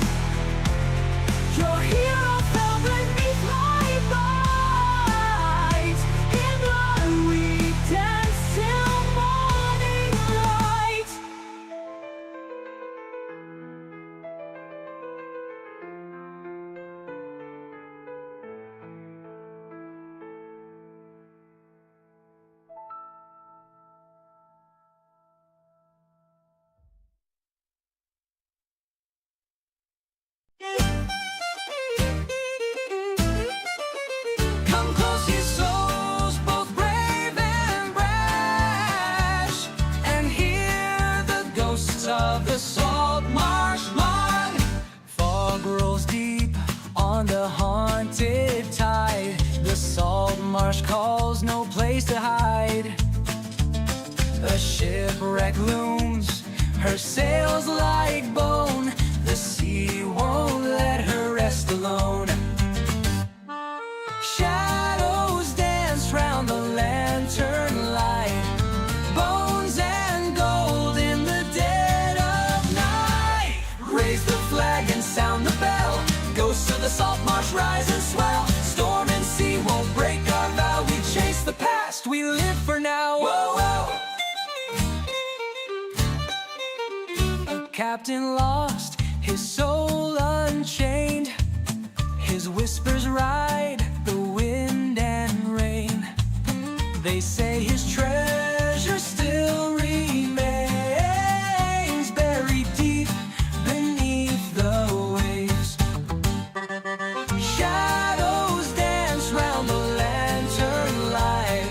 S10: Your hero fell beneath my bite. In blood we dance till morning light.
S1: Come close, ye souls, both brave and brash, and hear the ghosts of the salt marsh long. Fog rolls deep on the haunted tide. The salt marsh calls, no place to hide. A shipwreck looms, her sails like bone. The sea won't let her rest alone. Shadows dance round the lantern light. Bones and gold
S10: rise and swell. Storm and sea won't break our vow. We chase the past, we live for now. Whoa, whoa. A captain lost, his soul unchained. His whispers ride the wind and rain. They say his treasure still remains buried deep beneath the waves. Shadows dance round the lantern light.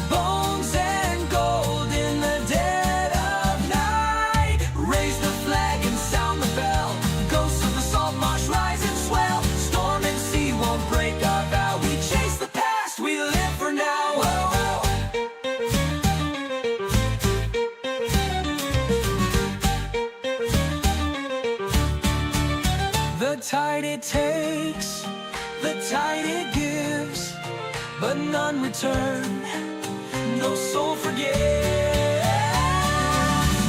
S10: Bones and gold in the dead of night. Raise the flag and sound the bell. Ghosts of the salt marsh rise and swell. Storm and sea won't break our vow. We chase the past, we live for now. Whoa, whoa. The tide it takes, the tide it gives, but none return, no soul forgives.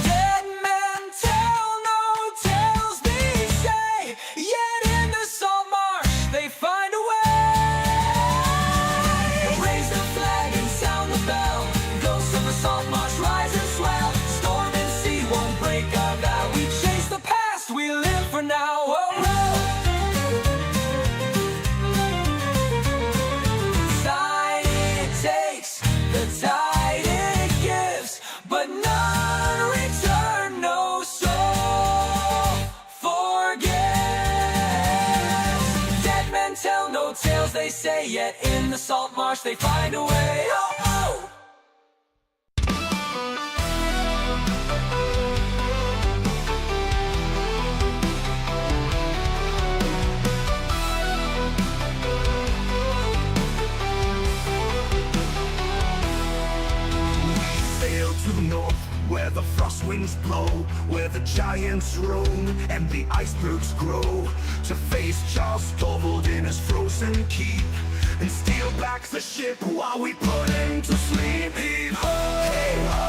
S10: Dead men tell no tales, they say, yet in the salt marsh they find a way. Raise the flag and sound the bell. Ghosts of the salt marsh rise and swell. Storm and sea won't break our vow. We chase the past, we live for now. Whoa, whoa. Tide it takes, the tide it gives, but none return, no soul forgets. Dead men tell no tales, they say, yet in the salt marsh they find a way. Oh, oh.
S9: Sail to the north, where the frost winds blow, where the giants roam and the icebergs grow, to face Charles Stronghold in his frozen keep, and steal back the ship while we put him to sleep. Heave ho, hey ho,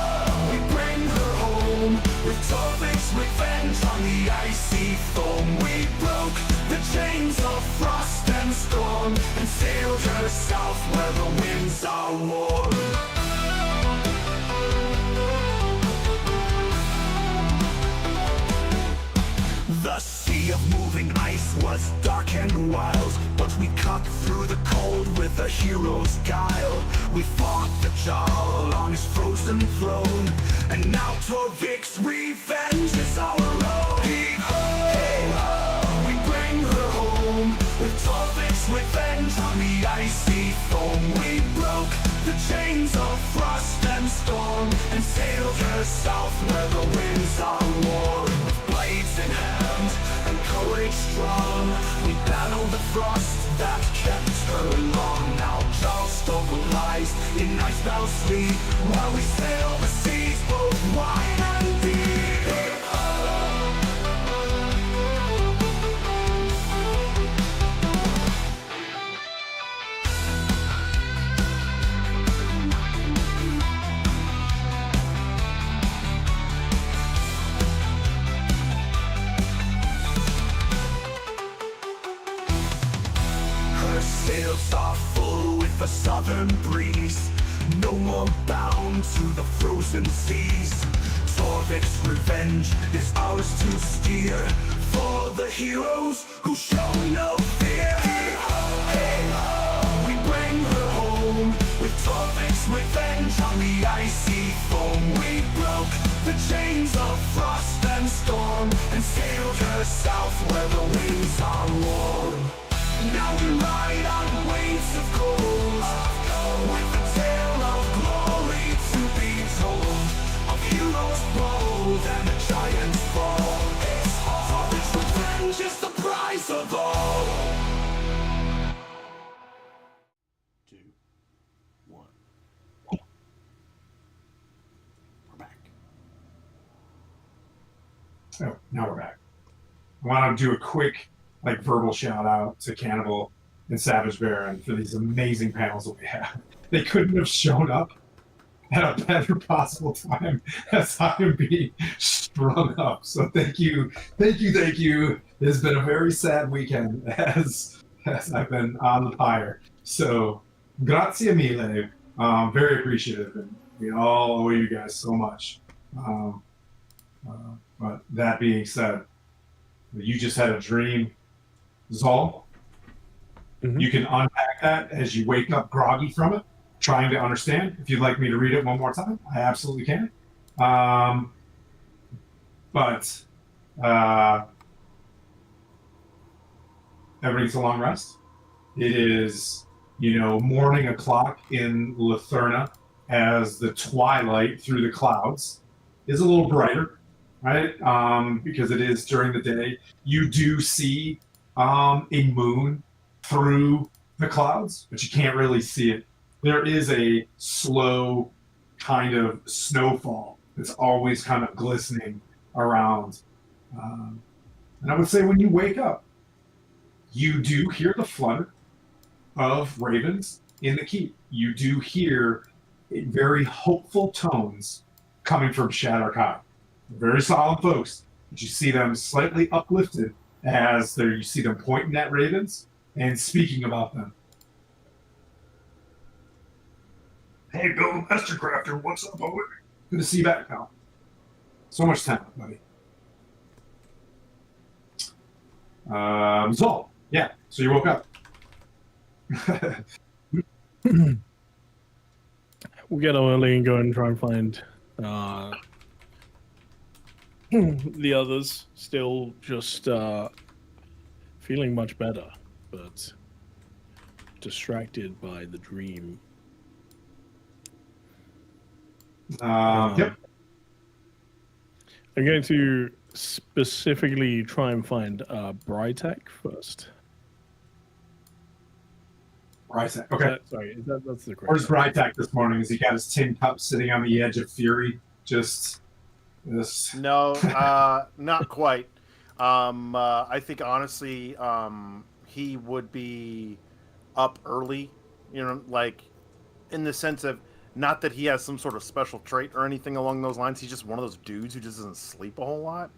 S9: we bring her home, with Torvik's revenge on the icy foam. We broke the chains of frost and storm, and sailed her south where the winds are warm. The sea of moving ice was dark and wild, but we cut through the cold with a hero's guile. We fought the Jarl along his frozen throne, and now Torvik's revenge is our own. Heave ho, hey ho, we bring her home, with Torvik's revenge on the icy foam. We broke the chains of frost and storm, and sailed her south where the winds are warm. With blades in hand and courage strong, we battled the frost that kept her long. Now Charleston lies in icebound sleep, while we sail the seas both wide and deep. Her sails are full with a southern breeze, no more bound to the frozen seas. Torvik's revenge is ours to steer, for the heroes who show no fear. Hey ho, hey ho, we bring her home, with Torvik's revenge on the icy foam. We broke the chains of frost and storm, and sailed her south where the winds are warm. Now we ride on wings of gold, with a tale of glory to be told, of heroes bold and the giants fall. Torvik's revenge is the prize of all.
S5: 2, 1. We're back.
S2: Oh, now we're back. I want to do a quick verbal shout out to Cannibal and Savage Baron for these amazing panels that we have. They couldn't have shown up at a better possible time as I am being strung up. So thank you. It's been a very sad weekend as as I've been on the pyre. So, grazie mille. Very appreciative, and we all owe you guys so much. But that being said, you just had a dream, Zol.
S7: Mhm.
S2: You can unpack that as you wake up groggy from it, trying to understand. If you'd like me to read it one more time, I absolutely can. But everybody's a long rest. It is, morning o'clock in Latherna as the twilight through the clouds is a little brighter, right? Because it is during the day. You do see a moon through the clouds, but you can't really see it. There is a slow kind of snowfall that's always kind of glistening around. And I would say when you wake up, you do hear the flutter of ravens in the keep. You do hear very hopeful tones coming from Shattered High. Very solid folks, but you see them slightly uplifted as you see them pointing at ravens and speaking about them. Hey, Bill the Mastercrafter, what's up, boy? Good to see you back, pal. So much talent, buddy. Zol, yeah, so you woke up.
S7: We'll get up early and go and try and find the others. Still just feeling much better, but distracted by the dream.
S2: Yep.
S7: I'm going to specifically try and find Brytek first.
S2: Brytek, okay.
S7: That's the correct.
S2: Where's Brytek this morning? Has he got his tin cup sitting on the edge of fury? Just this.
S3: No, not quite. I think honestly, he would be up early. Like in the sense of not that he has some sort of special trait or anything along those lines. He's just one of those dudes who just doesn't sleep a whole lot.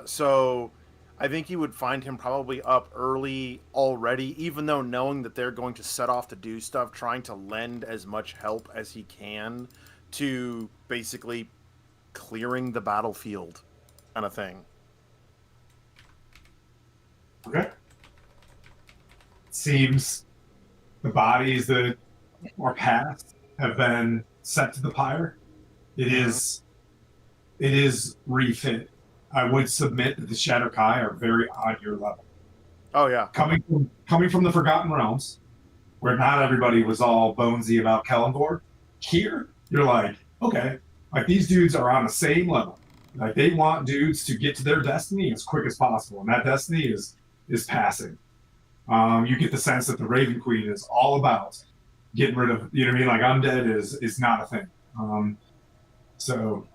S3: So I think you would find him probably up early already, even though knowing that they're going to set off to do stuff, trying to lend as much help as he can to basically clearing the battlefield kind of thing.
S2: Okay. Seems the bodies that are passed have been sent to the pyre. It is refit. I would submit that the Shadow Kai are very on your level.
S3: Oh yeah.
S2: Coming from the Forgotten Realms, where not everybody was all bonesy about Kellenborg, here you're like, okay, like these dudes are on the same level. Like they want dudes to get to their destiny as quick as possible, and that destiny is passing. You get the sense that the Raven Queen is all about getting rid of, you know what I mean? Like undead is not a thing. So,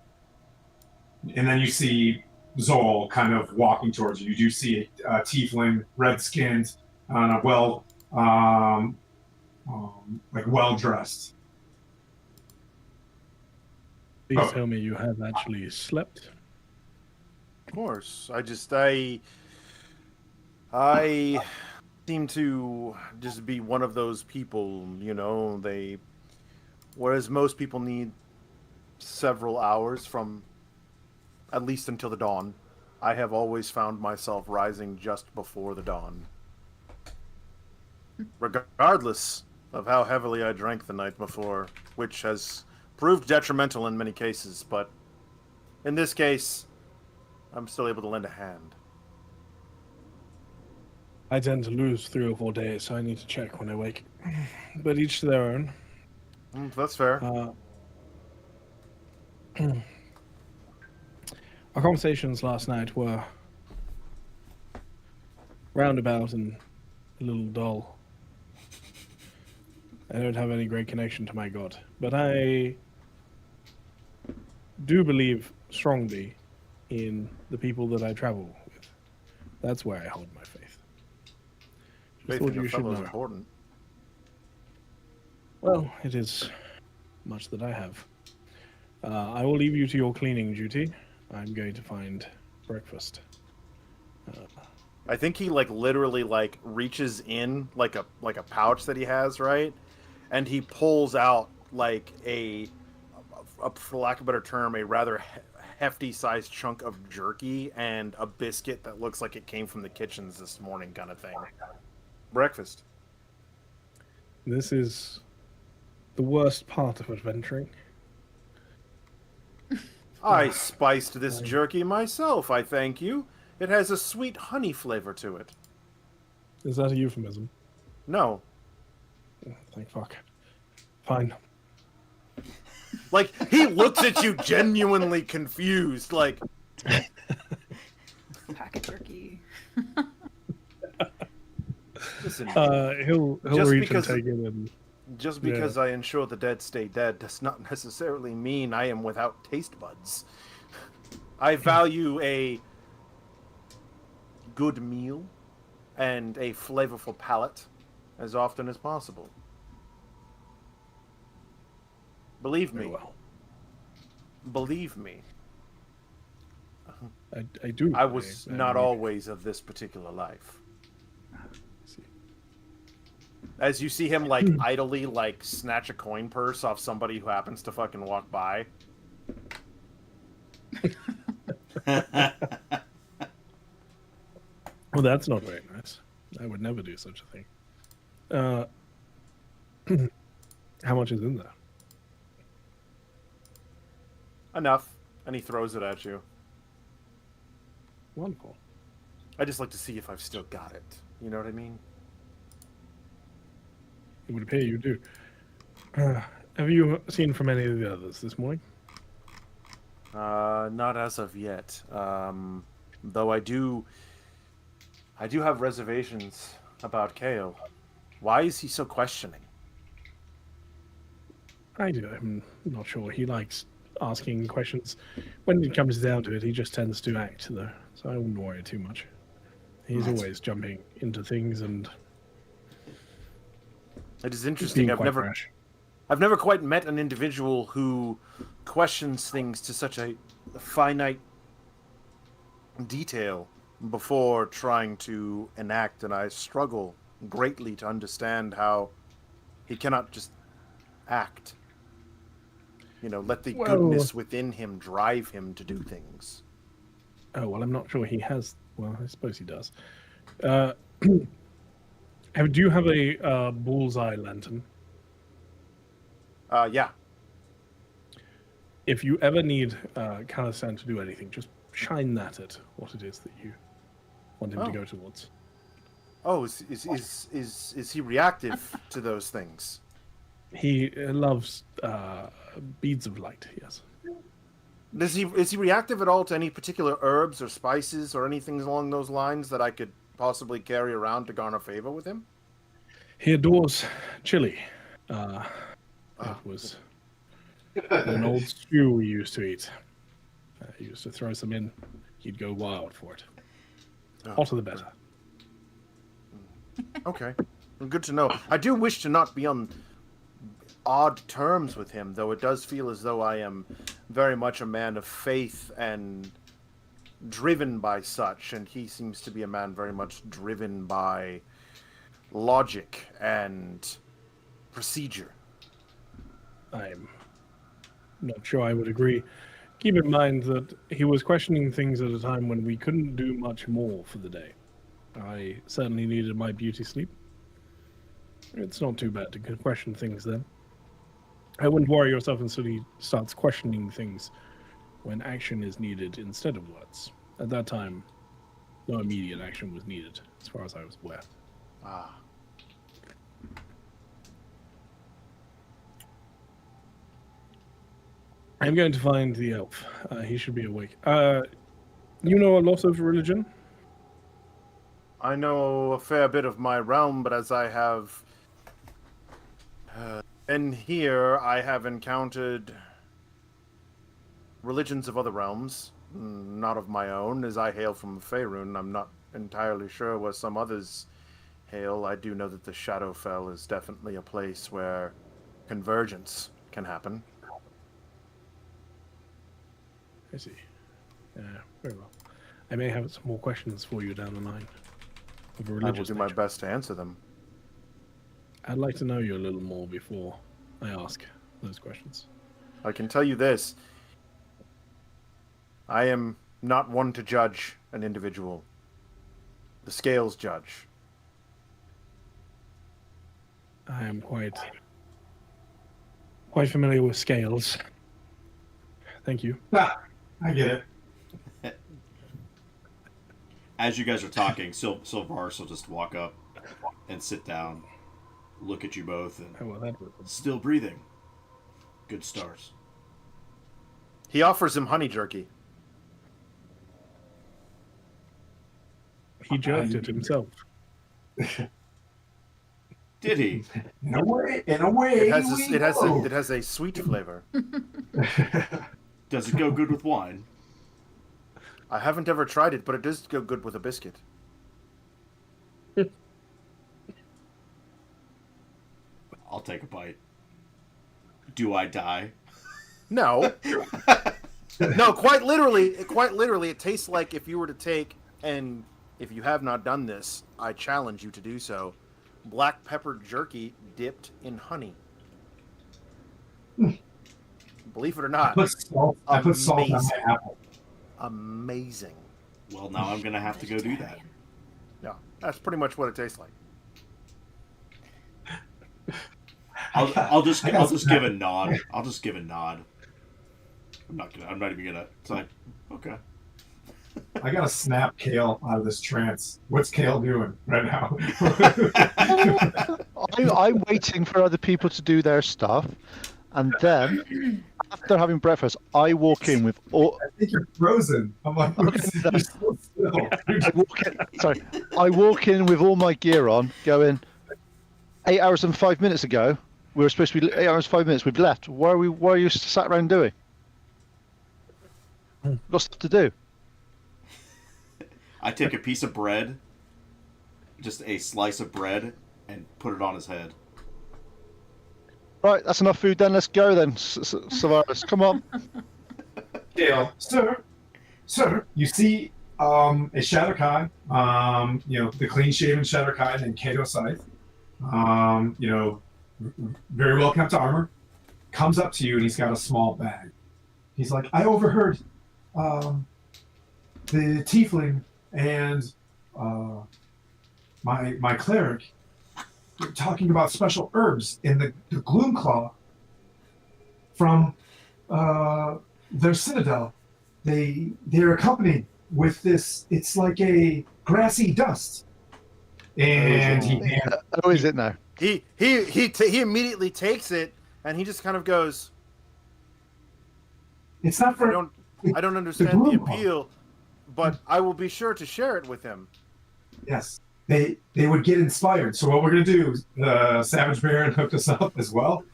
S2: and then you see Zol kind of walking towards you. You do see a tiefling, red-skinned, well dressed.
S7: Please tell me you have actually slept.
S3: Of course. I seem to just be one of those people, whereas most people need several hours from at least until the dawn, I have always found myself rising just before the dawn. Regardless of how heavily I drank the night before, which has proved detrimental in many cases, but in this case, I'm still able to lend a hand.
S7: I tend to lose 3 or 4 days, so I need to check when I wake. But each to their own.
S3: That's fair.
S7: Our conversations last night were roundabout and a little dull. I don't have any great connection to my god, but I do believe strongly in the people that I travel with. That's where I hold my faith.
S3: Faith in your fellow is important.
S7: Well, it is much that I have. I will leave you to your cleaning duty. I'm going to find breakfast.
S3: I think he like literally like reaches in like a pouch that he has, right? And he pulls out like for lack of a better term, a rather hefty sized chunk of jerky and a biscuit that looks like it came from the kitchens this morning, kind of thing. Breakfast.
S7: This is the worst part of adventuring.
S3: I spiced this jerky myself, I thank you. It has a sweet honey flavor to it.
S7: Is that a euphemism?
S3: No.
S7: Oh, thank fuck. Fine.
S3: Like, he looks at you genuinely confused, like...
S6: Pack of jerky.
S3: Listen,
S7: He'll
S3: just
S7: reach
S3: because-
S7: and take it and...
S3: just because I ensure the dead stay dead does not necessarily mean I am without taste buds. I value a good meal and a flavorful palate as often as possible. Believe me.
S7: Very well.
S3: Believe me.
S7: I do.
S3: I was not always of this particular life.
S7: See.
S3: As you see him, like, idly, like, snatch a coin purse off somebody who happens to fucking walk by.
S7: Well, that's not very nice. I would never do such a thing. How much is in there?
S3: Enough. And he throws it at you.
S7: Wonderful.
S3: I just like to see if I've still got it. You know what I mean?
S7: It would appear you do. Have you seen from any of the others this morning?
S3: Not as of yet. Though I do have reservations about Kale. Why is he so questioning?
S7: I'm not sure. He likes asking questions. When it comes down to it, he just tends to act, though. So I wouldn't worry too much. He's always jumping into things and
S3: It is
S7: being
S3: interesting.
S7: quite rash.
S3: I've never quite met an individual who questions things to such a finite detail before trying to enact, and I struggle greatly to understand how he cannot just act. You know, let the goodness within him drive him to do things.
S7: Oh, well, I'm not sure he has. Well, I suppose he does. Do you have a bullseye lantern?
S3: Yeah.
S7: If you ever need Calisan to do anything, just shine that at what it is that you want him to go towards.
S3: Oh, is he reactive to those things?
S7: He loves beads of light, yes.
S3: Is he reactive at all to any particular herbs or spices or anything along those lines that I could possibly carry around to garner favor with him?
S7: He adores chili. It was an old stew we used to eat. He used to throw some in. He'd go wild for it. Hotter the better.
S3: Okay. Well, good to know. I do wish to not be on odd terms with him, though it does feel as though I am very much a man of faith and driven by such, and he seems to be a man very much driven by logic and procedure.
S7: I'm not sure I would agree. Keep in mind that he was questioning things at a time when we couldn't do much more for the day. I certainly needed my beauty sleep. It's not too bad to question things then. I wouldn't worry yourself until he starts questioning things when action is needed instead of words. At that time, no immediate action was needed, as far as I was aware.
S3: Ah.
S7: I'm going to find the elf. He should be awake. You know a lot of religion?
S3: I know a fair bit of my realm, but as I have been here, I have encountered religions of other realms, not of my own, as I hail from Faerun. I'm not entirely sure where some others hail. I do know that the Shadowfell is definitely a place where convergence can happen.
S7: I see. Very well. I may have some more questions for you down the line. of a
S3: I will
S7: religious
S3: do my
S7: nature.
S3: best to answer them.
S7: I'd like to know you a little more before I ask those questions.
S3: I can tell you this. I am not one to judge an individual. The scales judge.
S7: I am quite familiar with scales. Thank you.
S2: Ah, I get it.
S5: As you guys are talking, Sylvaris will just walk up and sit down, look at you both, and
S7: How will that work?
S5: still breathing. Good stars.
S3: He offers him honey jerky.
S7: He jerked it himself.
S5: Did he?
S2: In a way,
S3: It has a sweet flavor.
S5: Does it go good with wine?
S3: I haven't ever tried it, but it does go good with a biscuit.
S5: I'll take a bite. Do I die?
S3: No. No, quite literally, it tastes like if you were to take, and if you have not done this, I challenge you to do so, black pepper jerky dipped in honey. Believe it or not,
S2: I put salt on
S3: Amazing.
S2: my apple.
S3: amazing.
S5: Well, now I'm gonna have to go do that.
S3: Yeah, that's pretty much what it tastes like.
S5: I'll just give a nod. I'll just give a nod. I'm not even gonna. It's like, okay.
S2: I gotta snap Kale out of this trance. What's Kale doing right now?
S4: I'm waiting for other people to do their stuff, and then after having breakfast, I walk in with all.
S2: I think you're frozen. I'm like, you're so still.
S4: I walk in with all my gear on, going. 8 hours and 5 minutes ago, we were supposed to be 8 hours 5 minutes. We've left. What are you sat around doing? We've got stuff to do.
S5: I take a piece of bread, just a slice of bread, and put it on his head.
S4: Right, that's enough food then. Let's go then, Savaris. Come on.
S2: Dale, sir, you see a Shadowkai, the clean-shaven Shadowkai named Kato Scythe, very well kept armor, comes up to you and he's got a small bag. He's like, I overheard the tiefling and my cleric talking about special herbs in the Gloomclaw from their citadel. They're accompanied with this. It's like a grassy dust, and
S4: Oh, is it now?
S3: He immediately takes it and he just kind of goes,
S2: it's not for.
S3: I don't understand the appeal, but I will be sure to share it with him.
S2: Yes, they would get inspired. So what we're gonna do, Savage Baron hooked us up as well.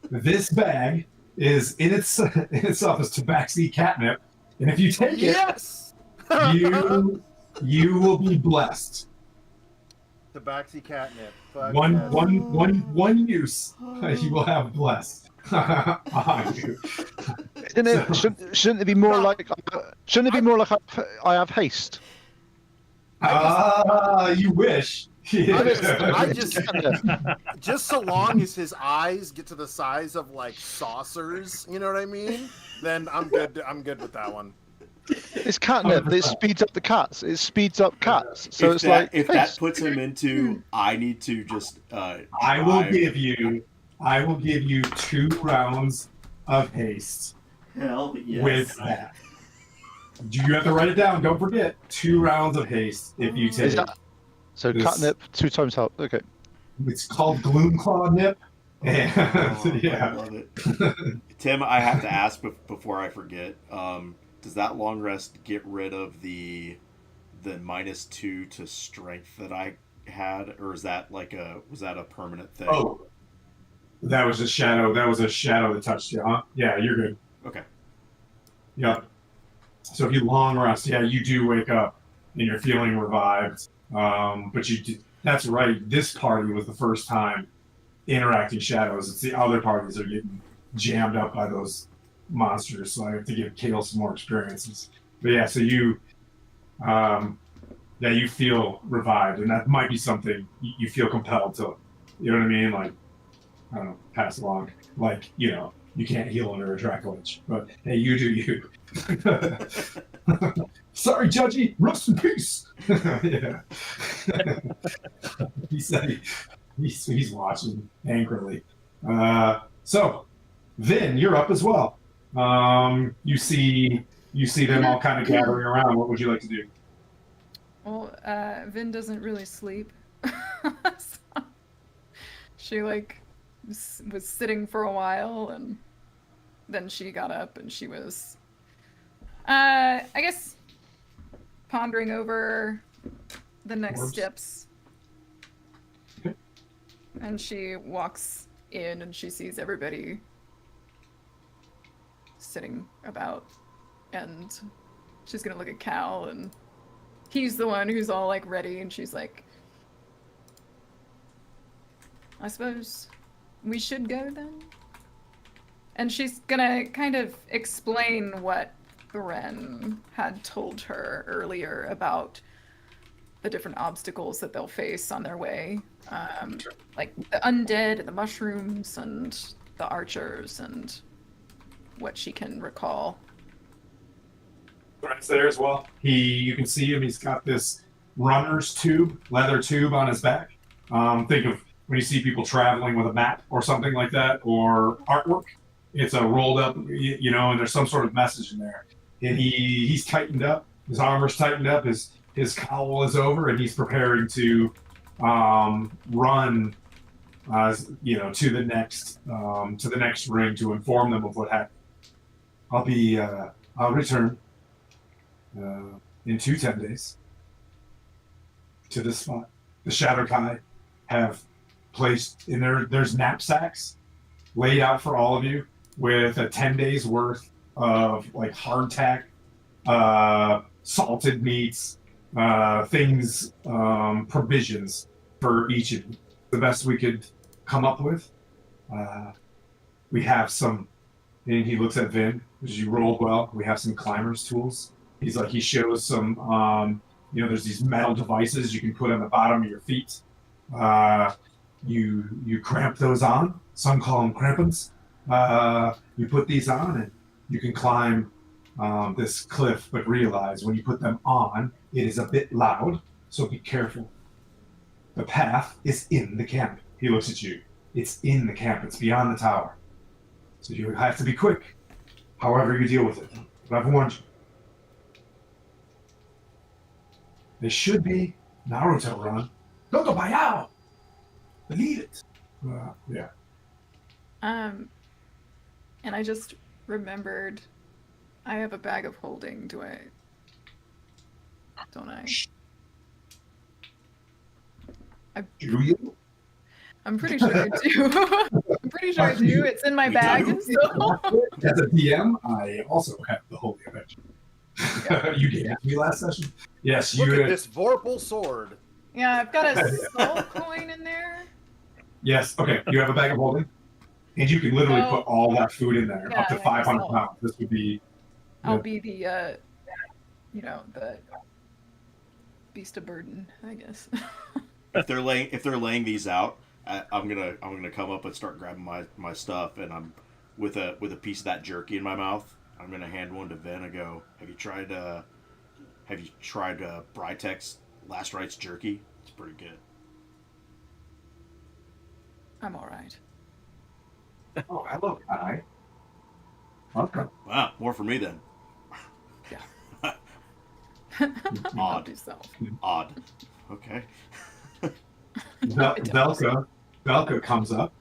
S2: This bag is in itself is tabaxi catnip, and if you take
S3: Yes!
S2: it, you will be blessed.
S3: Tabaxi catnip. Fuck
S2: One use you will have blessed. Behind you.
S4: Isn't it? Shouldn't it be more like? Shouldn't it be more like I have haste?
S2: You wish.
S3: I just so long as his eyes get to the size of like saucers, you know what I mean? Then I'm good. I'm good with that one.
S4: It's catnip. It speeds up the cats. It speeds up cats. So
S5: if
S4: it's
S5: that,
S4: like
S5: if that puts him into, I need to just.
S2: I will give you 2 rounds of haste.
S5: Hell yes.
S2: With that. You have to write it down. Don't forget 2 rounds of haste if you take.
S4: So catnip 2 times help. Okay.
S2: It's called Gloomclaw Nip. And
S5: I love it. Tim, I have to ask before I forget. Does that long rest get rid of the -2 to strength that I had, or is that was that a permanent thing?
S2: Oh, that was a shadow. That was a shadow that touched you, huh? Yeah, you're good.
S5: Okay.
S2: Yep. So if you long rest, you do wake up and you're feeling revived. But that's right. This party was the first time interacting shadows. It's the other parties are getting jammed up by those monsters. So I have to give Kale some more experiences. But yeah, so you you feel revived, and that might be something you feel compelled to, you know what I mean? Like, I don't know, pass along. Like, you can't heal under a Dracolich, but hey, you do you. Sorry, Judgy, rest in peace. Yeah. He said he's watching angrily. So, Vin, you're up as well. You see them all kind of gathering around. What would you like to do?
S6: Well, Vin doesn't really sleep. So she was sitting for a while, and then she got up and she was, I guess, pondering over the next
S2: Orbs.
S6: steps. And she walks in and she sees everybody sitting about, and she's gonna look at Cal, and he's the one who's all like ready, and she's like, I suppose we should go then? And she's gonna kind of explain what Bren had told her earlier about the different obstacles that they'll face on their way. Like the undead and the mushrooms and the archers and what she can recall.
S2: Brent's there as well. You can see him. He's got this runner's tube, leather tube on his back. Think of when you see people traveling with a map or something like that, or artwork. It's a rolled up, and there's some sort of message in there. And he's tightened up. His armor's tightened up. His cowl is over, and he's preparing to run, to the next ring to inform them of what happened. I'll return in 10 days to this spot. The Shadowkai have placed in there's knapsacks laid out for all of you with a 10 days worth of like hardtack, salted meats, things, provisions for each of you. The best we could come up with. We have some, and he looks at Vin, because you rolled well. We have some climber's tools. He shows some, there's these metal devices you can put on the bottom of your feet. You cramp those on. Some call them crampons. You put these on and you can climb this cliff, but realize when you put them on, it is a bit loud, so be careful. The path is in the camp. He looks at you. It's in the camp. It's beyond the tower. So you have to be quick, however you deal with it. But I've warned you. There should be Naruto run. Goto Bayao! Believe it. Yeah.
S6: And I just remembered I have a bag of holding. Don't I?
S2: Do you?
S6: I'm pretty sure I do. I'm pretty sure I do. It's in my bag. So.
S2: As a DM, I also have the Holy Avenger.
S6: Yeah.
S2: You gave it to me last session? Yes,
S3: Look
S2: you
S3: at this Vorpal sword.
S6: Yeah, I've got a soul coin in there.
S2: Yes, okay. You have a bag of holding? And you can literally put all that food in there, up to 500 pounds. This would be...
S6: I'll be the, the beast of burden, I guess.
S5: If they're laying these out, I'm gonna come up and start grabbing my stuff, and I'm with a piece of that jerky in my mouth. I'm gonna hand one to Vin and go, Have you tried Brytek's Last Rites jerky? It's pretty good.
S6: I'm all right.
S2: Oh, I love pie. Okay.
S5: Wow, more for me then.
S6: Yeah.
S5: Odd.
S6: Yourself.
S5: Odd. Okay.
S2: Velka comes up,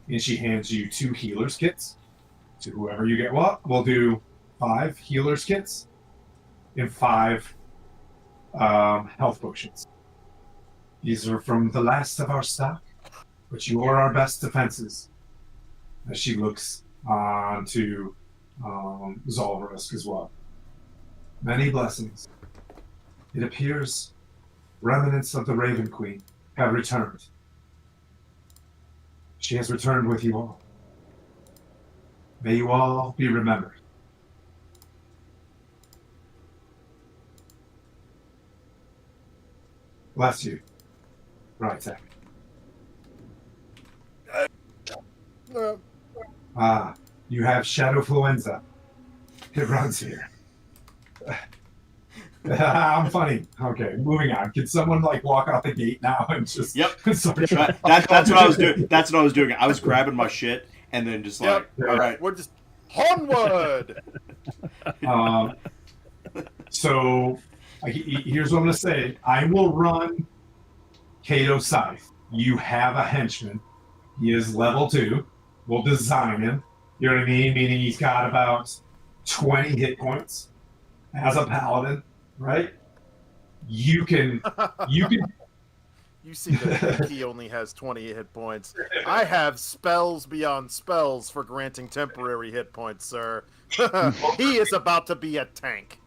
S2: and she hands you 2 healer's kits. To whoever you get what, we'll do 5 healer's kits and 5 health potions. These are from the last of our stock, but you are our best defenses. As she looks on to Zolrisk as well. Many blessings. It appears remnants of the Raven Queen have returned. She has returned with you all. May you all be remembered. Bless you. Right, Zach. You have Shadowfluenza. It runs here. I'm funny. Okay, moving on. Can someone like walk out the gate now and just?
S5: Yep.
S2: start
S5: That's what I was doing. That's what I was doing. I was grabbing my shit and then just like,
S3: Yep.
S5: all right.
S3: We're just onward.
S2: So here's what I'm going to say. I will run Kato Scythe. You have a henchman. He is level 2. We'll design him. You know what I mean? Meaning he's got about 20 hit points as a paladin, right? You can
S3: You see that he only has 20 hit points. I have spells beyond spells for granting temporary hit points, sir. He is about to be a tank.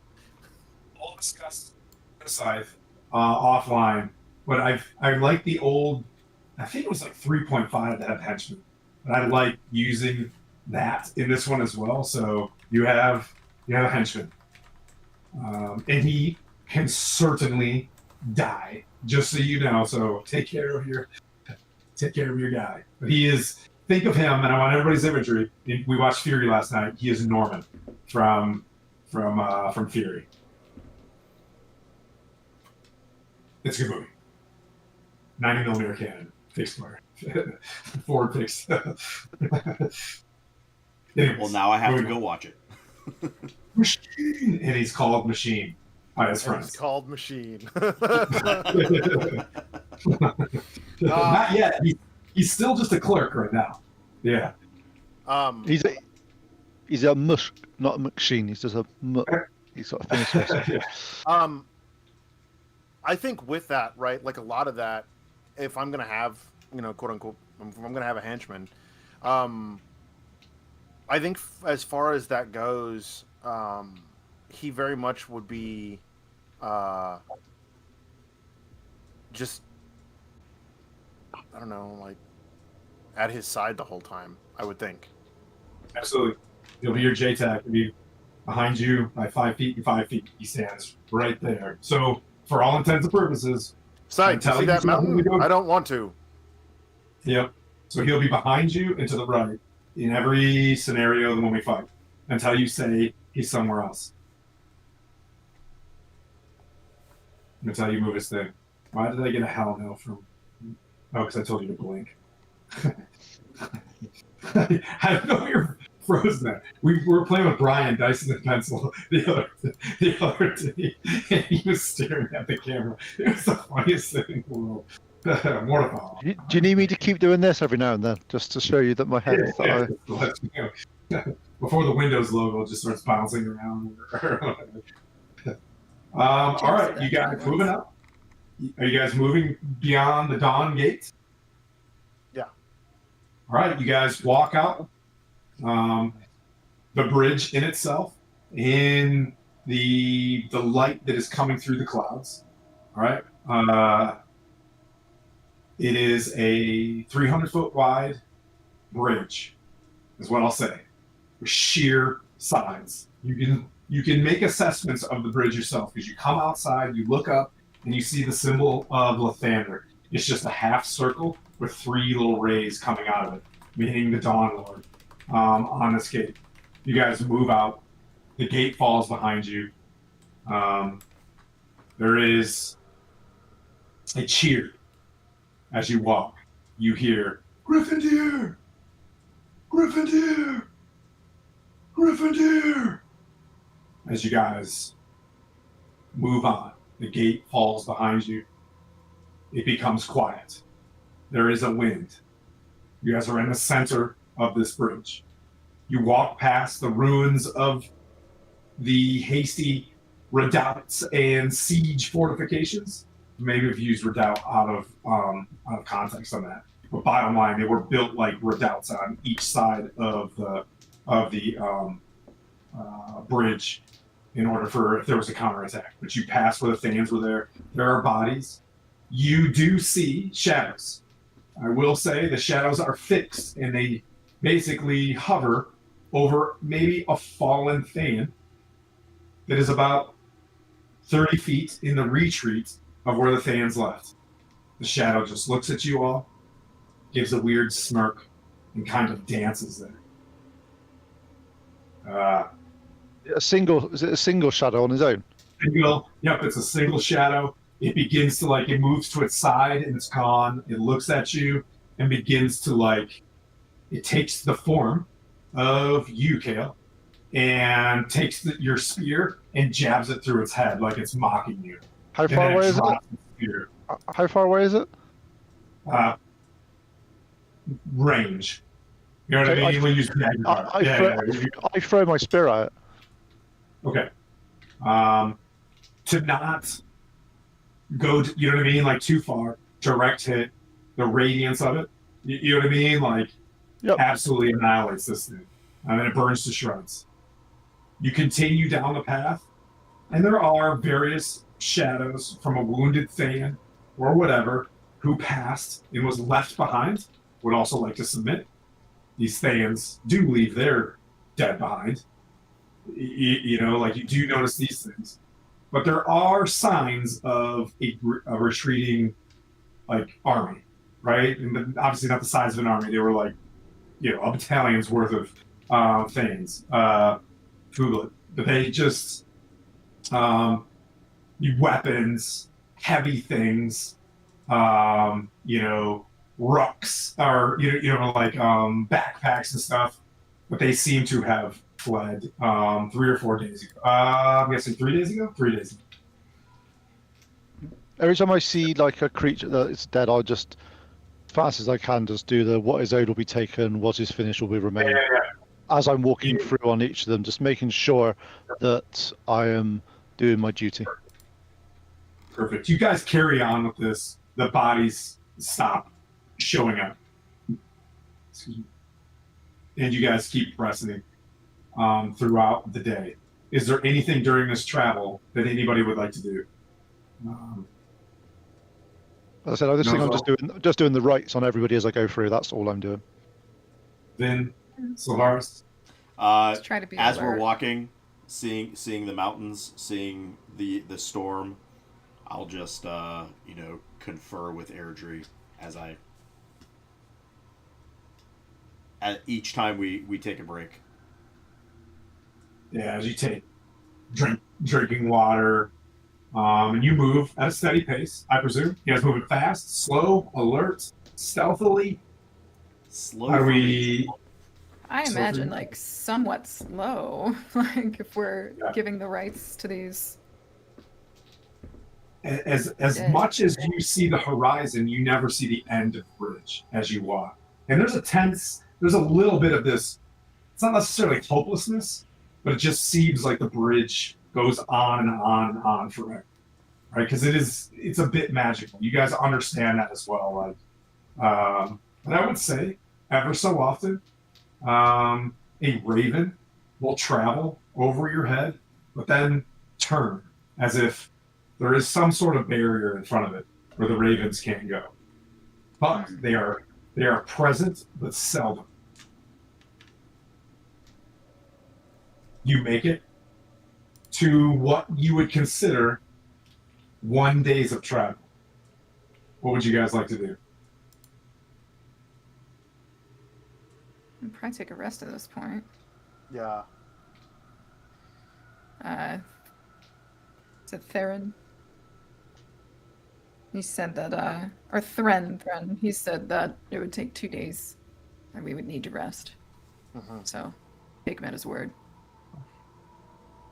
S2: we'll discuss Scythe offline. But I like the old, I think it was like 3.5 that had henchman. But I like using that in this one as well. So you have a henchman. And he can certainly die, just so you know. So take care of your guy. But he is, think of him, and I want everybody's imagery. We watched Fury last night. He is Norman from Fury. It's a good movie. 90mm cannon, fixed fire, forward fixed.
S5: Well, now I have to go watch it.
S2: Machine, and he's called Machine by his friends.
S3: It's called Machine.
S2: Not yet. He's still just a clerk right now. Yeah.
S4: He's a mush, not a machine. He's just a muck. He's sort of finished.
S3: I think with that, right, like a lot of that, if I'm gonna have, quote unquote, if I'm gonna have a henchman, I think as far as that goes, he very much would be just, I don't know, like at his side the whole time, I would think.
S2: Absolutely. He'll be your JTAC. He'll be behind you by 5 feet and 5 feet. He stands right there. So, for all intents and purposes,
S3: Sight, you see that mountain? I don't want to.
S2: Yep. So he'll be behind you and to the right in every scenario when we fight until you say he's somewhere else. Until you move his thing. Why did I get a hell no from? Oh, because I told you to blink. I don't know you're frozen there. We were playing with Brian Dyson and pencil the other day, and he was staring at the camera. It was the funniest thing in the world. Mortified.
S4: Do you need me to keep doing this every now and then, just to show you that my head?
S2: Before the Windows logo just starts bouncing around. All right, you guys moving up. Are you guys moving beyond the Dawn Gate?
S3: Yeah.
S2: All right, you guys walk out. The bridge in itself, in the light that is coming through the clouds. All right. It is a 300-foot wide bridge, is what I'll say, with sheer sides. You can make assessments of the bridge yourself because you come outside, you look up, and you see the symbol of Lathander. It's just a half circle with 3 little rays coming out of it, meaning the Dawn Lord. On this gate, you guys move out. The gate falls behind you. There is a cheer as you walk. You hear Gryffindor, Gryffindor, Gryffindor. As you guys move on, the gate falls behind you. It becomes quiet. There is a wind. You guys are in the center of this bridge. You walk past the ruins of the hasty redoubts and siege fortifications. Maybe we've used redoubt out of context on that. But bottom line, they were built like redoubts on each side of the bridge in order for if there was a counterattack. But you pass where the fans were there. There are bodies. You do see shadows. I will say the shadows are fixed and they basically hover over maybe a fallen fan that is about 30 feet in the retreat of where the Thans left. The shadow just looks at you all, gives a weird smirk, and kind of dances there.
S4: Is it a single shadow on his own?
S2: Yep, it's a single shadow. It begins to it moves to its side and it's gone. It looks at you and begins to it takes the form of you, Kale, and takes your spear and jabs it through its head like it's mocking you.
S4: How far away is it? How far away is it?
S2: Range. You know what I mean? When you use
S4: I throw my spear at it.
S2: Okay. To not go, you know what I mean? Too far. Direct hit. The radiance of it. You know what I mean?
S4: Yep.
S2: Absolutely annihilates this thing. And then it burns to shreds. You continue down the path, and there are various shadows from a wounded Than or whatever who passed and was left behind, would also like to submit. These Thans do leave their dead behind. You do notice these things. But there are signs of a retreating, army, right? And obviously not the size of an army. They were a battalion's worth of Thans. Google it. But they just, weapons, heavy things, rucks, or, backpacks and stuff. But they seem to have fled 3 or 4 days ago. I'm guessing 3 days ago? 3 days ago.
S4: Every time I see a creature that is dead, I'll just, as fast as I can, just do the what is owed will be taken, what is finished will be remain.
S2: Yeah.
S4: As I'm walking through on each of them, just making sure that I am doing my duty.
S2: Perfect. You guys carry on with this. The bodies stop showing up. Excuse me. And you guys keep pressing throughout the day. Is there anything during this travel that anybody would like to do?
S4: As I said, I just think I'm just doing the rights on everybody as I go through. That's all I'm doing.
S2: Then, Solaris?
S6: Just try to be
S5: as
S6: alert.
S5: we're walking, seeing the mountains, seeing the storm, I'll just confer with Aerdrie at each time we take a break.
S2: Yeah, as you take drinking water, and you move at a steady pace, I presume. You guys moving fast, slow, alert, stealthily?
S5: Slow.
S2: Are we?
S6: I imagine somewhat slow, if we're giving the rights to these.
S2: As much as you see the horizon, you never see the end of the bridge as you walk. And there's a little bit of this, it's not necessarily hopelessness, but it just seems like the bridge goes on and on and on forever, right? Because it's a bit magical. You guys understand that as well. But I would say, ever so often, a raven will travel over your head, but then turn as if there is some sort of barrier in front of it where the ravens can't go. But they are present, but seldom. You make it to what you would consider 1 day of travel. What would you guys like to do?
S6: I'd probably take a rest at this point.
S3: Yeah.
S6: Is it Theron? He said that, or Thren, he said that it would take 2 days and we would need to rest.
S3: Mm-hmm.
S6: So, take him at his word.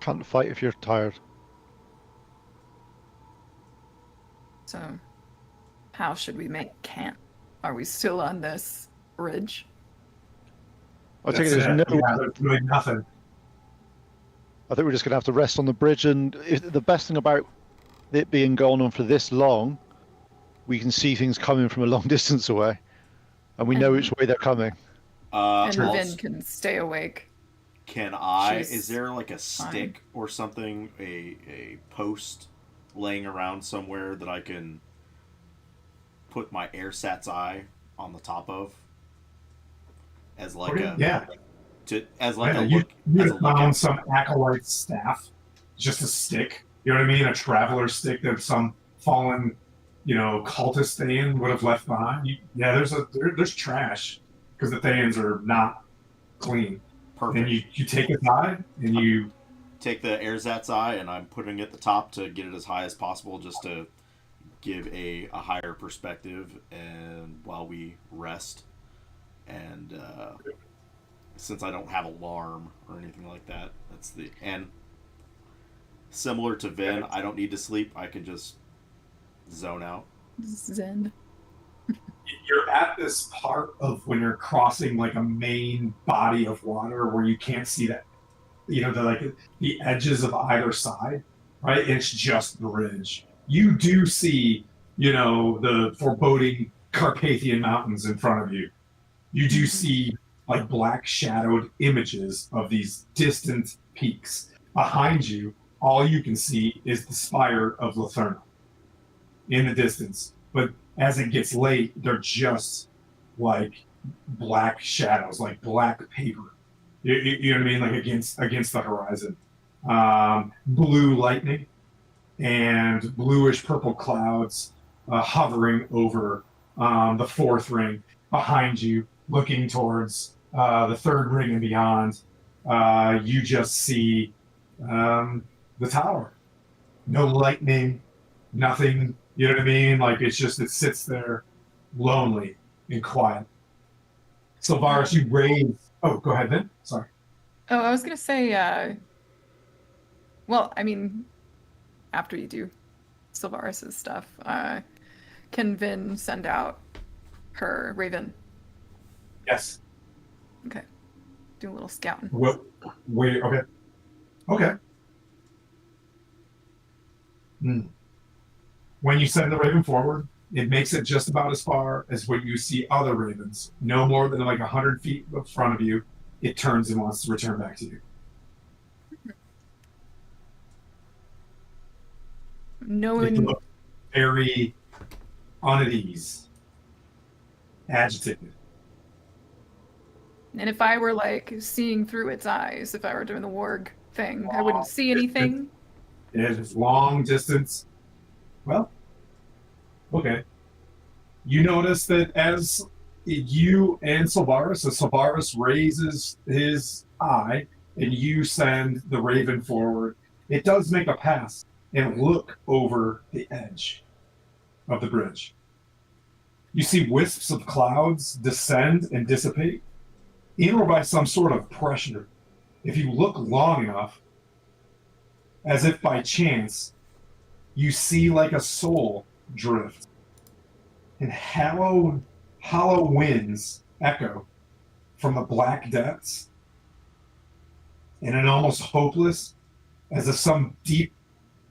S4: Can't fight if you're tired.
S6: So, how should we make camp? Are we still on this bridge?
S4: I think
S2: That's
S4: there's
S2: it.
S4: no.
S2: Yeah, there's really nothing.
S4: I think we're just going to have to rest on the bridge. And the best thing about it being going on for this long, we can see things coming from a long distance away, and we know which way they're coming.
S6: And
S5: Also,
S6: Vin can stay awake.
S5: can I?
S6: She's
S5: Is there a stick or something, a post laying around somewhere that I can put my AirSat's eye on the top of? As like
S2: Okay,
S5: a
S2: yeah.
S5: as like a
S2: You
S5: look. As a look
S2: found some acolyte staff, just a stick. You know what I mean? A traveler stick that some fallen, cultist Thayan would have left behind. There's trash because the Thayans are not clean.
S5: Perfect.
S2: And you take his eye and you
S5: take the Airzat's eye and I'm putting it at the top to get it as high as possible, just to give a higher perspective and while we rest. And since I don't have alarm or anything like that, and similar to Vin, I don't need to sleep. I can just zone out.
S6: Zen.
S2: You're at this part of when you're crossing like a main body of water where you can't see that, the edges of either side, right? It's just bridge. You do see, the foreboding Carpathian Mountains in front of you. You do see like black shadowed images of these distant peaks. Behind you, all you can see is the spire of Lathander in the distance. But as it gets late, they're just like black shadows, like black paper. You know what I mean? Like against the horizon. Blue lightning and bluish purple clouds hovering over the fourth ring. Behind you, looking towards the third ring and beyond, you just see the tower. No lightning, nothing. You know what I mean? Like it sits there lonely and quiet. Sylvaris, you raise. Oh, go ahead then. Sorry.
S6: Oh, I was gonna say, well, I mean, after you do Sylvaris' stuff, can Vin send out her Raven?
S2: Yes.
S6: Okay. Do a little scouting.
S2: Wait. Okay. Okay. When you send the Raven forward, it makes it just about as far as when you see other Ravens. No more than like 100 feet in front of you. It turns and wants to return back to you.
S6: No
S2: It
S6: one.
S2: looks very unease, agitated.
S6: And if I were like seeing through its eyes, if I were doing the warg thing, I wouldn't see anything.
S2: It is long distance. Well, okay. You notice that as you and Sylvaris, as Sylvaris raises his eye and you send the Raven forward, it does make a pass and look over the edge of the bridge. You see wisps of clouds descend and dissipate, in or by some sort of pressure. If you look long enough, as if by chance, you see like a soul drift, and hollow winds echo from the black depths, and an almost hopeless, as if some deep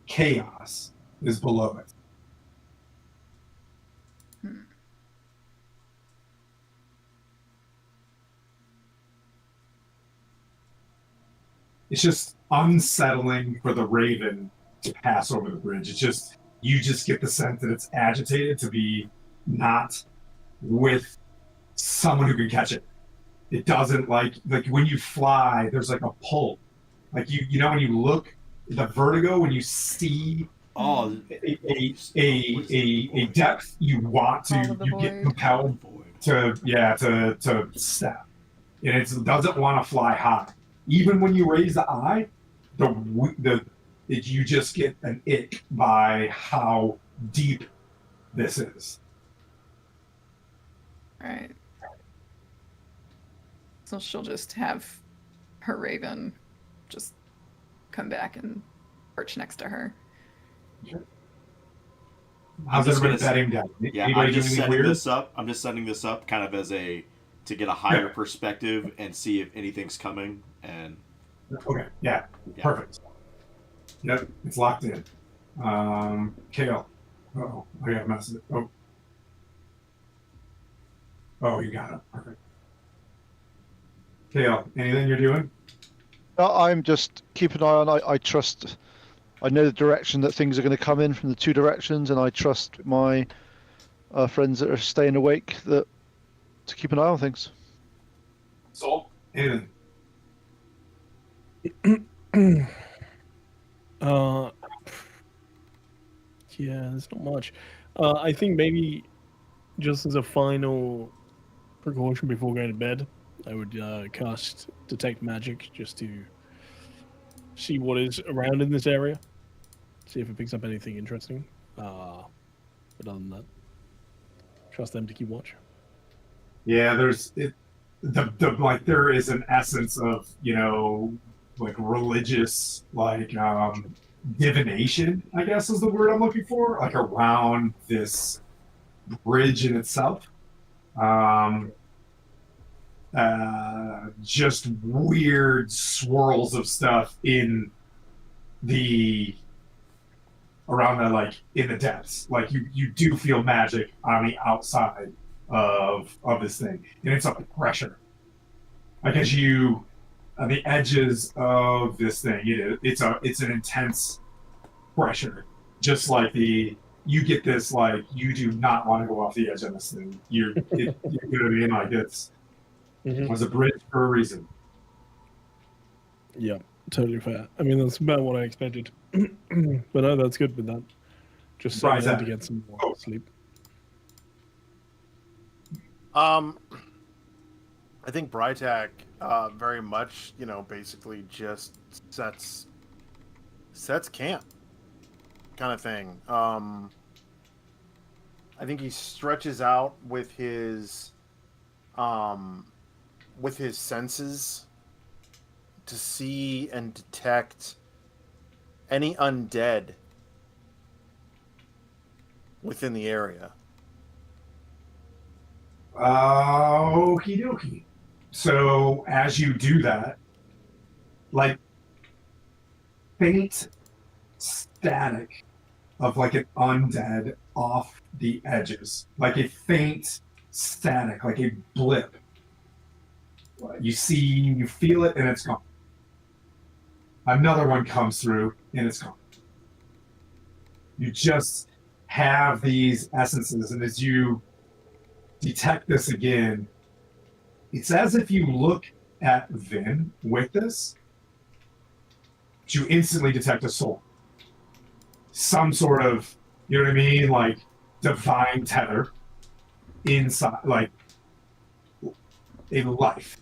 S2: chaos is below it. It's just unsettling for the Raven to pass over the bridge. You just get the sense that it's agitated to be not with someone who can catch it. It doesn't like when you fly, there's like a pull. Like when you look, the vertigo, when you see a depth, you want to, you get compelled to step. And it doesn't want to fly high. Even when you raise the eye, you just get an ick by how deep this is.
S6: Right. So she'll just have her Raven just come back and perch next to her.
S2: How's everybody setting down?
S5: Yeah, I'm just setting this up. I'm just setting this up kind of as to get a higher perspective and see if anything's coming. And
S2: okay, yeah. Perfect. Yep, it's locked in. Kale. Oh, I got a message. Oh, you got it. Perfect. Kale, anything you're doing?
S4: I'm just keeping an eye on. I trust. I know the direction that things are going to come in from the two directions, and I trust my friends that are staying awake to keep an eye on things.
S2: Soul, anything?
S7: Yeah, there's not much. I think maybe just as a final precaution before going to bed, I would cast Detect Magic just to see what is around in this area, see if it picks up anything interesting. But other than that, trust them to keep watch.
S2: Yeah, there's it. The like there is an essence of like religious divination, I guess is the word I'm looking for, like around this bridge in itself. Um, just weird swirls of stuff in the around the in the depths. Like you do feel magic on the outside of this thing, and it's a pressure. Like as you on the edges of this thing, it's an intense pressure. Just like you get this you do not want to go off the edge on this thing. You know what I mean? Like it was a bridge for a reason.
S7: Yeah, totally fair. I mean, that's about what I expected. But no, that's good with that. Just so
S2: Right,
S7: to get some more sleep.
S3: I think Brytak very much, basically just sets camp kind of thing. I think he stretches out with his senses to see and detect any undead within the area.
S2: Okie dokie. So as you do that, faint static of an undead off the edges, like a faint static, like a blip. You feel it, and it's gone. Another one comes through, and it's gone. You just have these essences, and as you detect this again, it's as if you look at Vin with this, but you instantly detect a soul. Some sort of, you know what I mean? Like divine tether inside, like a life,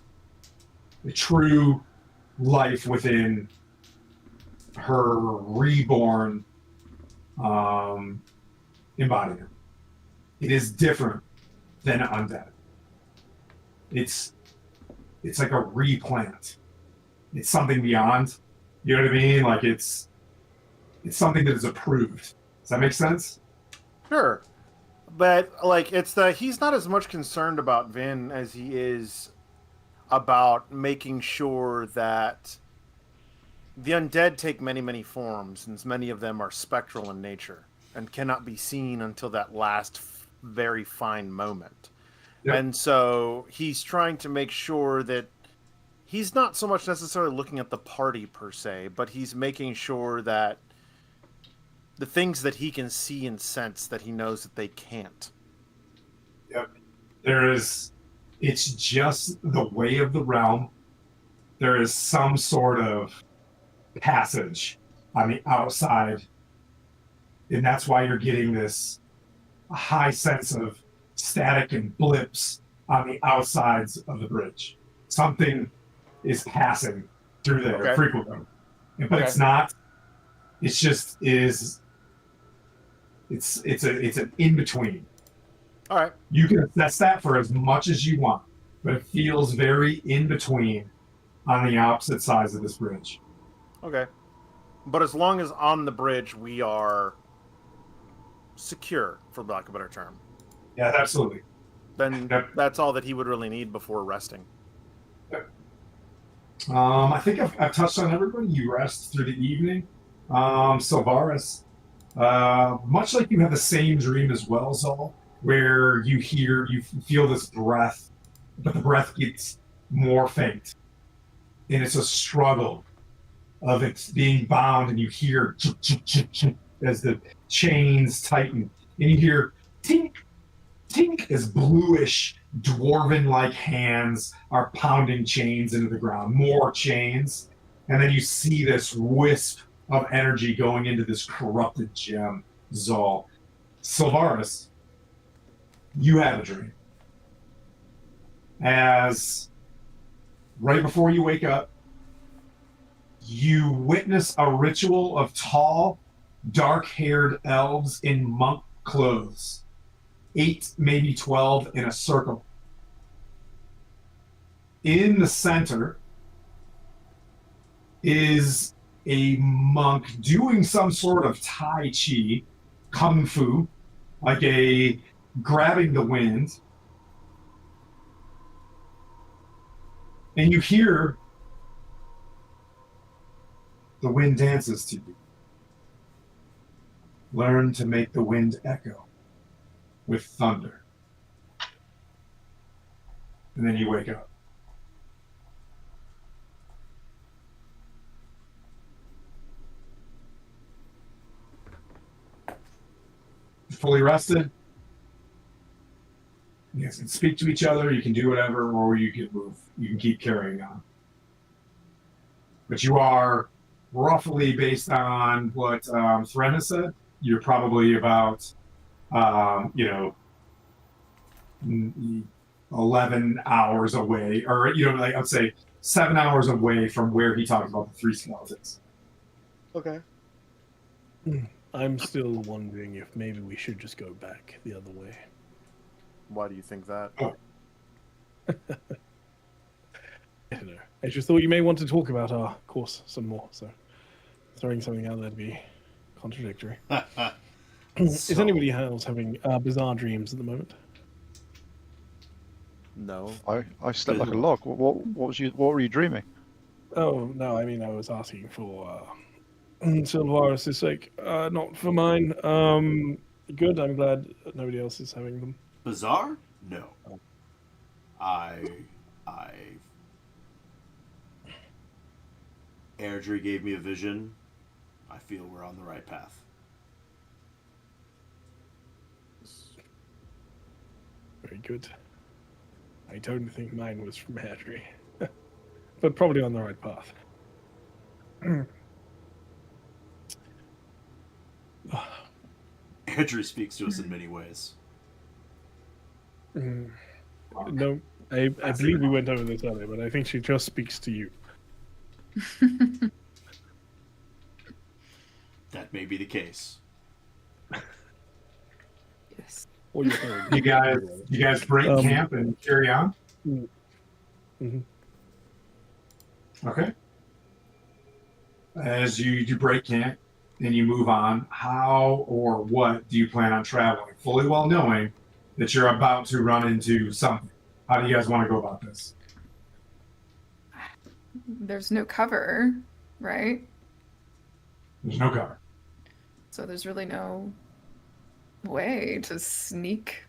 S2: a true life within her reborn embodiment. It is different than undead. It's like a replant. It's something beyond. You know what I mean? Like it's something that is approved. Does that make sense?
S3: Sure. But he's not as much concerned about Vin as he is about making sure that the undead take many, many forms, and many of them are spectral in nature and cannot be seen until that last very fine moment.
S2: Yep.
S3: And so he's trying to make sure that he's not so much necessarily looking at the party per se, but he's making sure that the things that he can see and sense that he knows that they can't.
S2: Yep. It's just the way of the realm. There is some sort of passage on the outside, and that's why you're getting this high sense of static and blips on the outsides of the bridge. Something is passing through there frequently, but it's not. It's just is. It's an in between.
S3: All right.
S2: You can assess that for as much as you want, but it feels very in between on the opposite sides of this bridge.
S3: Okay. But as long as on the bridge we are secure, for lack of a better term.
S2: Yeah, absolutely.
S3: Then that's all that he would really need before resting.
S2: I think I've touched on everybody. You rest through the evening. Sylvaris, much like you have the same dream as well, Zol, where you feel this breath, but the breath gets more faint. And it's a struggle of it being bound, and you hear as the chains tighten, and you hear tink, tink as bluish, dwarven-like hands are pounding chains into the ground, more chains, and then you see this wisp of energy going into this corrupted gem, Zol. Sylvaris, you have a dream. As right before you wake up, you witness a ritual of tall, dark-haired elves in monk clothes. 8, maybe 12 in a circle. In the center is a monk doing some sort of Tai Chi, Kung Fu, like a grabbing the wind. And you hear the wind dances to you. Learn to make the wind echo with thunder. And then you wake up. Fully rested. You guys can speak to each other, you can do whatever, or you can move. You can keep carrying on. But you are roughly, based on what Threnna said, you're probably about, 11 hours away, or, like I'd say 7 hours away from where he talked about the 3 skeletons.
S3: Okay.
S7: I'm still wondering if maybe we should just go back the other way.
S3: Why do you think that?
S2: Oh.
S7: I don't know. I just thought you may want to talk about our course some more, so throwing something out there to be contradictory. Is anybody else having bizarre dreams at the moment?
S3: No.
S4: I slept like a log. What were you dreaming?
S7: Oh, no, I mean, I was asking for Sylvaris' sake, not for mine. Good, I'm glad nobody else is having them.
S5: Bizarre? No. Aerdrie gave me a vision. I feel we're on the right path.
S7: Very good. I don't think mine was from Aerdrie, but probably on the right path.
S5: Aerdrie speaks to us in many ways.
S7: No, I believe we went over this earlier, but I think she just speaks to you.
S5: That may be the case.
S6: Yes.
S7: Or your parents.
S2: You guys break camp and carry on?
S7: Mm-hmm.
S2: Okay. As you break camp and you move on, how or what do you plan on traveling? Fully well knowing that you're about to run into something. How do you guys want to go about this?
S6: There's no cover, right?
S2: There's no cover.
S6: So there's really no way to sneak.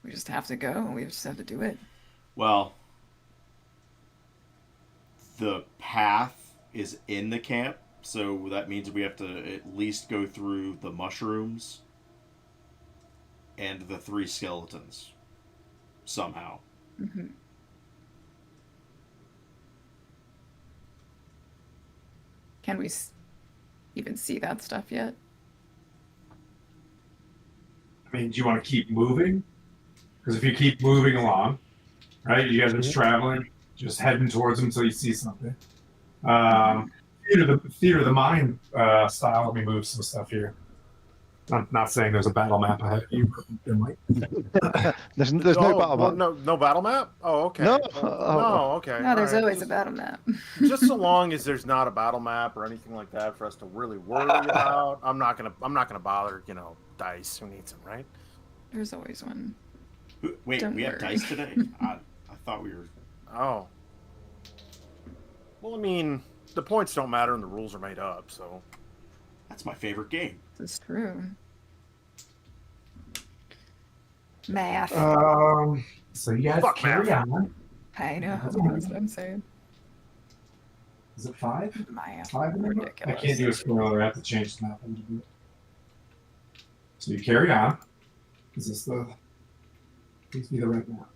S6: We just have to go. We just have to do it.
S5: Well, the path is in the camp, so that means we have to at least go through the mushrooms and the 3 skeletons somehow.
S6: Mm-hmm. Can we even see that stuff yet?
S2: I mean, do you want to keep moving? Because if you keep moving along, right, you guys are just traveling, just heading towards them until you see something. Theater of the mind style. Let me move some stuff here. I'm not saying there's a battle map ahead of you. There might.
S4: There's no battle
S3: well,
S4: map.
S3: no battle map? Oh, okay.
S4: No.
S3: No, okay.
S6: No, there's
S3: all right.
S6: always a battle map.
S3: Just so long as there's not a battle map or anything like that for us to really worry about, I'm not gonna bother. Dice. Who needs them, right?
S6: There's always one.
S5: Wait,
S6: Don't
S5: we have
S6: worry.
S5: dice today? I thought we were...
S3: Oh. Well, I mean, the points don't matter and the rules are made up, so.
S5: That's my favorite game.
S6: This is true. Math.
S2: So you guys
S3: Fuck
S2: carry
S3: math.
S2: on.
S6: I know. That's what I'm saying.
S2: Is it 5?
S6: Math.
S2: 5 in there? I
S6: Ridiculous.
S2: can't do a spoiler. I have to change the map. So you carry on. Is this the? Please be the right map.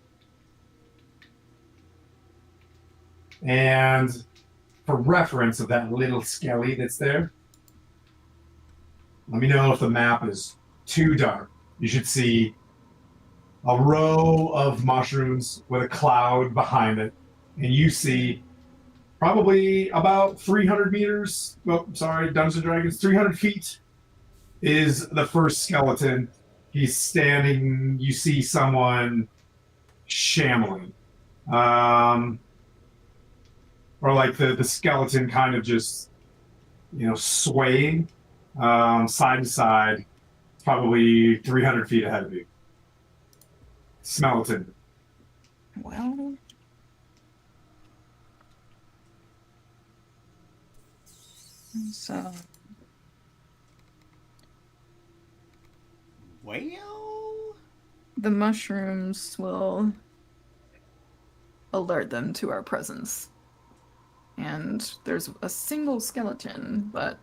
S2: And for reference of that little skelly that's there, let me know if the map is too dark. You should see a row of mushrooms with a cloud behind it, and you see probably about 300 meters. Oh, sorry, Dungeons and Dragons, 300 feet is the first skeleton. He's standing. You see someone shambling, or like the skeleton kind of just swaying side to side. It's probably 300 feet ahead of you. Skeleton.
S6: Well, so
S5: Well,
S6: the mushrooms will alert them to our presence. And there's a single skeleton, but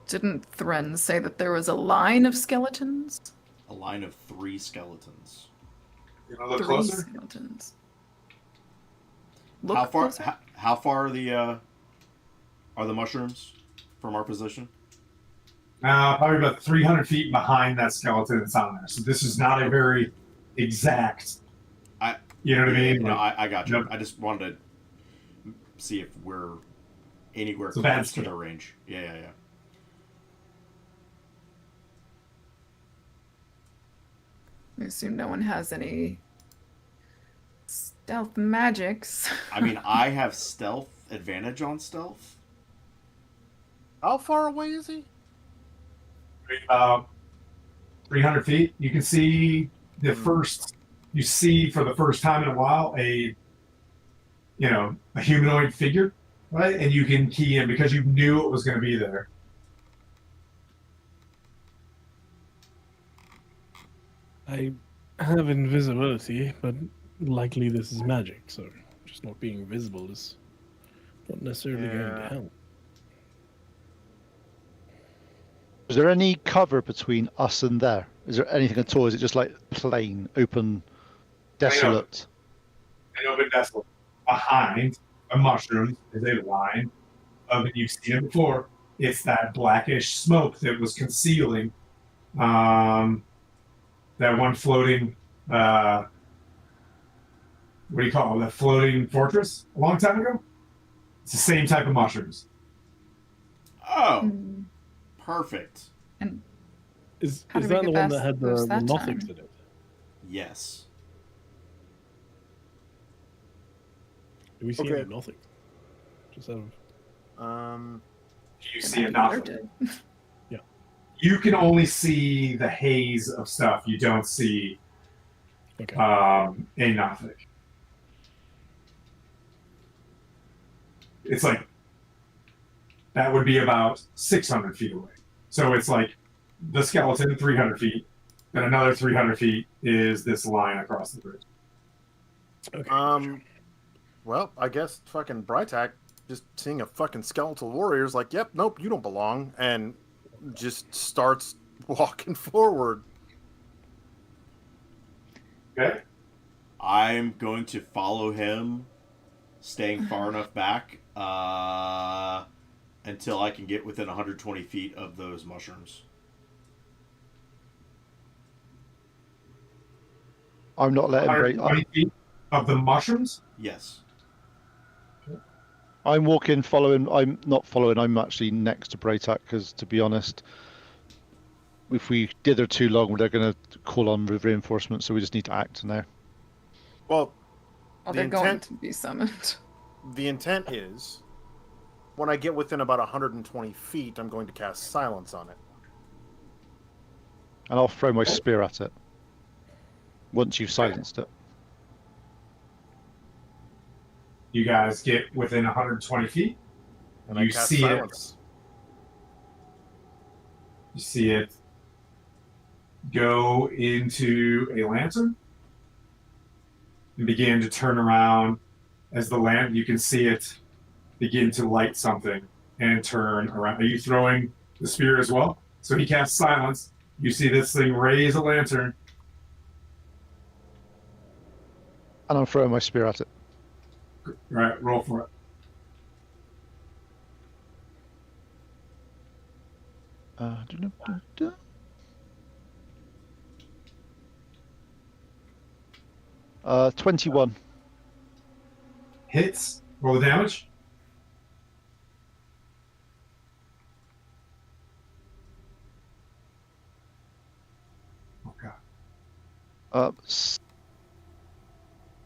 S6: didn't Thren say that there was a line of skeletons?
S5: a line of 3 skeletons.
S2: You want to look
S6: Three
S2: closer?
S6: skeletons.
S5: How
S6: Look
S5: far?
S6: closer?
S5: How far are the mushrooms from our position?
S2: Probably about 300 feet behind that skeleton that's on there. So this is not a very exact. You know what I mean?
S5: No,
S2: Like,
S5: I got you.
S2: Nope.
S5: I just wanted to see if we're anywhere
S2: It's a bad
S5: close to
S2: scale.
S5: their range. Yeah.
S6: I assume no one has any stealth magics.
S5: I mean, I have stealth advantage on stealth.
S3: How far away is he?
S2: About 300 feet. You can see the first. You see for the first time in a while a humanoid figure, right? And you can key in because you knew it was going to be there.
S7: I have invisibility, but likely this is magic, so just not being visible is not necessarily going to
S3: Yeah.
S7: help.
S4: Is there any cover between us and there? Is there anything at all? Is it just like plain, open, desolate?
S2: An open desolate. Behind a mushroom is a line of, you've seen it before. It's that blackish smoke that was concealing that one floating. What do you call it? That floating fortress a long time ago. It's the same type of mushrooms.
S5: Oh,
S6: Hmm.
S5: perfect.
S6: And
S7: Is
S6: How
S7: is
S6: did we
S7: that the
S6: get
S7: one that
S6: past
S7: had
S6: those
S7: the
S6: that
S7: Nothics
S6: time?
S7: in it?
S5: Yes.
S7: Do we see
S3: Okay.
S7: any Nothics? Just out of
S2: You see it
S6: Mother
S2: nothing.
S6: did.
S2: You can only see the haze of stuff. You don't see
S7: okay.
S2: a nothing. It's like that would be about 600 feet away. So it's like the skeleton 300 feet, and another 300 feet is this line across the bridge.
S7: Okay.
S3: Well, I guess fucking Brytak just seeing a fucking skeletal warrior is like, yep, nope, you don't belong, and just starts walking forward.
S2: Okay.
S5: I'm going to follow him, staying far enough back until I can get within 120 feet of those mushrooms.
S4: I'm not letting break.
S2: 120 feet of the mushrooms.
S5: Yes.
S4: I'm walking, following. I'm not following. I'm actually next to Braytak because, to be honest, if we dither too long, they're going to call on reinforcements. So we just need to act now.
S3: Well,
S6: Well,
S3: The
S6: they're going
S3: intent-
S6: to be summoned.
S3: the intent is, when I get within about 120 feet, I'm going to cast silence on it.
S4: And I'll throw my spear at it once you've silenced it.
S2: You guys get within 120 feet.
S3: And
S2: You
S3: I cast
S2: see it.
S3: silence.
S2: You see it go into a lantern and begin to turn around as the lamp. You can see it begin to light something and turn around. Are you throwing the spear as well? So he casts silence. You see this thing raise a lantern.
S4: And I'm throwing my spear at it.
S2: All right, roll for it.
S4: Dun-dun-dun-dun. 21.
S2: Hits. Roll the damage. Okay.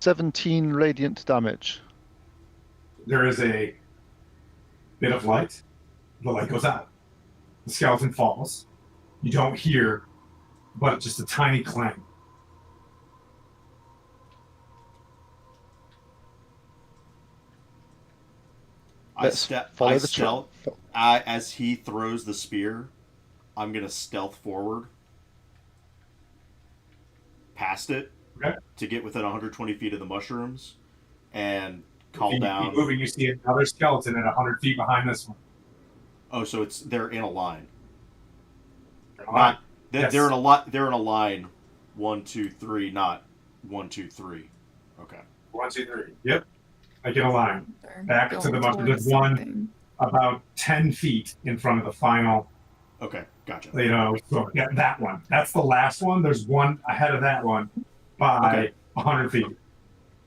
S4: 17 radiant damage.
S2: There is a bit of light. The light goes out. The skeleton falls. You don't hear, but just a tiny clang.
S5: As he throws the spear, I'm gonna stealth forward past it to get within 120 feet of the mushrooms and call down.
S2: Moving, you see another skeleton at 100 feet behind this one.
S5: Oh, so they're in a line.
S2: Yes.
S5: They're in a line. 1, 2, 3, not 1, 2, 3. Okay.
S2: 1, 2, 3. Yep. Like in a line.
S6: They're
S2: Back to the
S6: going
S2: mushroom. There's
S6: towards
S2: one
S6: something.
S2: about 10 feet in front of the final.
S5: Okay, gotcha.
S2: So yeah, that one. That's the last one. There's one ahead of that one by 100 feet.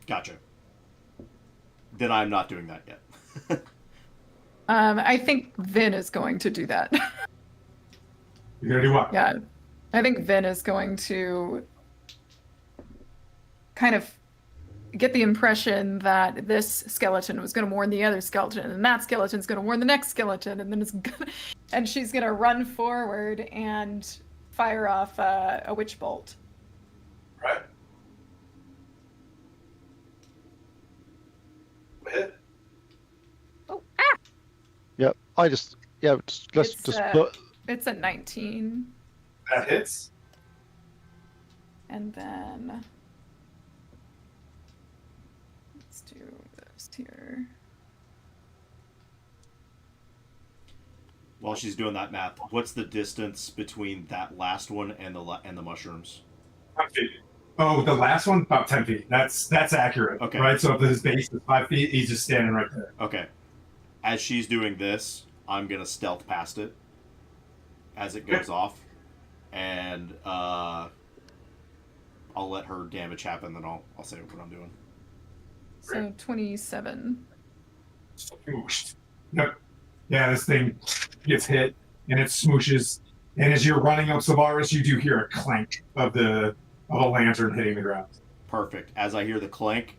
S5: Gotcha. Then I'm not doing that yet.
S6: I think Vin is going to do that.
S2: You're gonna do what?
S6: Yeah. I think Vin is going to kind of get the impression that this skeleton was going to warn the other skeleton, and that skeleton's going to warn the next skeleton, and then and she's going to run forward and fire off a witch bolt.
S2: Right. Hit.
S6: Oh, ah!
S4: Yep. Let's
S6: It's a 19.
S2: That hits.
S6: And then let's do this here.
S5: While she's doing that math, what's the distance between that last one and the mushrooms?
S2: 5 feet. Oh, the last one about 10 feet. That's accurate.
S5: Okay.
S2: Right. So if his base is 5 feet, he's just standing right there.
S5: Okay. As she's doing this, I'm gonna stealth past it as it goes off, and I'll let her damage happen. Then I'll say what I'm doing.
S6: So 27.
S2: Smooshed. Yep. Yeah, this thing gets hit and it smooshes. And as you're running up Savaris, you do hear a clank of a lantern hitting the ground.
S5: Perfect. As I hear the clank,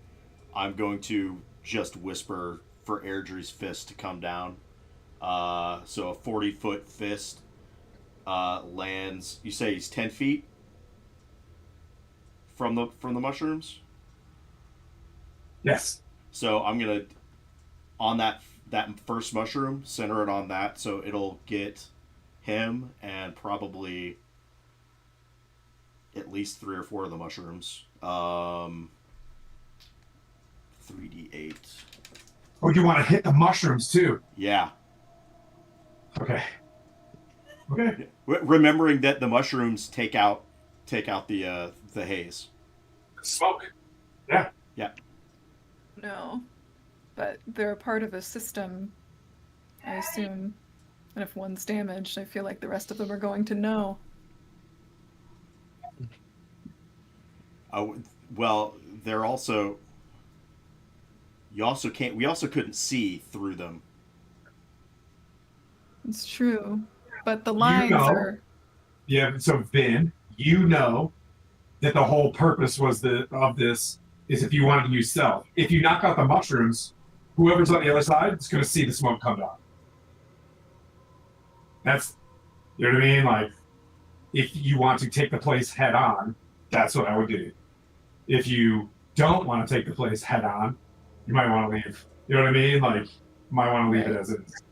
S5: I'm going to just whisper for Aerdrie's fist to come down. So a 40-foot fist lands. You say he's 10 feet from the mushrooms?
S2: Yes.
S5: So I'm gonna on that first mushroom, center it on that, so it'll get him and probably at least 3 or 4 of the mushrooms. 3d8.
S2: Oh, you want to hit the mushrooms too?
S5: Yeah.
S2: Okay.
S5: Remembering that the mushrooms take out the haze.
S2: Smoke. Yeah.
S5: Yeah.
S6: No. But they're a part of a system, I assume. And if one's damaged, I feel like the rest of them are going to know.
S5: Well, they're also. We also couldn't see through them.
S6: It's true. But the lines are.
S2: Yeah, so Vin, you know that the whole purpose of this is if you wanted to use stealth. If you knock out the mushrooms, whoever's on the other side is going to see the smoke come down. That's, you know what I mean? Like, if you want to take the place head on, that's what I would do. If you don't want to take the place head on, you might want to leave. You know what I mean? Like, you might want to leave it as it is.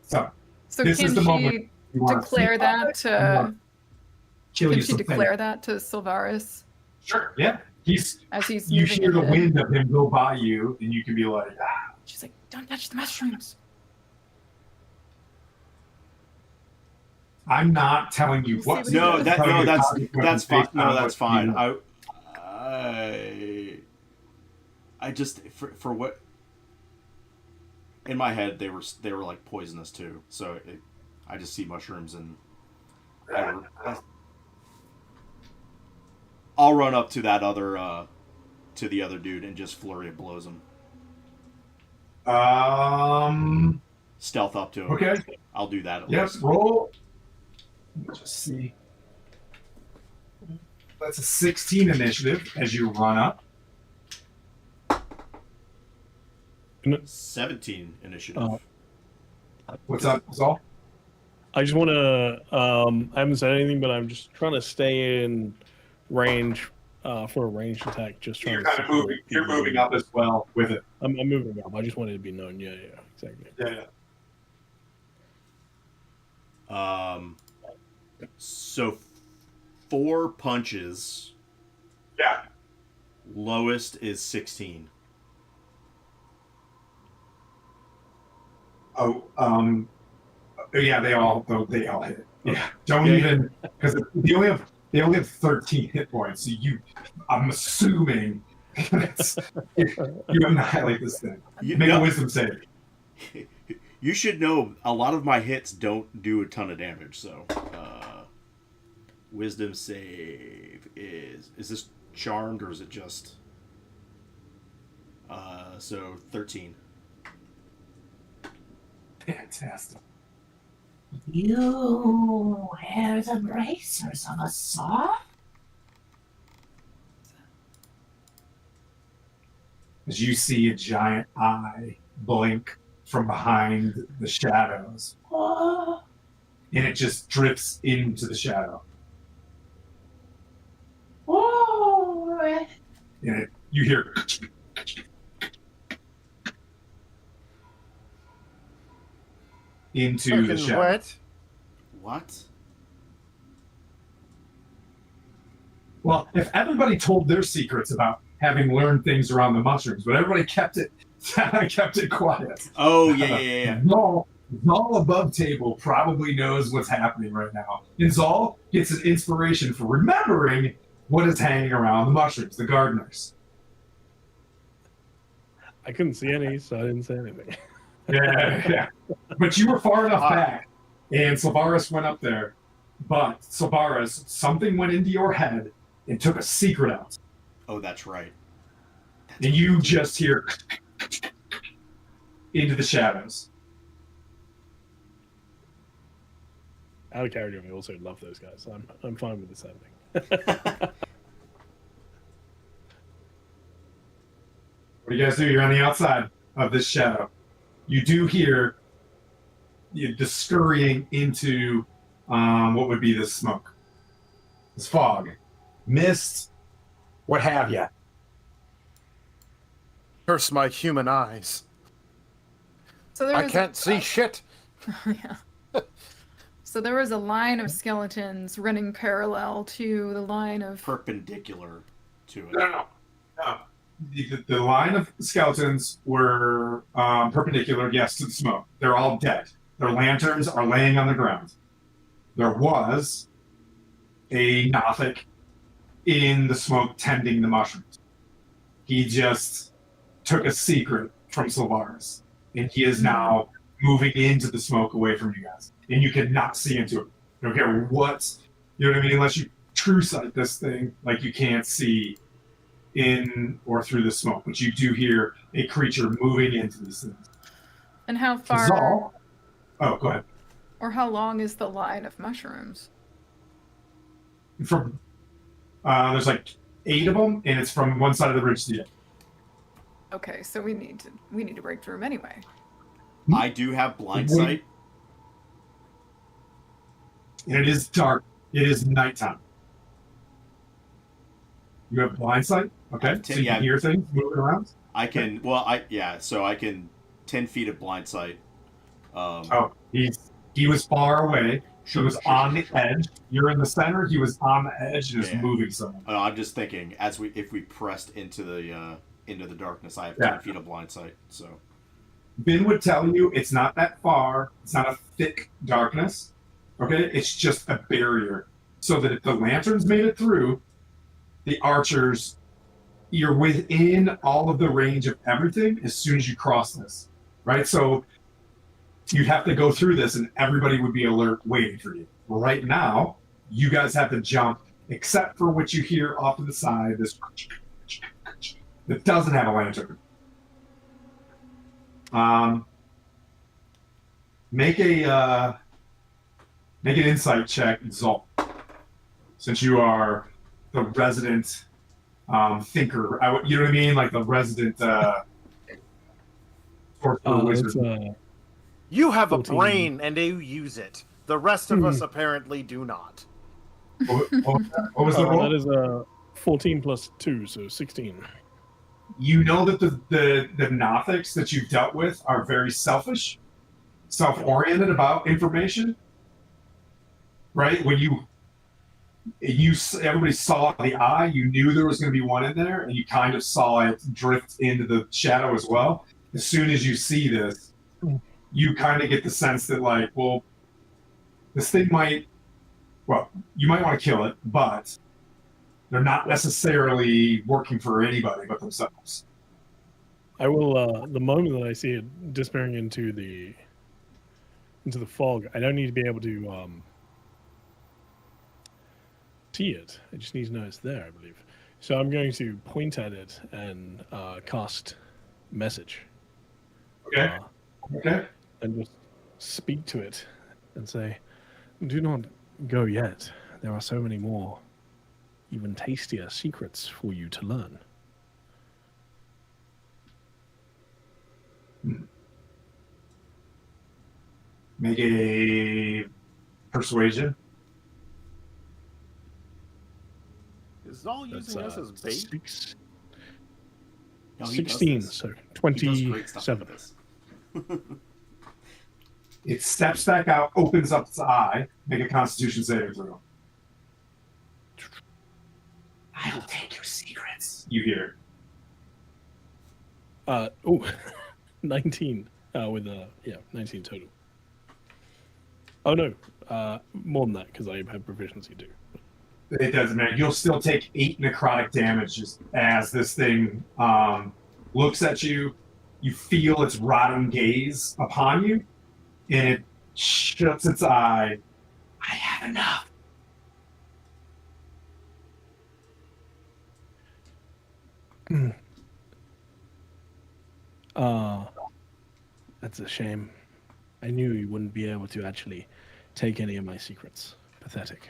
S2: So this
S6: can
S2: is the moment
S6: she declare that to?
S2: Kill
S6: Can
S2: you
S6: she
S2: some
S6: declare that to Sylvaris?
S2: Sure. Yeah.
S6: As he's
S2: You
S6: moving
S2: hear the
S6: ahead?
S2: wind of him go by you, and you can be like, ah.
S6: She's like, "Don't touch the mushrooms."
S2: I'm not telling you what.
S6: No,
S5: That's fine. No, that's fine.
S2: You know.
S5: I just for what in my head they were like poisonous too. So I just see mushrooms and I'll run up to that other to the other dude and just flurry of blows him.
S2: Stealth
S5: up to him.
S2: Okay.
S5: I'll do that.
S2: Yes. Roll. Let's just see. That's a 16 initiative as you run up.
S5: 17 initiative.
S2: What's up, Zal?
S7: I just want to. I haven't said anything, but I'm just trying to stay in range for a ranged attack. Just trying.
S2: You're kind of moving. You're moving up as well with it.
S7: I'm moving up. I just wanted to be known. Yeah, exactly.
S2: Yeah.
S5: So 4 punches.
S2: Yeah.
S5: Lowest is 16.
S2: Yeah, they all hit. Yeah, don't even because they only have 13 hit points. So I'm assuming you annihilate this thing. Make a wisdom save.
S5: You should know a lot of my hits don't do a ton of damage. So, wisdom save is this charmed or is it just? So 13.
S2: Fantastic.
S10: You wear the bracers of a saw?
S2: As you see a giant eye blink from behind the shadows, and it just drifts into the shadow. And you hear into the shadow.
S5: What?
S2: Well, if everybody told their secrets about having learned things around the mushrooms, but everybody kept it quiet.
S5: Oh, yeah.
S2: Zal above table probably knows what's happening right now. And Zal gets an inspiration for remembering what is hanging around the mushrooms, the gardeners.
S7: I couldn't see any, so I didn't say anything.
S2: Yeah. But you were far enough back, and Sylvaris went up there. But Sylvaris, something went into your head and took a secret out.
S5: Oh, that's right.
S2: And you just hear into the shadows.
S7: Out of character, I also love those guys. So I'm fine with this happening.
S2: What do you guys do? You're on the outside of this shadow. You do hear the scurrying into what would be this smoke, this fog, mist, what have you.
S3: Curse my human eyes.
S6: So there
S3: I
S6: was
S3: can't see shit.
S6: Yeah. So there was a line of skeletons running parallel to the line of
S5: Perpendicular to it.
S2: No. The line of skeletons were perpendicular, yes, to the smoke. They're all dead. Their lanterns are laying on the ground. There was a Nothic in the smoke tending the mushrooms. He just took a secret from Sylvaris, and he is now moving into the smoke away from you guys. And you cannot see into it. You don't care what, you know what I mean? Unless you true sight this thing, like you can't see in or through the smoke, but you do hear a creature moving into these things.
S6: And how far?
S2: Zal, oh, go ahead.
S6: Or how long is the line of mushrooms?
S2: From there's like 8 of them, and it's from one side of the bridge to the other.
S6: Okay, so we need to break through them anyway.
S5: I do have blind sight.
S2: And it is dark. It is nighttime. You have blind sight? Okay. So you can hear things moving around?
S5: I can, so I can 10 feet of blind sight.
S2: He was far away. He was on the edge. You're in the center. He was on the edge and is moving somewhere.
S5: I'm just thinking, if we pressed into the darkness, I have 10 feet of blind sight. So
S2: Ben would tell you it's not that far. It's not a thick darkness. Okay, it's just a barrier, so that if the lanterns made it through, the archers you're within all of the range of everything as soon as you cross this, right? So you'd have to go through this, and everybody would be alert, waiting for you. Right now, you guys have to jump, except for what you hear off to the side. This that doesn't have a lantern. Make an insight check, Zol, since you are the resident thinker. You know what I mean? Like the resident wizard.
S3: You have
S7: 14.
S3: a brain and you use it. The rest of us apparently do not.
S2: What was the roll?
S7: That is 14 plus 2, so 16.
S2: You know that the Nothics that you've dealt with are very selfish, self-oriented about information, right? When everybody saw the eye, you knew there was going to be one in there, and you kind of saw it drift into the shadow as well. As soon as you see this, you kind of get the sense that, like, well, this thing you might want to kill it, but they're not necessarily working for anybody but themselves.
S7: I will, the moment that I see it disappearing into the fog, I don't need to be able to see it. I just need to know it's there, I believe. So I'm going to point at it and cast message.
S2: Okay. Okay.
S7: And just speak to it and say, do not go yet. There are so many more, even tastier secrets for you to learn.
S2: Make a persuasion.
S3: Is all using us as bait?
S5: No, he does
S7: 16,
S5: this.
S7: so
S5: He does great stuff
S7: 27.
S5: with this.
S2: It steps back out, opens up its eye. Make a Constitution saving throw. I will take your secrets. You hear.
S7: 19 with 19 total. Oh no, more than that because I have proficiency too.
S2: It doesn't matter. You'll still take 8 necrotic damage as this thing looks at you. You feel its rotting gaze upon you, and it shuts its eye. I have enough.
S7: That's a shame. I knew you wouldn't be able to actually take any of my secrets. Pathetic.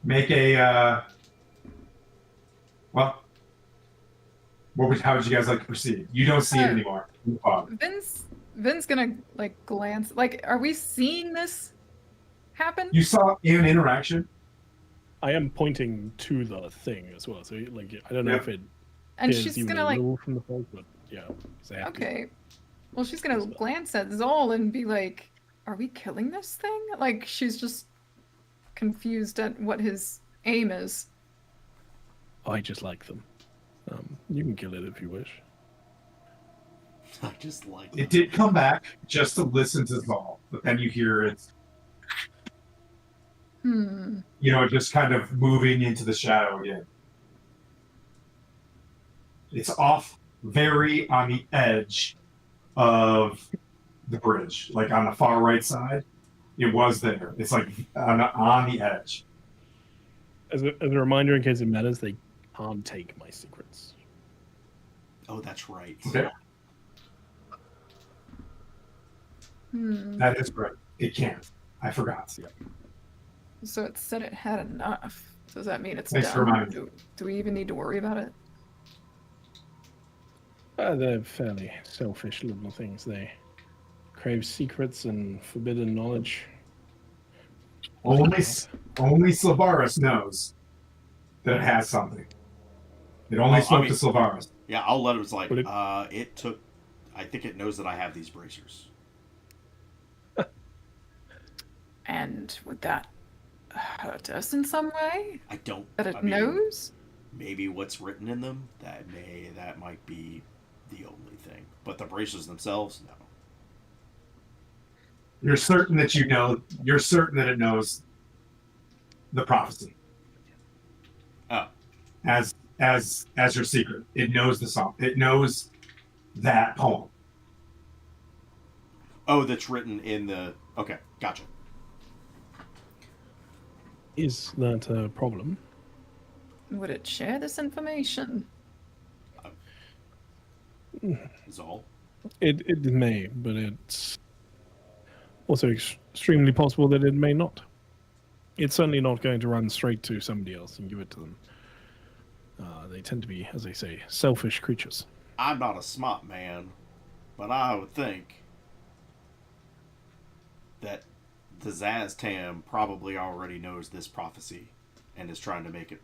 S2: Make a how would you guys like to proceed? You don't see it anymore.
S6: Vin's gonna like glance. Like, are we seeing this happen?
S2: You saw an interaction.
S7: I am pointing to the thing as well, so like I don't know if it.
S6: And
S7: is
S6: she's
S7: even
S6: gonna
S7: a
S6: like.
S7: little from the fog, but yeah. So I have to-
S6: Okay. Well, she's gonna glance at Zol and be like, "Are we killing this thing?" Like, she's just confused at what his aim is.
S7: I just like them. You can kill it if you wish.
S5: I just like
S2: It did come back just to listen to Zol, but then you hear it. You know, just kind of moving into the shadow again. It's off very on the edge of the bridge, like on the far right side. It was there. It's like on the edge.
S7: As a reminder, in case it matters, they can't take my secrets.
S5: Oh, that's right.
S2: Okay. That is right. It can't. I forgot. Yeah.
S6: So it said it had enough. Does that mean it's
S2: Thanks for
S6: done?
S2: reminding me.
S6: Do we even need to worry about it?
S7: They're fairly selfish little things. They crave secrets and forbidden knowledge.
S2: Only Sylvaris knows that it has something. It only spoke to Sylvaris.
S5: Yeah, I'll let it. It's like,
S7: Would it-
S5: it took. I think it knows that I have these bracers.
S6: And would that hurt us in some way?
S5: I don't.
S6: That it
S5: I mean,
S6: knows?
S5: Maybe what's written in them. That might be the only thing. But the bracers themselves, no.
S2: You're certain that you know. You're certain that it knows the prophecy
S5: Oh,
S2: as your secret. It knows the song. It knows that poem.
S5: oh, that's written in the. Okay, gotcha.
S7: Is that a problem?
S6: Would it share this information?
S5: Is all.
S7: It may, but it's also extremely possible that it may not. It's certainly not going to run straight to somebody else and give it to them. They tend to be, as they say, selfish creatures.
S5: I'm not a smart man, but I would think that the Zaztam probably already knows this prophecy and is trying to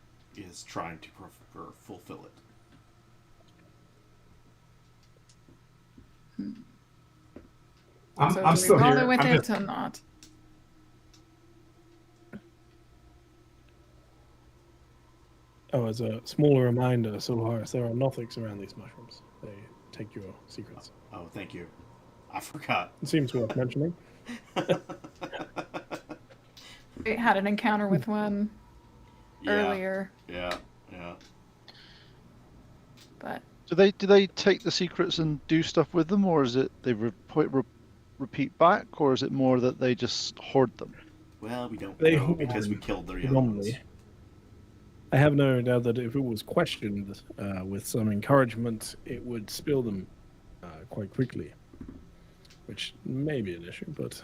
S5: fulfill it.
S6: So
S2: I'm
S6: do
S2: still
S6: we bother
S2: here.
S6: with
S2: I'm
S6: it
S2: just-
S6: or not?
S7: Oh, as a smaller reminder, Silharis, there are nothics around these mushrooms. They take your secrets.
S5: Oh, thank you. I forgot.
S7: It seems worth mentioning.
S6: We had an encounter with one earlier,
S5: Yeah.
S6: but
S4: Do they take the secrets and do stuff with them, or is it they repeat back, or is it more that they just hoard them?
S5: Well, we don't
S7: They
S5: know
S7: hold
S5: because we
S7: them
S5: killed their young
S7: predominantly.
S5: ones.
S7: I have no doubt that if it was questioned with some encouragement, it would spill them quite quickly, which may be an issue, but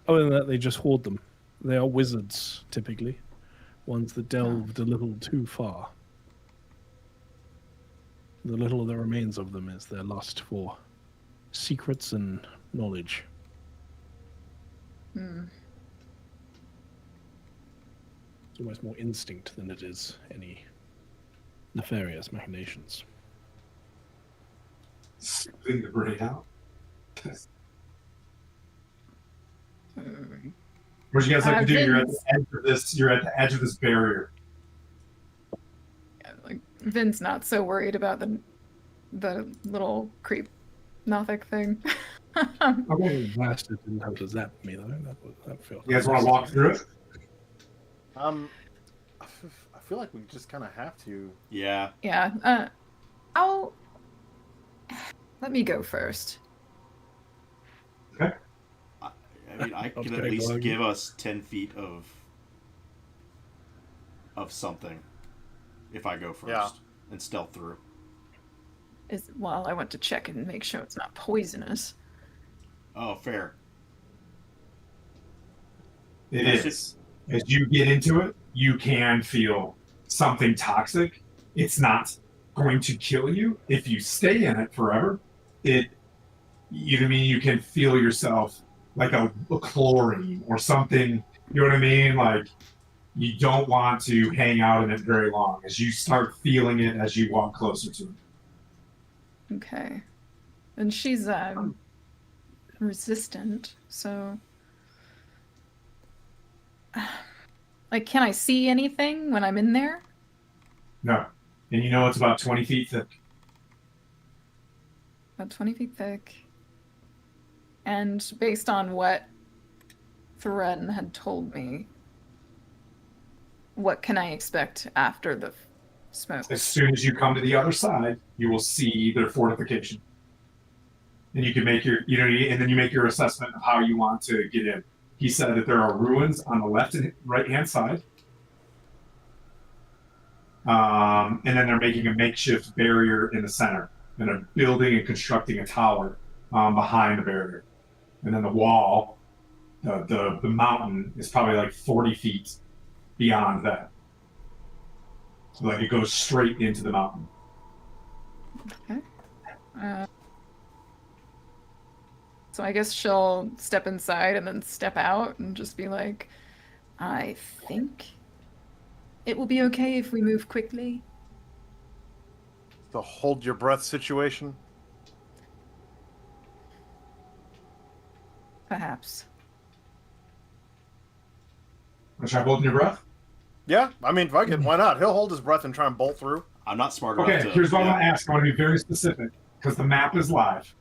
S7: other than that, they just hoard them. They are wizards, typically, ones that delved a little too far. The little that remains of them is their lust for secrets and knowledge. It's almost more instinct than it is any nefarious machinations.
S2: Smoothing the brain out. What you guys like to do? You're at the edge of this. You're at the edge of this barrier.
S6: yeah, like Vin's not so worried about the little creep Nothic thing.
S7: Okay, bastard didn't have to zap me though. That felt.
S2: You guys want to walk through it?
S3: I feel like we just kind of have to.
S5: Yeah.
S6: Yeah. I'll let me go first.
S2: Okay.
S5: I mean, I can at
S7: Okay,
S5: least
S7: Glug.
S5: give us 10 feet of something if I go first
S3: Yeah.
S5: and stealth through.
S6: Well, I want to check and make sure it's not poisonous.
S5: Oh, fair.
S2: It
S5: Yes,
S2: is. As you get into it, you can feel something toxic. It's not going to kill you if you stay in it forever. You know what I mean? You can feel yourself like a chlorine or something. You know what I mean? Like you don't want to hang out in it very long as you start feeling it as you walk closer to it.
S6: Okay. And she's resistant, so like can I see anything when I'm in there?
S2: No. And you know it's about 20 feet thick.
S6: About 20 feet thick. And based on what Thren had told me, what can I expect after the smoke?
S2: As soon as you come to the other side, you will see their fortification. And you can make and then you make your assessment of how you want to get in. He said that there are ruins on the left and right hand side. And then they're making a makeshift barrier in the center. And they're building and constructing a tower behind the barrier. And then the wall, the mountain, is probably like 40 feet beyond that. So like it goes straight into the mountain.
S6: Okay. So I guess she'll step inside and then step out and just be like, I think it will be okay if we move quickly.
S3: The hold your breath situation.
S6: Perhaps.
S2: Want to try holding your breath?
S3: Yeah, I mean, fuck it, why not? He'll hold his breath and try and bolt through.
S5: I'm not smart enough
S2: Okay,
S5: to.
S2: here's what I want to ask. I want to be very specific because the map is live.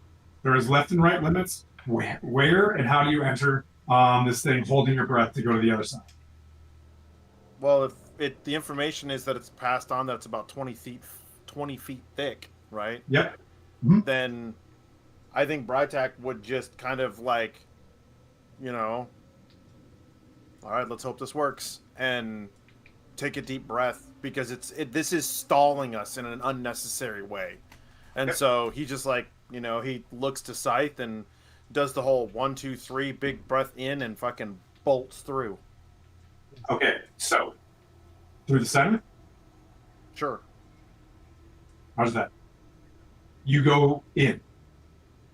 S2: There is left and right limits. Where and how do you enter this thing holding your breath to go to the other side?
S3: Well, if the information is that it's passed on that it's about 20 feet thick, right?
S2: Yep.
S3: Then I think Brytak would just kind of like, you know, all right, let's hope this works, and take a deep breath, because this is stalling us in an unnecessary way. And so he just like, you know, he looks to Scythe and does the whole 1, 2, 3 big breath in and fucking bolts through.
S2: Okay, so through the center.
S3: Sure.
S2: How's that? You go in.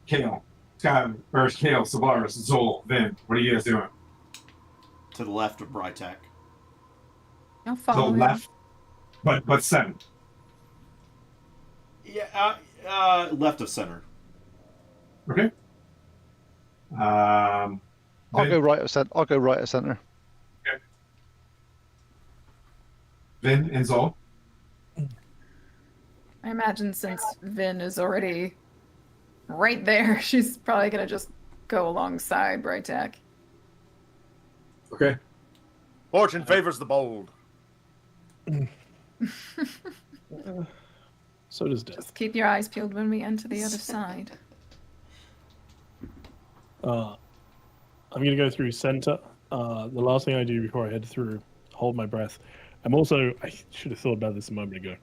S2: Kale, Scott, or Kale, Savaris, Zol, Vin. What are you guys doing?
S5: To the left of Brytek.
S6: I'll
S2: The
S6: follow him.
S2: left, but center.
S5: Yeah, left of center.
S2: Okay.
S4: I'll
S2: Vin,
S4: go right of center. I'll go right of center.
S2: Vin and Zol.
S6: I imagine since Vin is already right there, she's probably gonna just go alongside Brytak.
S2: Okay.
S3: Fortune favors the bold.
S7: So does death.
S6: Just keep your eyes peeled when we enter the other side.
S7: I'm gonna go through center. The last thing I do before I head through, hold my breath. I should have thought about this a moment ago,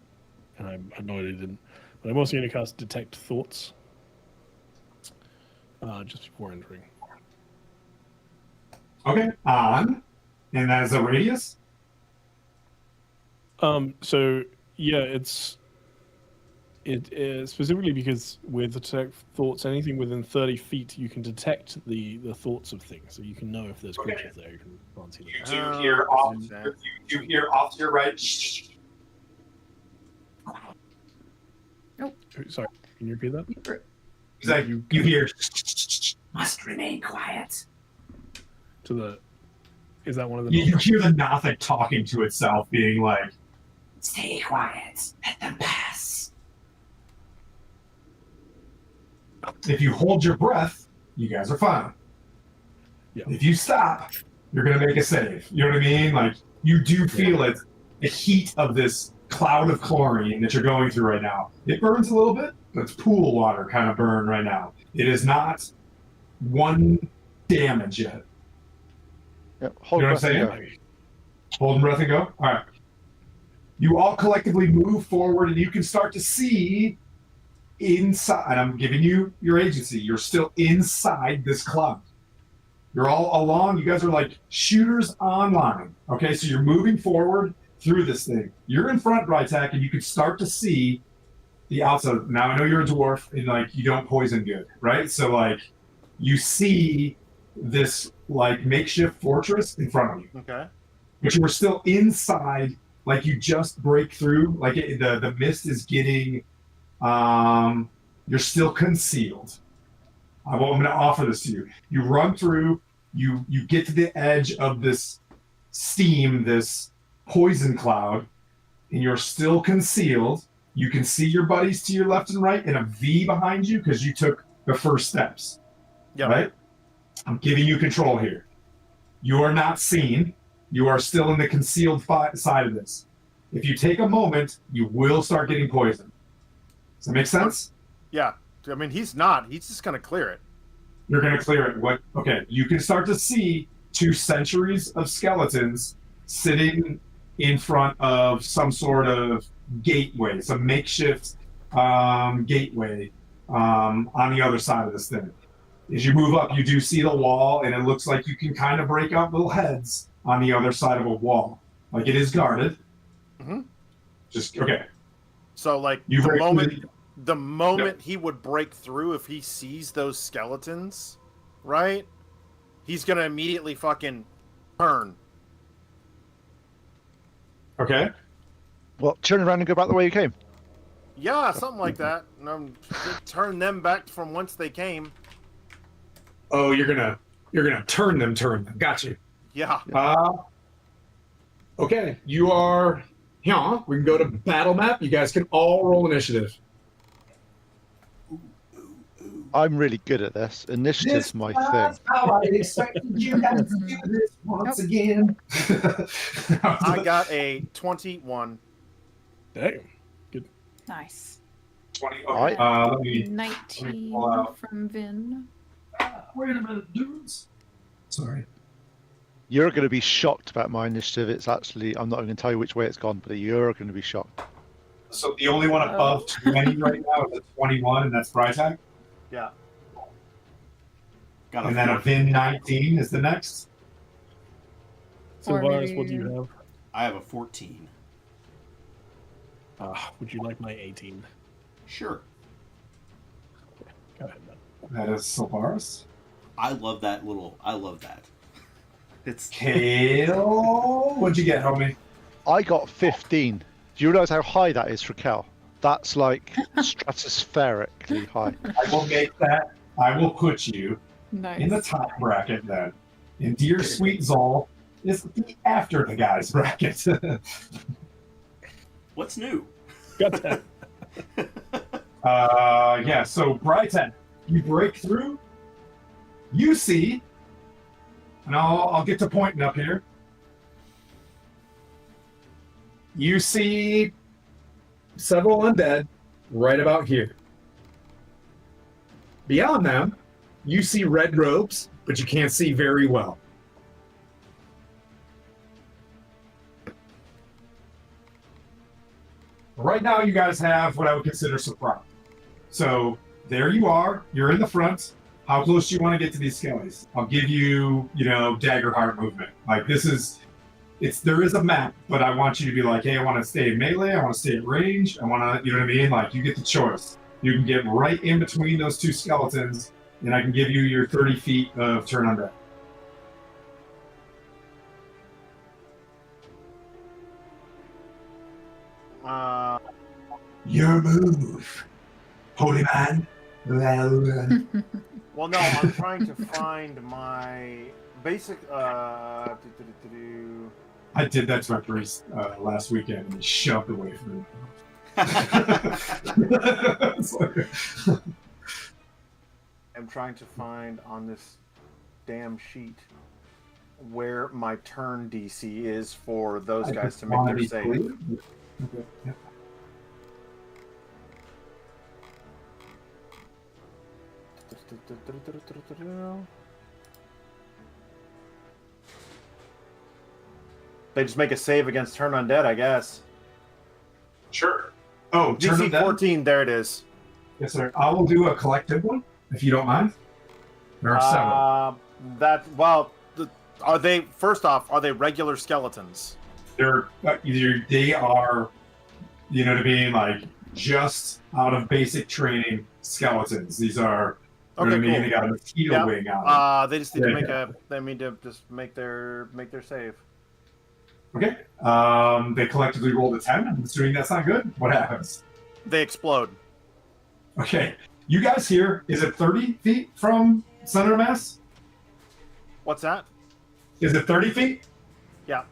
S7: and I'm annoyed I didn't. But I'm also going to cast Detect Thoughts just before entering.
S2: Okay. On. And that is a radius?
S7: So yeah, it is specifically because with Detect Thoughts, anything within 30 feet, you can detect the thoughts of things, so you can know if there's creatures there. You can't see them.
S2: You do hear off. You hear off to your right.
S7: Sorry, can you repeat that?
S2: It's like you hear.
S9: Must remain quiet.
S7: Is that one of the?
S2: You hear the Nothic talking to itself, being like,
S9: Stay quiet. Let them pass.
S2: if you hold your breath, you guys are fine.
S7: Yeah.
S2: If you stop, you're gonna make a save. You know what I mean? Like you do feel it, the heat of this cloud of chlorine that you're going through right now. It burns a little bit, but it's pool water kind of burn right now. It is not one damage yet.
S4: Yep. Hold
S2: You know what I'm
S4: breath and
S2: saying? Hold breath and go. All right. You all collectively move forward, and you can start to see inside. And I'm giving you your agency. You're still inside this cloud. You're all along. You guys are like shooters online. Okay, so you're moving forward through this thing. You're in front, Brytak, and you can start to see the outside. Now I know you're a dwarf, and like you don't poison good, right? So like you see this like makeshift fortress in front of you.
S3: Okay.
S2: But you were still inside, like you just break through, like the mist is getting, you're still concealed. I'm going to offer this to you. You run through, you get to the edge of this steam, this poison cloud, and you're still concealed. You can see your buddies to your left and right and a V behind you because you took the first steps.
S3: Yeah.
S2: Right? I'm giving you control here. You are not seen. You are still in the concealed side of this. If you take a moment, you will start getting poisoned. Does that make sense?
S3: Yeah. I mean, he's not. He's just going to clear it.
S2: You're going to clear it. What? Okay. You can start to see 2 centuries of skeletons sitting in front of some sort of gateway, some makeshift gateway on the other side of this thing. As you move up, you do see the wall, and it looks like you can kind of break out little heads on the other side of a wall. Like it is guarded.
S3: Mm-hmm.
S2: Just, okay.
S3: So, like,
S2: You break
S3: the moment he would break through, if he sees those skeletons, right, he's going to immediately fucking turn.
S2: Okay.
S4: Well, turn around and go back the way you came.
S3: Yeah, something like that. Turn them back from whence they came.
S2: Oh, you're gonna turn them. Got you.
S3: Yeah.
S2: Okay. You are. Yeah. We can go to battle map. You guys can all roll initiative.
S5: Ooh.
S4: I'm really good at this. Initiative's
S2: This
S4: my
S2: was
S4: thing.
S2: how I expected you guys to do this once again.
S3: I got a 21.
S7: Damn.
S8: Nice.
S2: 20.
S4: I-
S2: Okay. Let me
S6: 19
S2: pull out.
S6: from Vin.
S2: Wait a minute, dudes. Sorry.
S4: You're going to be shocked about my initiative. It's actually, I'm not going to tell you which way it's gone, but you're going to be shocked.
S2: So the only one above 20 right now is a 21, and that's Freitag.
S3: Yeah.
S5: Got a
S2: And then a
S5: 14.
S2: Vin 19 is the next.
S7: So,
S6: Or
S7: Varus,
S6: maybe-
S7: what do you have?
S5: I have a 14.
S7: Would you like my 18?
S5: Sure.
S7: Go ahead, then.
S2: That is Sylvaris.
S5: I love that. It's
S2: Kale, what'd you get, homie?
S4: I got 15. Do you realize how high that is for Cal? That's like stratospherically high.
S2: I will make that. I will put you
S6: Nice.
S2: in the top bracket then. And dear sweet Zol is the after the guys bracket.
S5: what's new.
S7: Got that.
S2: Yeah, so Brighton, you break through. You see, and I'll get to pointing up here. You see several undead right about here. Beyond them, you see red robes, but you can't see very well. Right now, you guys have what I would consider surprise. So there you are. You're in the front. How close do you want to get to these skellies? I'll give you, dagger heart movement. Like there is a map, but I want you to be like, hey, I want to stay in melee. I want to stay at range. I want to, you know what I mean? Like you get the choice. You can get right in between those two skeletons, and I can give you your 30 feet of turn on deck. Your move, holy man.
S3: Well, no, I'm trying to find my basic.
S2: I did that to my priest last weekend, and he shoved away from me. It's like-
S3: I'm trying to find on this damn sheet where my turn DC is for those guys to make their save.
S2: Okay, yeah.
S3: They just make a save against turn undead, I guess.
S2: Sure. Oh, turn
S3: DC
S2: of death?
S3: 14, there it is.
S2: Yes, sir. I will do a collective one, if you don't mind. There are several.
S3: Are they, first off, are they regular skeletons?
S2: They're either they are, you know what I mean, like just out of basic training skeletons. These are, you know what I mean,
S3: cool.
S2: they got a mosquito wing on them.
S3: They just need to
S2: Yeah.
S3: they need to just make their save.
S2: Okay. They collectively rolled a 10. I'm assuming that's not good. What happens?
S3: They explode.
S2: Okay. You guys here, is it 30 feet from center of mass?
S3: What's that?
S2: Is it 30 feet?
S3: Yeah.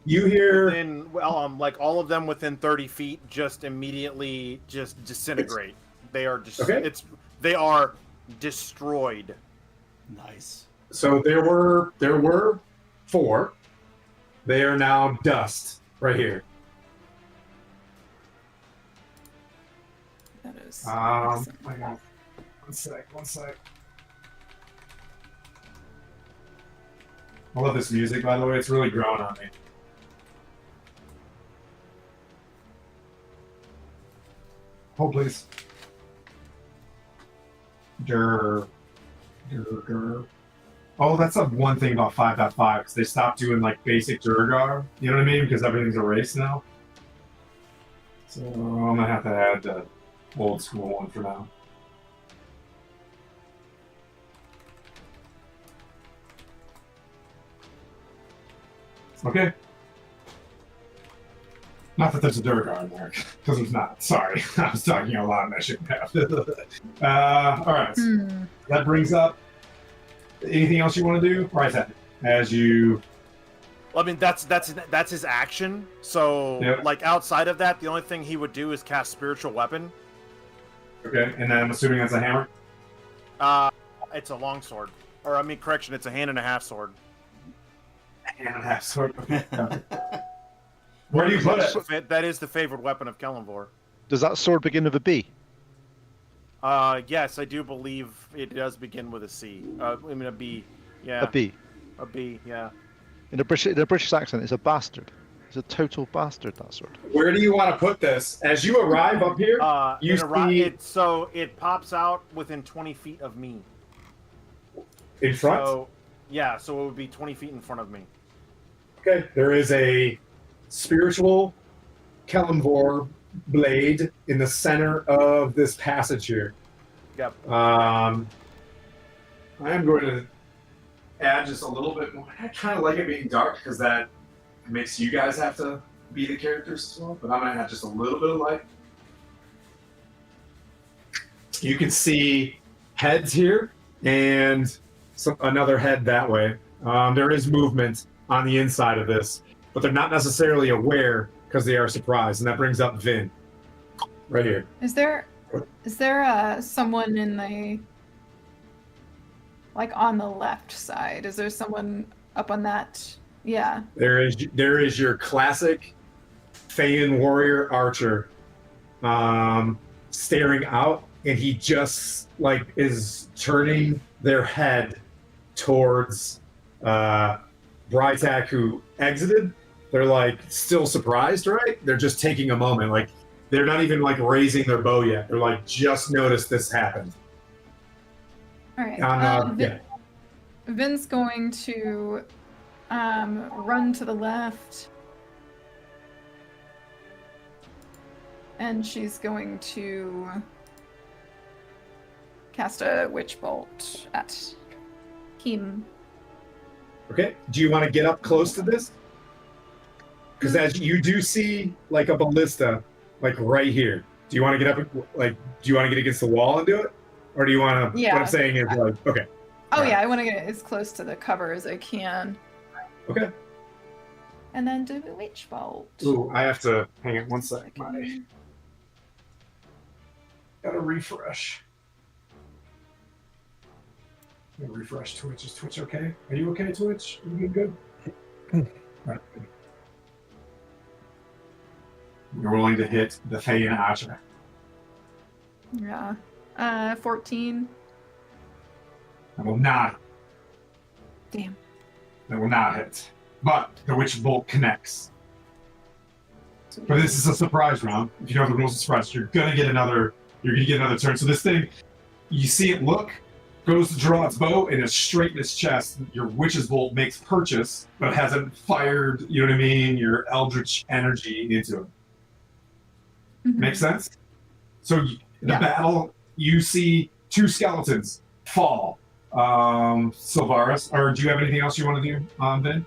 S2: You hear
S3: Then, like all of them within 30 feet just immediately just disintegrate. They are just
S2: Okay.
S3: they are destroyed.
S5: Nice.
S2: so there were 4. They are now dust right here.
S6: That is.
S2: Hang on. One sec. I love this music, by the way. It's really growing on me. Hold, please. Grr. Oh, that's the one thing about 5.5, because they stopped doing, like, basic Durgar. You know what I mean? Because everything's erased now. So I'm going to have to add the old school one for now. Okay. Not that there's a Durgar in there, because there's not. Sorry, I was talking a lot and I shouldn't have. All right. That brings up anything else you want to do? Right then, as you
S3: I mean, that's his action. So,
S2: Yep.
S3: like, outside of that, the only thing he would do is cast Spiritual Weapon.
S2: Okay, and then I'm assuming that's a hammer.
S3: It's a long sword, or I mean, correction, it's a hand and a half sword.
S2: Hand and a half sword. Okay. Where do you put it?
S3: That is the favorite weapon of Kellenvor.
S4: Does that sword begin with a B?
S3: Yes, I do believe it does begin with a C. I mean a B. Yeah.
S4: A B.
S3: A B. Yeah.
S4: In a British accent, it's a bastard. It's a total bastard, that sword.
S2: Where do you want to put this? As you arrive up here, you see
S3: so it pops out within 20 feet of me.
S2: in front.
S3: So, yeah, so it would be 20 feet in front of me.
S2: Okay, there is a spiritual Kellenvor blade in the center of this passage here.
S3: Yep.
S2: I am going to add just a little bit more. I kind of like it being dark because that makes you guys have to be the characters as well, but I'm going to add just a little bit of light. You can see heads here and another head that way. There is movement on the inside of this, but they're not necessarily aware because they are surprised, and that brings up Vin right here.
S6: Is there someone in the on the left side? Is there someone up on that? Yeah.
S2: There is your classic Feyan warrior archer staring out, and he just is turning their head towards Brytak, who exited. They're still surprised, right? They're just taking a moment. They're not even raising their bow yet. They're just noticed this happened.
S6: All right. Vin's going to run to the left, and she's going to cast a witch bolt at him.
S2: Okay. Do you want to get up close to this? Because as you do see a ballista right here. Do you want to get up? Do you want to get against the wall and do it, or do you want to?
S6: Yeah.
S2: What I'm saying is okay.
S6: Oh yeah, I want to get as close to the cover as I can.
S2: Okay.
S6: And then do a witch bolt.
S2: Ooh, I have to hang it one sec. Gotta refresh. Gotta refresh Twitch. Is Twitch okay? Are you okay, Twitch? Are you good? All right. You're willing to hit the Feyan archer.
S6: Yeah. 14.
S2: That will not.
S6: Damn.
S2: That will not hit. But the witch bolt connects. But this is a surprise round. If you know the rules of surprise, you're gonna get another turn. So this thing, you see it goes to draw its bow, and it's straight in its chest. Your witch's bolt makes purchase, but hasn't fired, you know what I mean, your eldritch energy into it.
S6: Mm-hmm.
S2: Make sense? So the battle, you see two skeletons fall. Sylvaris, or do you have anything else you want to do, Ben?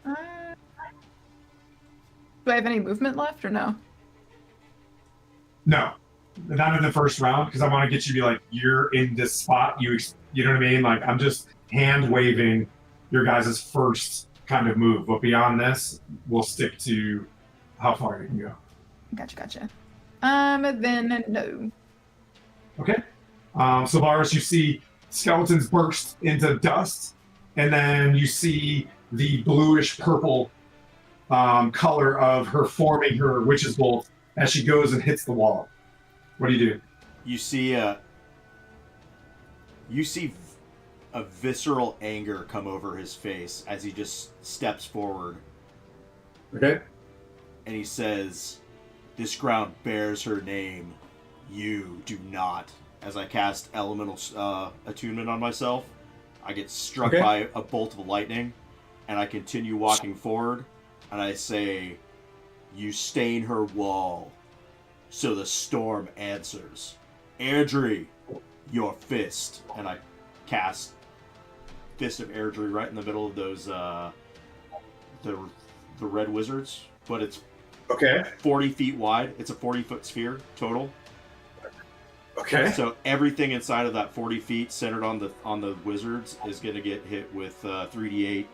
S6: Do I have any movement left or no?
S2: No, not in the first round, because I want to get you to be you're in this spot. You know what I mean? I'm just hand waving your guys' first kind of move. But beyond this, we'll stick to how far you can go.
S6: Gotcha. Then no.
S2: Okay. Sylvaris, you see skeletons burst into dust, and then you see the bluish purple color of her forming her witch's bolt as she goes and hits the wall. What do you do?
S5: You see a visceral anger come over his face as he just steps forward.
S2: Okay.
S5: And he says, "This ground bears her name. You do not." As I cast elemental attunement on myself, I get struck by a bolt of lightning, and I continue walking forward, and I say, "You stain her wall, so the storm answers. Aerdrie, your fist." And I cast Fist of Aerdrie right in the middle of those the red wizards, but it's 40 feet wide. It's a 40-foot sphere total.
S2: Okay.
S5: So everything inside of that 40 feet centered on the wizards is going to get hit with 3d8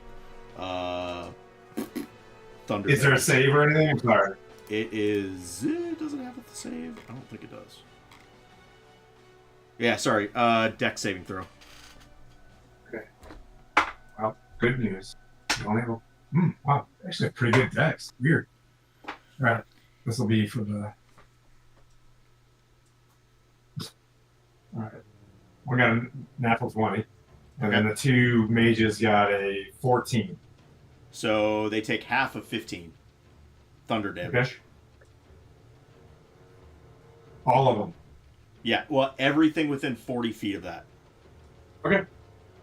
S5: Thunder.
S2: Is there a
S5: damage.
S2: save or anything? I'm sorry.
S5: It is. Does it have a save? I don't think it does. Yeah, sorry. Dex saving throw.
S2: Okay. Well, good news. You only have wow, actually a pretty good dex. Weird. All right, this will be for the. All right, we got a natural 20, and then the two mages got a 14.
S5: So they take half of 15 thunder damage.
S2: Okay. All of them.
S5: Yeah, well, everything within 40 feet of that.
S2: Okay.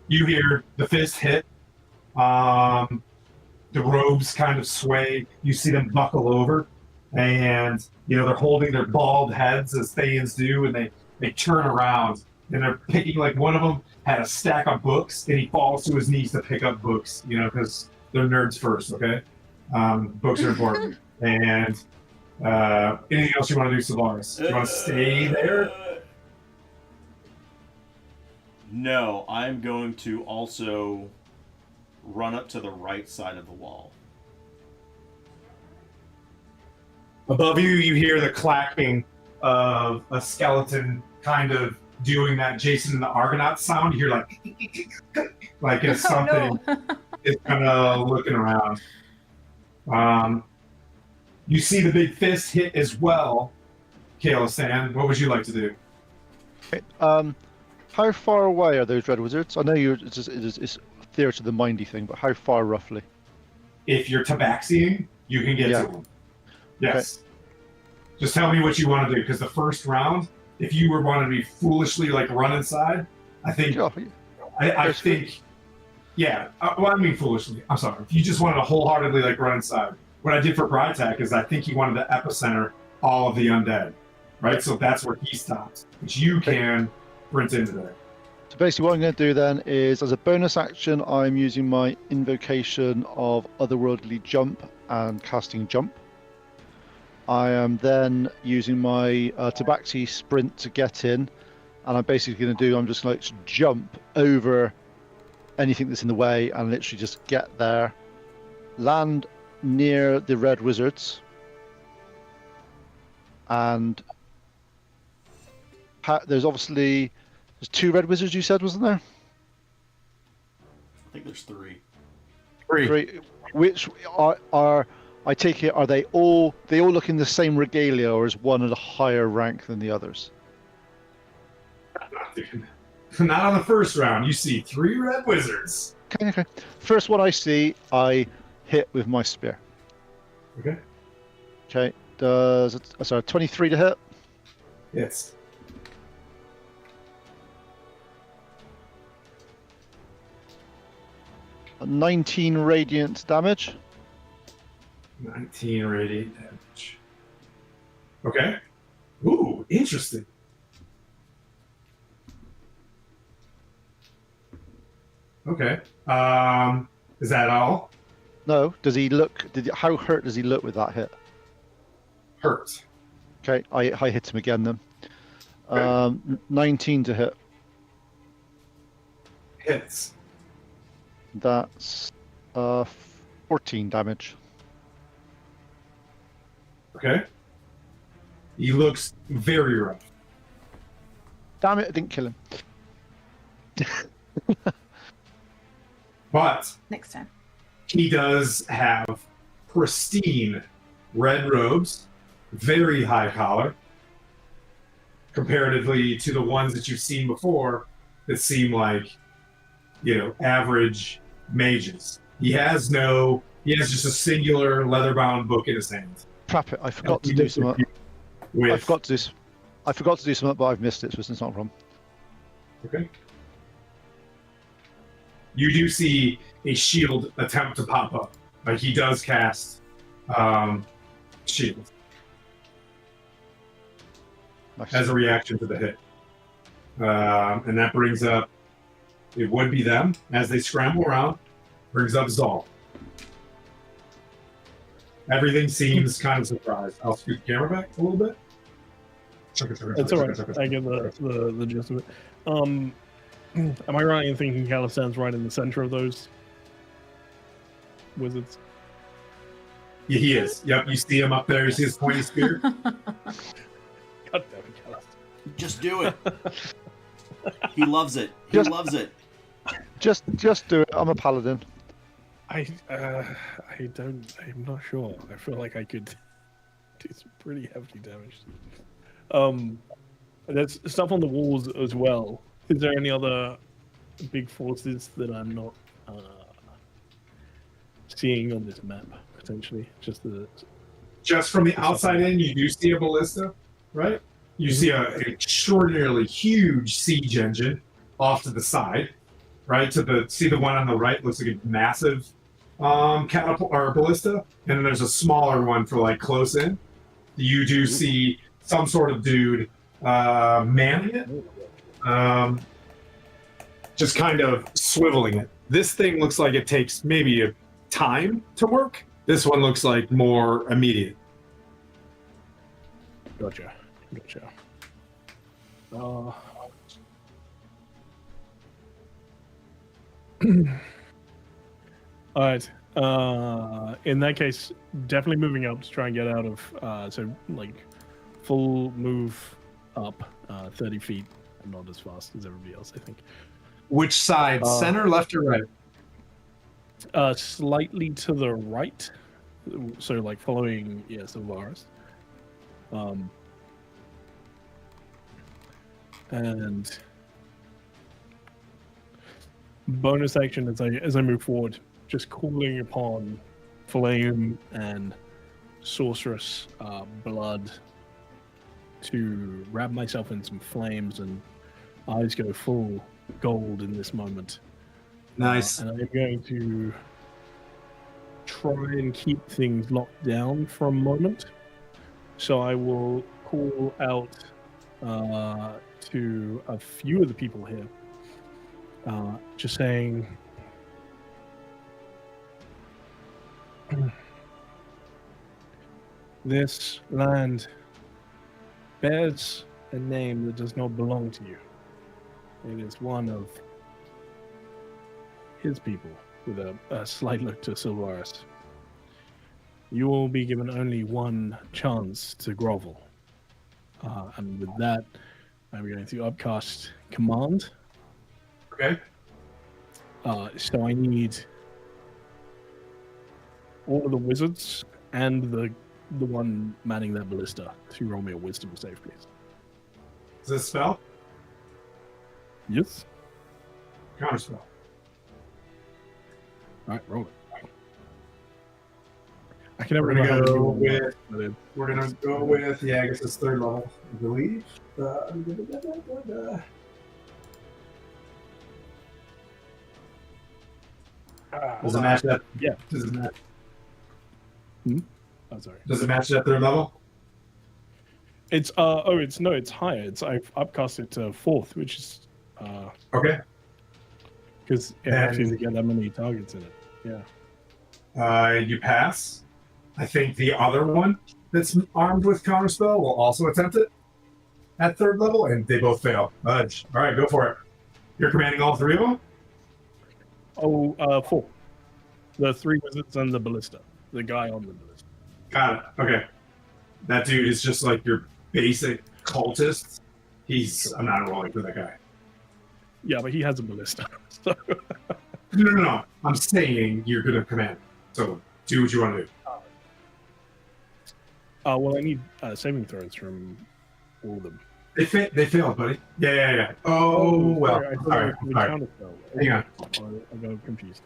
S2: You hear the fist hit. The robes kind of sway. You see them buckle over, and they're holding their bald heads as Thayans do, and they turn around and they're picking. Like one of them had a stack of books, and he falls to his knees to pick up books. Because they're nerds first. Okay, books are important. And anything else you want to do, Savaris? You want to stay there?
S5: No, I'm going to also run up to the right side of the wall.
S2: Above you, you hear the clacking of a skeleton kind of doing that Jason and the Argonaut sound. You hear like it's something. It's kind of looking around. You see the big fist hit as well. Kaelistan, what would you like to do?
S4: Okay, how far away are those red wizards? I know it's theatre to the mindy thing, but how far roughly?
S2: If you're tabaxiing, you can get to them. Yes. Okay. Just tell me what you want to do, because the first round, if you were wanting to be foolishly run inside, I think. Oh, yeah. I think. Yeah. Well, I mean foolishly. I'm sorry. If you just wanted to wholeheartedly run inside, what I did for Brytak is I think he wanted to epicenter all of the undead, right? So that's where he stops. But you can sprint into there.
S4: So basically what I'm going to do then is, as a bonus action, I'm using my invocation of otherworldly jump and casting jump. I am then using my tabaxi sprint to get in, and I'm basically going to do, I'm just going to jump over anything that's in the way and literally just get there, land near the red wizards, and there's two red wizards you said, wasn't there?
S5: I think there's three.
S4: Three. Which are I take it, are they all look in the same regalia, or is one at a higher rank than the others?
S2: Not on the first round. You see 3 red wizards.
S4: Okay. First one I see, I hit with my spear.
S2: Okay.
S4: Okay. Does it? Sorry, 23 to hit.
S2: Yes.
S4: A 19 radiant damage.
S2: 19 radiant damage. Okay. Ooh, interesting. Okay. Is that all?
S4: No. Does he look? How hurt does he look with that hit?
S2: Hurt.
S4: Okay, I hit him again then. 19 to hit.
S2: Hits.
S4: That's 14 damage.
S2: Okay. He looks very rough.
S4: Damn it, I didn't kill him.
S2: But
S8: Next time.
S2: he does have pristine red robes, very high collar, comparatively to the ones that you've seen before that seem like, average mages. He has just a singular leather-bound book in his hand.
S4: Crap it, I forgot to do something. I forgot to do something, but I've missed it, so it's not a problem.
S2: Okay. You do see a shield attempt to pop up. He does cast shield as a reaction to the hit. And that brings up, it would be them as they scramble around, brings up Zal. Everything seems kind of surprised. I'll scoot the camera back a little bit.
S7: It's alright. I get the gist of it. Am I right in thinking Kaelistan's right in the center of those? wizards?
S2: Yeah, he is. Yep, you see him up there. You see his pointy spear.
S7: God damn it, Callus.
S5: Just do it. He loves it. He loves it.
S4: Just do it. I'm a paladin.
S7: I'm not sure. I feel like I could do some pretty hefty damage. There's stuff on the walls as well. Is there any other big forces that I'm not seeing on this map, potentially?
S2: Just from the outside in, you do see a ballista, right? You see an extraordinarily huge siege engine off to the side, right? See the one on the right looks like a massive catapult or ballista, and then there's a smaller one for like close in. You do see some sort of dude manning it, just kind of swiveling it. This thing looks like it takes maybe a time to work. This one looks like more immediate.
S7: Gotcha. All right. In that case, definitely moving up to try and get out of. So like, full move up 30 feet. I'm not as fast as everybody else, I think.
S2: Which side? Center, left, or right?
S7: Slightly to the right. So like following Sylvaris. And bonus action as I move forward, just calling upon flame and sorceress blood to wrap myself in some flames, and eyes go full gold in this moment.
S2: Nice.
S7: And I'm going to try and keep things locked down for a moment. So I will call out to a few of the people here, just saying, this land bears a name that does not belong to you. It is one of his people, with a slight look to Sylvaris. You will be given only one chance to grovel. And with that, I'm going to upcast command.
S2: Okay.
S7: So I need all of the wizards and the one manning that ballista to roll me a wisdom save, please.
S2: Is this a spell?
S7: Yes.
S2: Counter spell.
S7: All right, roll it. I can never
S2: We're gonna
S7: remember how
S2: go
S7: to
S2: with. We're gonna go with. Yeah, I guess it's third level, I believe. Does it match that?
S7: Yeah.
S2: Does it match?
S7: Oh, sorry.
S2: Does it match that third level?
S7: It's it's higher. I've upcast it to fourth, which is
S2: Okay.
S7: because it
S2: And-
S7: actually get that many targets in it. Yeah.
S2: You pass. I think the other one that's armed with counterspell will also attempt it at third level, and they both fail. Budge. All right, go for it. You're commanding all three of them?
S7: Oh, four. The three wizards and the ballista. The guy on the ballista.
S2: Got it. Okay. That dude is just like your basic cultist. I'm not rolling for that guy.
S7: Yeah, but he has a ballista. So
S2: No. I'm saying you're going to command. So do what you want to do.
S7: well, I need saving throws from all of them.
S2: They failed, buddy. Yeah. Oh, well.
S7: Sorry, I thought
S2: Sorry.
S7: it was
S2: Sorry.
S7: counterspell.
S2: Hang on.
S7: I got confused.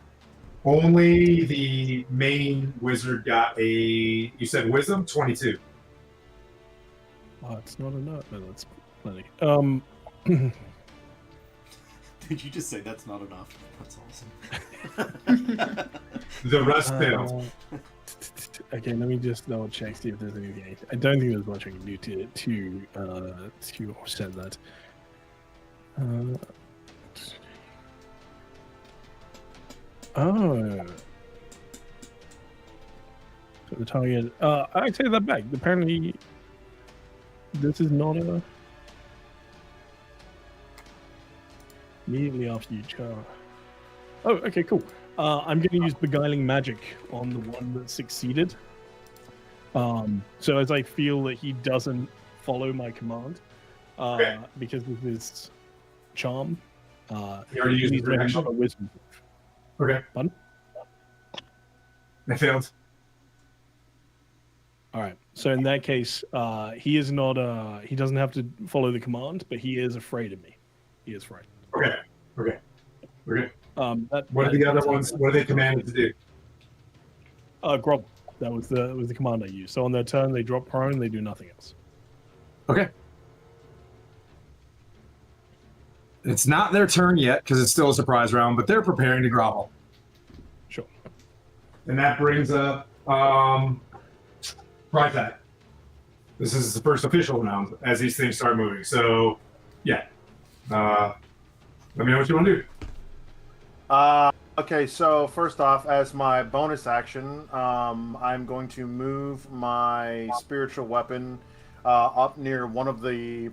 S2: Only the main wizard got you said wisdom? 22.
S7: Oh, it's not enough. No, that's plenty.
S5: Did you just say that's not enough? That's awesome.
S2: The rest failed.
S7: Okay, let me just double check, see if there's anything. I don't think there's much I can do to offset that. So the target. I take that back. Apparently, this is not a. Immediately after you charge. Oh, okay, cool. I'm going to use Beguiling Magic on the one that succeeded. So as I feel that he doesn't follow my command, because of his charm,
S2: You already used
S7: he's
S2: the reaction?
S7: not a wizard.
S2: Okay.
S7: Pardon?
S2: I failed.
S7: All right. So in that case, he is not. He doesn't have to follow the command, but he is afraid of me. He is frightened.
S2: Okay. Okay. Okay.
S7: What
S2: are the other ones? What are they commanded to do?
S7: Grovel. That was the command I used. So on their turn, they drop prone. They do nothing else.
S2: Okay. It's not their turn yet because it's still a surprise round, but they're preparing to grovel.
S7: Sure.
S2: And that brings up Brightback. This is the first official round as these things start moving. So, yeah. Let me know what you want to do.
S3: Okay, so first off, as my bonus action, I'm going to move my spiritual weapon up near one of the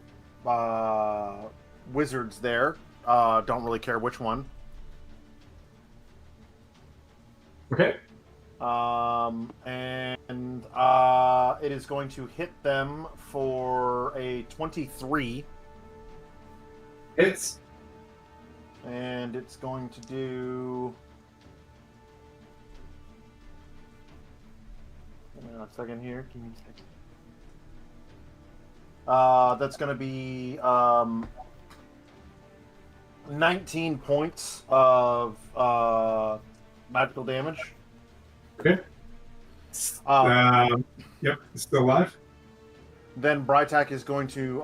S3: wizards there. Don't really care which one.
S2: Okay.
S3: And it is going to hit them for a 23.
S2: Hits.
S3: And it's going to do... Give me a second here. Give me a second. That's going to be 19 points of magical damage.
S2: Okay. Yep, it's still alive.
S3: Then Brytak is going to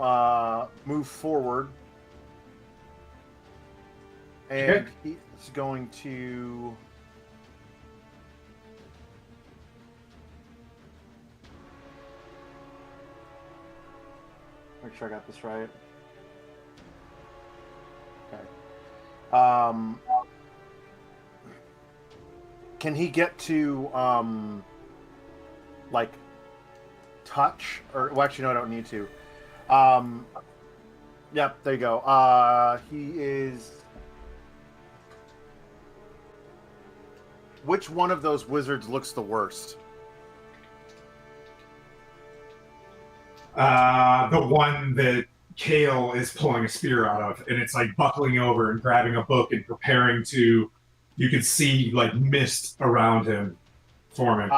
S3: move forward. And he's going to... Make sure I got this right. Okay. Can he get to, like, touch? Or, well, actually, no, I don't need to. Yep, there you go. He is... Which one of those wizards looks the worst?
S2: The one that Kale is pulling a spear out of, and it's like buckling over and grabbing a book and preparing to. You can see like mist around him forming.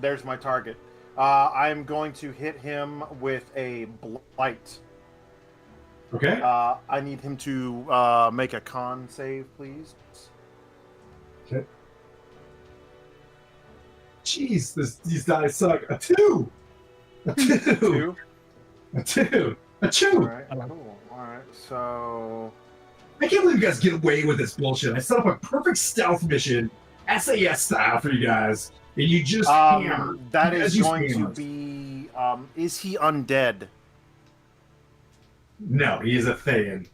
S3: There's my target. I'm going to hit him with a blight.
S2: Okay.
S3: I need him to make a con save, please.
S2: Okay. Jeez, these dice suck. A 2! A 2!
S3: Two?
S2: A 2! A 2!
S3: Alright, cool. Alright, so...
S2: I can't believe you guys get away with this bullshit. I set up a perfect stealth mission, SAS style for you guys, and you just hammered.
S3: That is going to be... is he undead?
S2: No, he is a Thayan.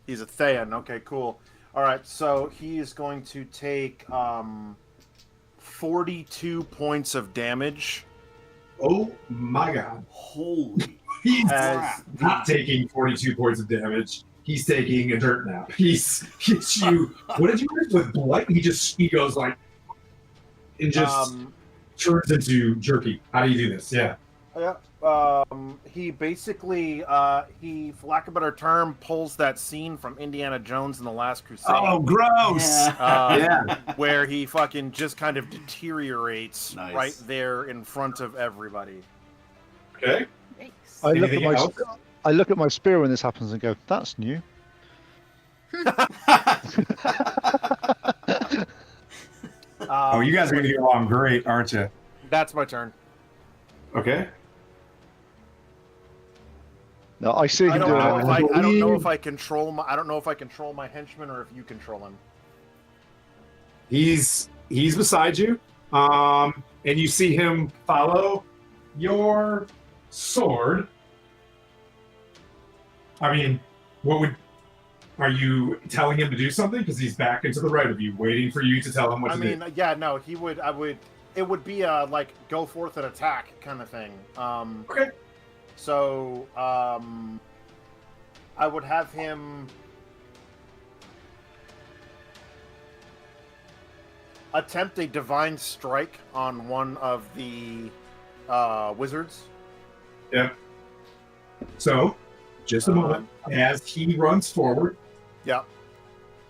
S3: He's a Thayan. Okay, cool. Alright, so he is going to take 42 points of damage.
S2: Oh my god.
S5: Holy
S2: He's
S5: crap.
S2: not taking 42 points of damage. He's taking a dirt nap. He's you. What did you do with Blight? He goes like, and just turns into jerky. How do you do this? Yeah.
S3: Yeah. He basically, he, for lack of a better term, pulls that scene from Indiana Jones and the Last Crusade.
S2: Oh, gross!
S5: Yeah.
S3: Where he fucking just kind of deteriorates
S5: Nice.
S3: right there in front of everybody.
S2: Okay.
S8: Yikes.
S4: I look at my spear when this happens and go, "That's new."
S2: Oh, you guys are gonna get along great, aren't you?
S3: That's my turn.
S2: Okay.
S4: No, I see
S3: I
S4: him
S3: don't
S4: doing
S3: know
S4: it.
S3: if
S4: and
S3: I don't know if I control my henchman or if you control him.
S2: He's beside you, and you see him follow your sword. I mean, are you telling him to do something? Because he's back into the right of you, waiting for you to tell him what to do.
S3: Yeah, no, it would be a, like, go forth and attack kind of thing.
S2: Okay.
S3: So, I would have him... attempt a divine strike on one of the wizards.
S2: Yep. So, just a moment. As he runs forward,
S3: Yeah.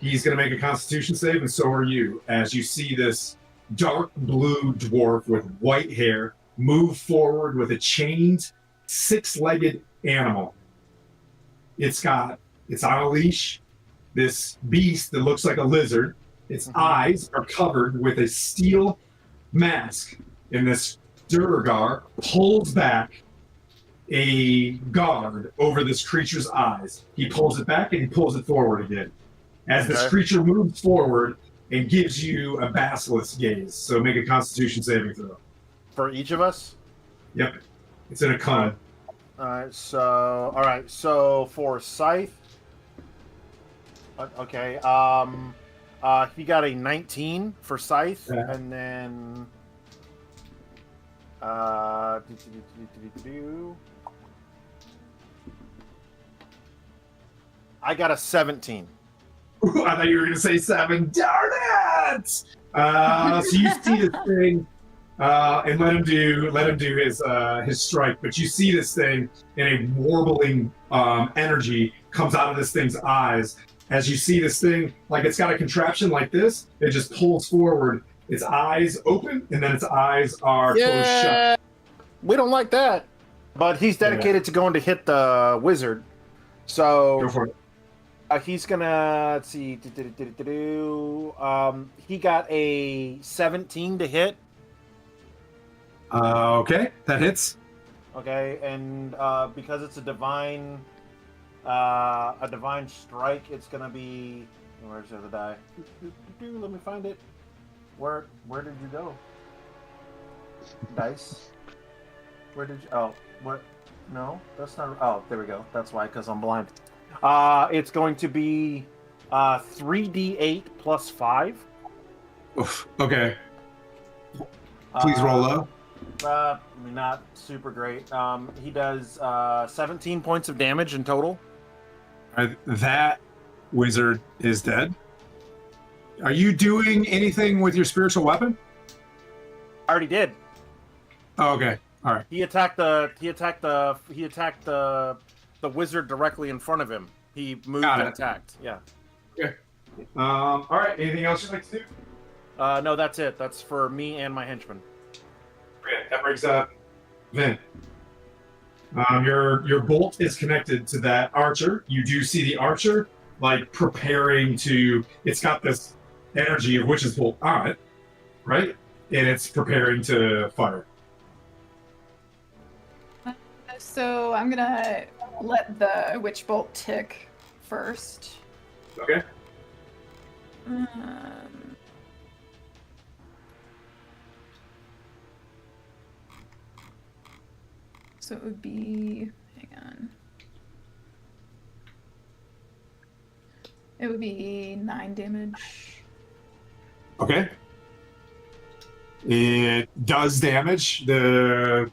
S2: he's going to make a Constitution save, and so are you. As you see this dark blue dwarf with white hair move forward with a chained, six-legged animal. It's on a leash. This beast that looks like a lizard. Its eyes are covered with a steel mask, and this Durgar pulls back a guard over this creature's eyes. He pulls it back and he pulls it forward again. As this creature moves forward and gives you a basilisk gaze. So make a Constitution saving throw.
S3: For each of us?
S2: Yep. It's in a con.
S3: Alright, so for Scythe. Okay, he got a 19 for Scythe, and then I got a 17.
S2: Ooh, I thought you were going to say 7. Darn it! So you see this thing, and let him do his strike. But you see this thing, and a warbling energy comes out of this thing's eyes. As you see this thing, like it's got a contraption like this, it just pulls forward. Its eyes open, and then its eyes are closed shut.
S3: We don't like that. But he's dedicated to going to hit the wizard. So
S2: Go for it.
S3: He's gonna, let's see, he got a 17 to hit.
S2: Okay, that hits.
S3: Okay, and because it's a divine strike, it's gonna be, where's the other die? Let me find it. Where did you go? Dice. Where did you? Oh, what? No, that's not. Oh, there we go. That's why, because I'm blind. It's going to be 3d8 plus 5.
S2: Oof, okay. Please roll low.
S3: Not super great. He does 17 points of damage in total.
S2: That wizard is dead. Are you doing anything with your spiritual weapon?
S3: I already did.
S2: Oh, okay. All right.
S3: He attacked the wizard directly in front of him. He moved and attacked. Yeah.
S2: Okay. All right. Anything else you'd like to do?
S3: No, that's it. That's for me and my henchman.
S2: Okay. That brings up Vin. Your bolt is connected to that archer. You do see the archer like preparing to. It's got this energy of witch's bolt on it, right? And it's preparing to fire.
S6: So I'm gonna let the witch bolt tick first.
S2: Okay.
S6: So it would be, hang on. It would be 9 damage.
S2: Okay. It does damage. You know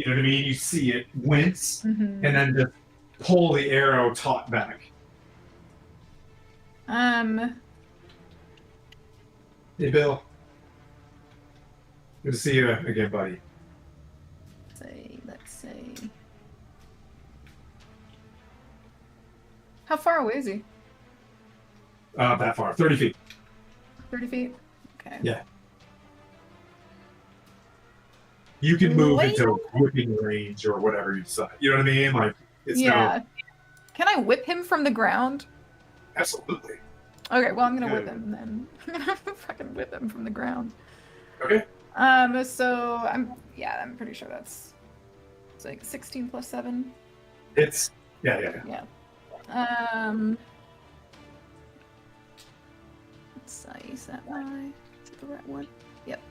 S2: what I mean? You see it wince, and then just pull the arrow taut back. Hey, Bill. Good to see you again, buddy.
S6: Let's say. How far away is he?
S2: That far. 30 feet.
S6: 30 feet? Okay.
S2: Yeah. You can move into whipping range or whatever you decide. You know what I mean? Like, it's
S6: yeah. Can I whip him from the ground?
S2: Absolutely.
S6: Okay, well, I'm gonna whip him then. I'm gonna fucking whip him from the ground.
S2: Okay.
S6: So I'm pretty sure it's like 16 plus 7.
S2: It's yeah.
S6: Let's see, is that right? Is it the right one? Yep.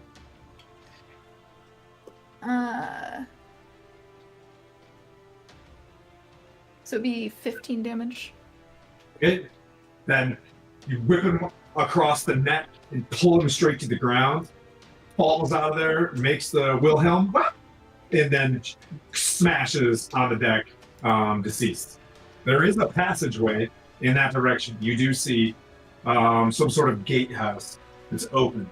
S6: So it'd be 15 damage.
S2: Okay. Then you whip him across the neck and pull him straight to the ground. Falls out of there, makes the Wilhelm, and then smashes on the deck, deceased. There is a passageway in that direction. You do see some sort of gatehouse that's open.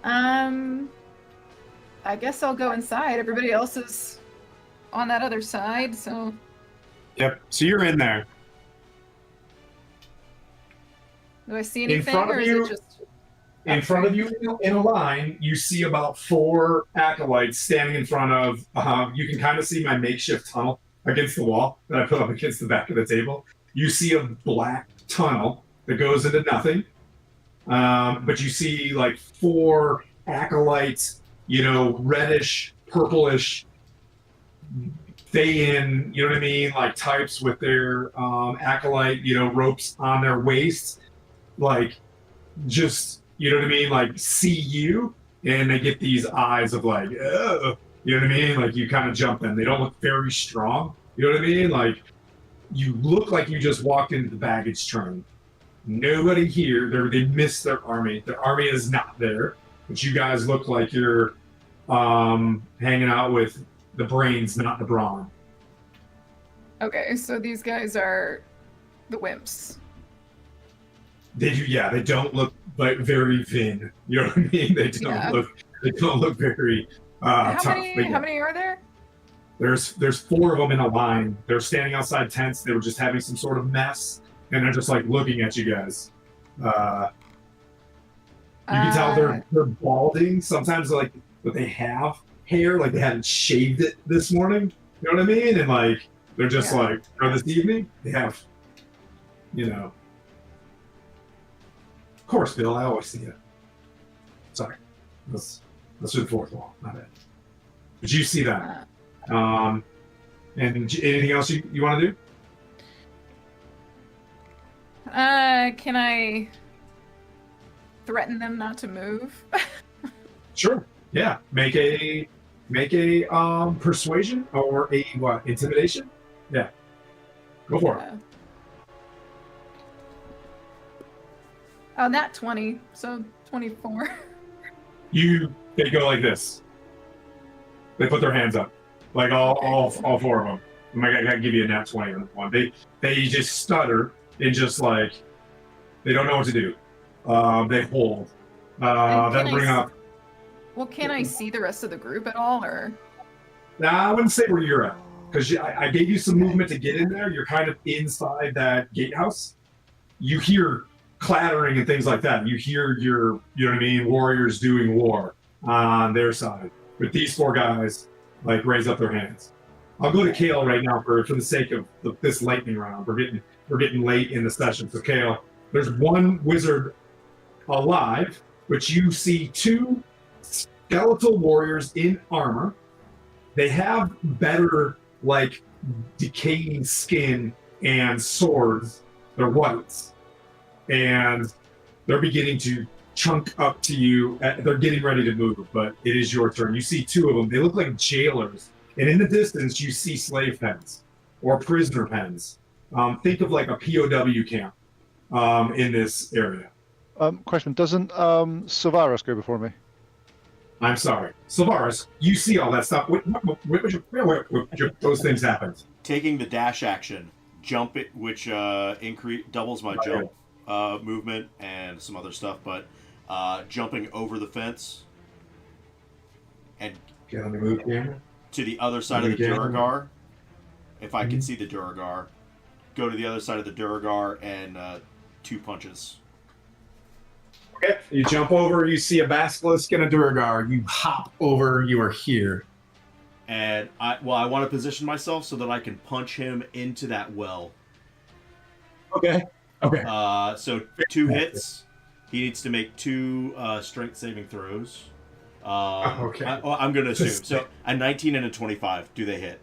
S6: I guess I'll go inside. Everybody else is on that other side, so
S2: Yep. So you're in there.
S6: do I see
S2: In
S6: anything,
S2: front of
S6: or is
S2: you-
S6: it just
S2: In front of you in a line, you see about 4 acolytes standing in front of, you can kind of see my makeshift tunnel against the wall that I put up against the back of the table. You see a black tunnel that goes into nothing. But you see like 4 acolytes, reddish, purplish, Thayan, you know what I mean? Like types with their acolyte, ropes on their waists. Like, just, you know what I mean? Like, see you, and they get these eyes of like, ugh, you know what I mean? Like, you kind of jump in. They don't look very strong, you know what I mean? Like, you look like you just walked into the baggage train. Nobody here. They missed their army. Their army is not there. But you guys look like you're hanging out with the brains, not the brawn.
S6: okay? So these guys are the wimps.
S2: They do, yeah. They don't look like very thin. You know what I mean? They don't
S6: Yeah.
S2: look. They don't look very
S6: How
S2: tough.
S6: many?
S2: But yeah.
S6: How many are there?
S2: There's 4 of them in a line. They're standing outside tents. They were just having some sort of mess, and they're just like looking at you guys. You can tell they're balding. Sometimes like, but they have hair, like they hadn't shaved it this morning. You know what I mean? And like they're just
S6: Yeah.
S2: like, or this evening they have, Of course, Bill. I always see it. Sorry, let's do the 4th wall. Not bad. But you see that. And anything else you want to do?
S6: Can I threaten them not to move?
S2: Sure. Yeah. Make a persuasion or a what? Intimidation? Yeah. Go for it.
S6: Oh, not 20, so 24.
S2: They go like this. They put their hands up. Like all 4 of them. I gotta give you a nat 20 on that one. They just stutter and just like they don't know what to do. They hold. That'll bring up.
S6: Well, can I see the rest of the group at all, or?
S2: Nah, I wouldn't say where you're at because I gave you some movement to get in there. You're kind of inside that gatehouse. You hear clattering and things like that. You hear your, you know what I mean, warriors doing war on their side. But these 4 guys like raise up their hands. I'll go to Kale right now for the sake of this lightning round. We're getting late in the session. So Kale, there's 1 wizard alive, but you see 2 skeletal warriors in armor. They have better like decaying skin and swords. They're whites, and they're beginning to chunk up to you. They're getting ready to move, but it is your turn. You see 2 of them. They look like jailers. And in the distance, you see slave pens or prisoner pens. Think of like a POW camp in this area.
S4: Question: doesn't Savaras go before me?
S2: I'm sorry. Savaris, you see all that stuff. Those things happen.
S5: Taking the dash action, jump it, which doubles my jump movement and some other stuff, but jumping over the fence and
S2: Okay, let me move camera.
S5: to the other side of the Duragar. If I can see the Duragar, go to the other side of the Duragar and 2 punches.
S2: Okay, you jump over, you see a basilisk and a Duragar. You hop over, you are here.
S5: And I want to position myself so that I can punch him into that well.
S2: Okay.
S5: So 2 hits. He needs to make 2 strength saving throws.
S2: Okay.
S5: I'm going to assume. So a 19 and a 25. Do they hit?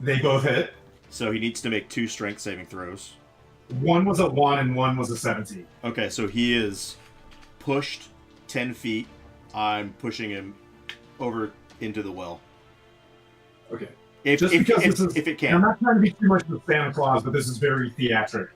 S2: They both hit.
S5: So he needs to make 2 strength saving throws.
S2: 1 was a 1 and 1 was a 17.
S5: Okay, so he is pushed 10 feet. I'm pushing him over into the well.
S2: Okay.
S5: If it can.
S2: I'm not trying to be too much of a Santa Claus, but this is very theatric.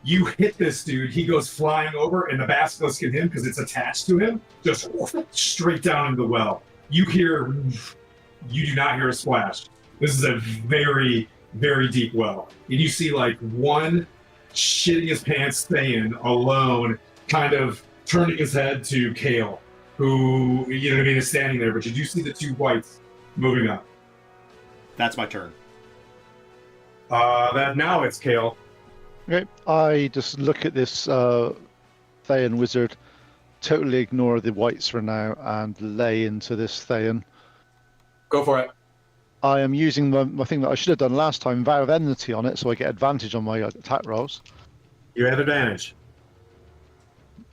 S2: You hit this dude, he goes flying over, and the basilisk in him, because it's attached to him, just straight down into the well. You do not hear a splash. This is a very, very deep well. And you see like 1 shitting his pants Thayan alone, kind of turning his head to Kale, who, you know what I mean, is standing there, but you do see the two whites moving up.
S5: That's my turn.
S2: That now it's Kale.
S4: Okay, I just look at this Thayan wizard, totally ignore the whites for now, and lay into this Thayan.
S2: Go for it.
S4: I am using my thing that I should have done last time, Vow of Enmity on it, so I get advantage on my attack rolls.
S2: You have advantage.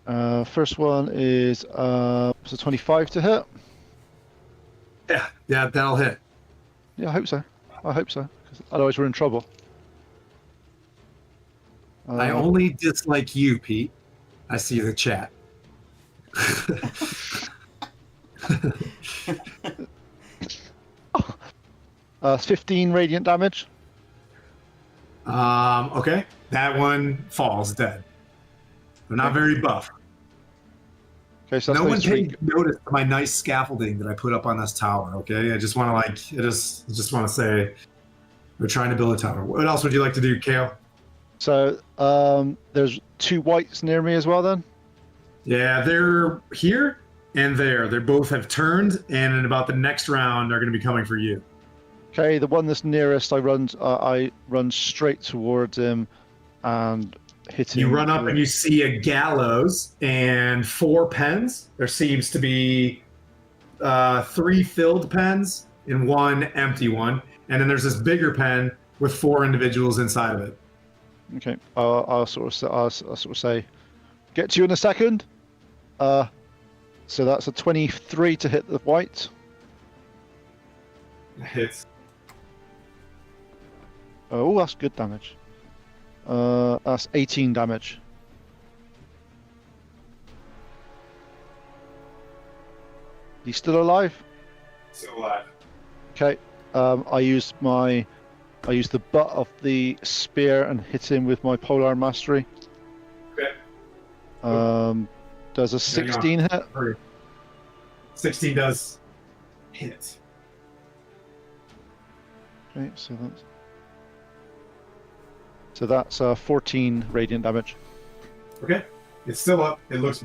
S4: First one is so 25 to hit.
S2: Yeah, that'll hit.
S4: Yeah, I hope so. I hope so, 'cause otherwise we're in trouble.
S2: I only dislike you, Pete. I see the chat.
S4: It's 15 radiant damage.
S2: Okay. That one falls dead. They're not very buff.
S4: Okay, so that's
S2: No one
S4: those three.
S2: paid notice to my nice scaffolding that I put up on this tower, okay? I just want to just want to say we're trying to build a tower. What else would you like to do, Kale?
S4: So there's two whites near me as well then?
S2: Yeah, they're here and there. They both have turned, and in about the next round, they're going to be coming for you.
S4: Okay, the one that's nearest, I run straight towards him and hit him.
S2: You run up and you see a gallows and 4 pens. There seems to be 3 filled pens and 1 empty one. And then there's this bigger pen with 4 individuals inside of it.
S4: Okay, I'll sort of say, get to you in a second. So that's a 23 to hit the white.
S2: Hits.
S4: Oh, that's good damage. That's 18 damage. He's still alive?
S2: Still alive.
S4: Okay. I use the butt of the spear and hit him with my polar mastery.
S2: Okay.
S4: Does a 16 hit?
S2: 16 does hit.
S4: Okay, so that's 14 radiant damage.
S2: Okay. It's still up. It looks,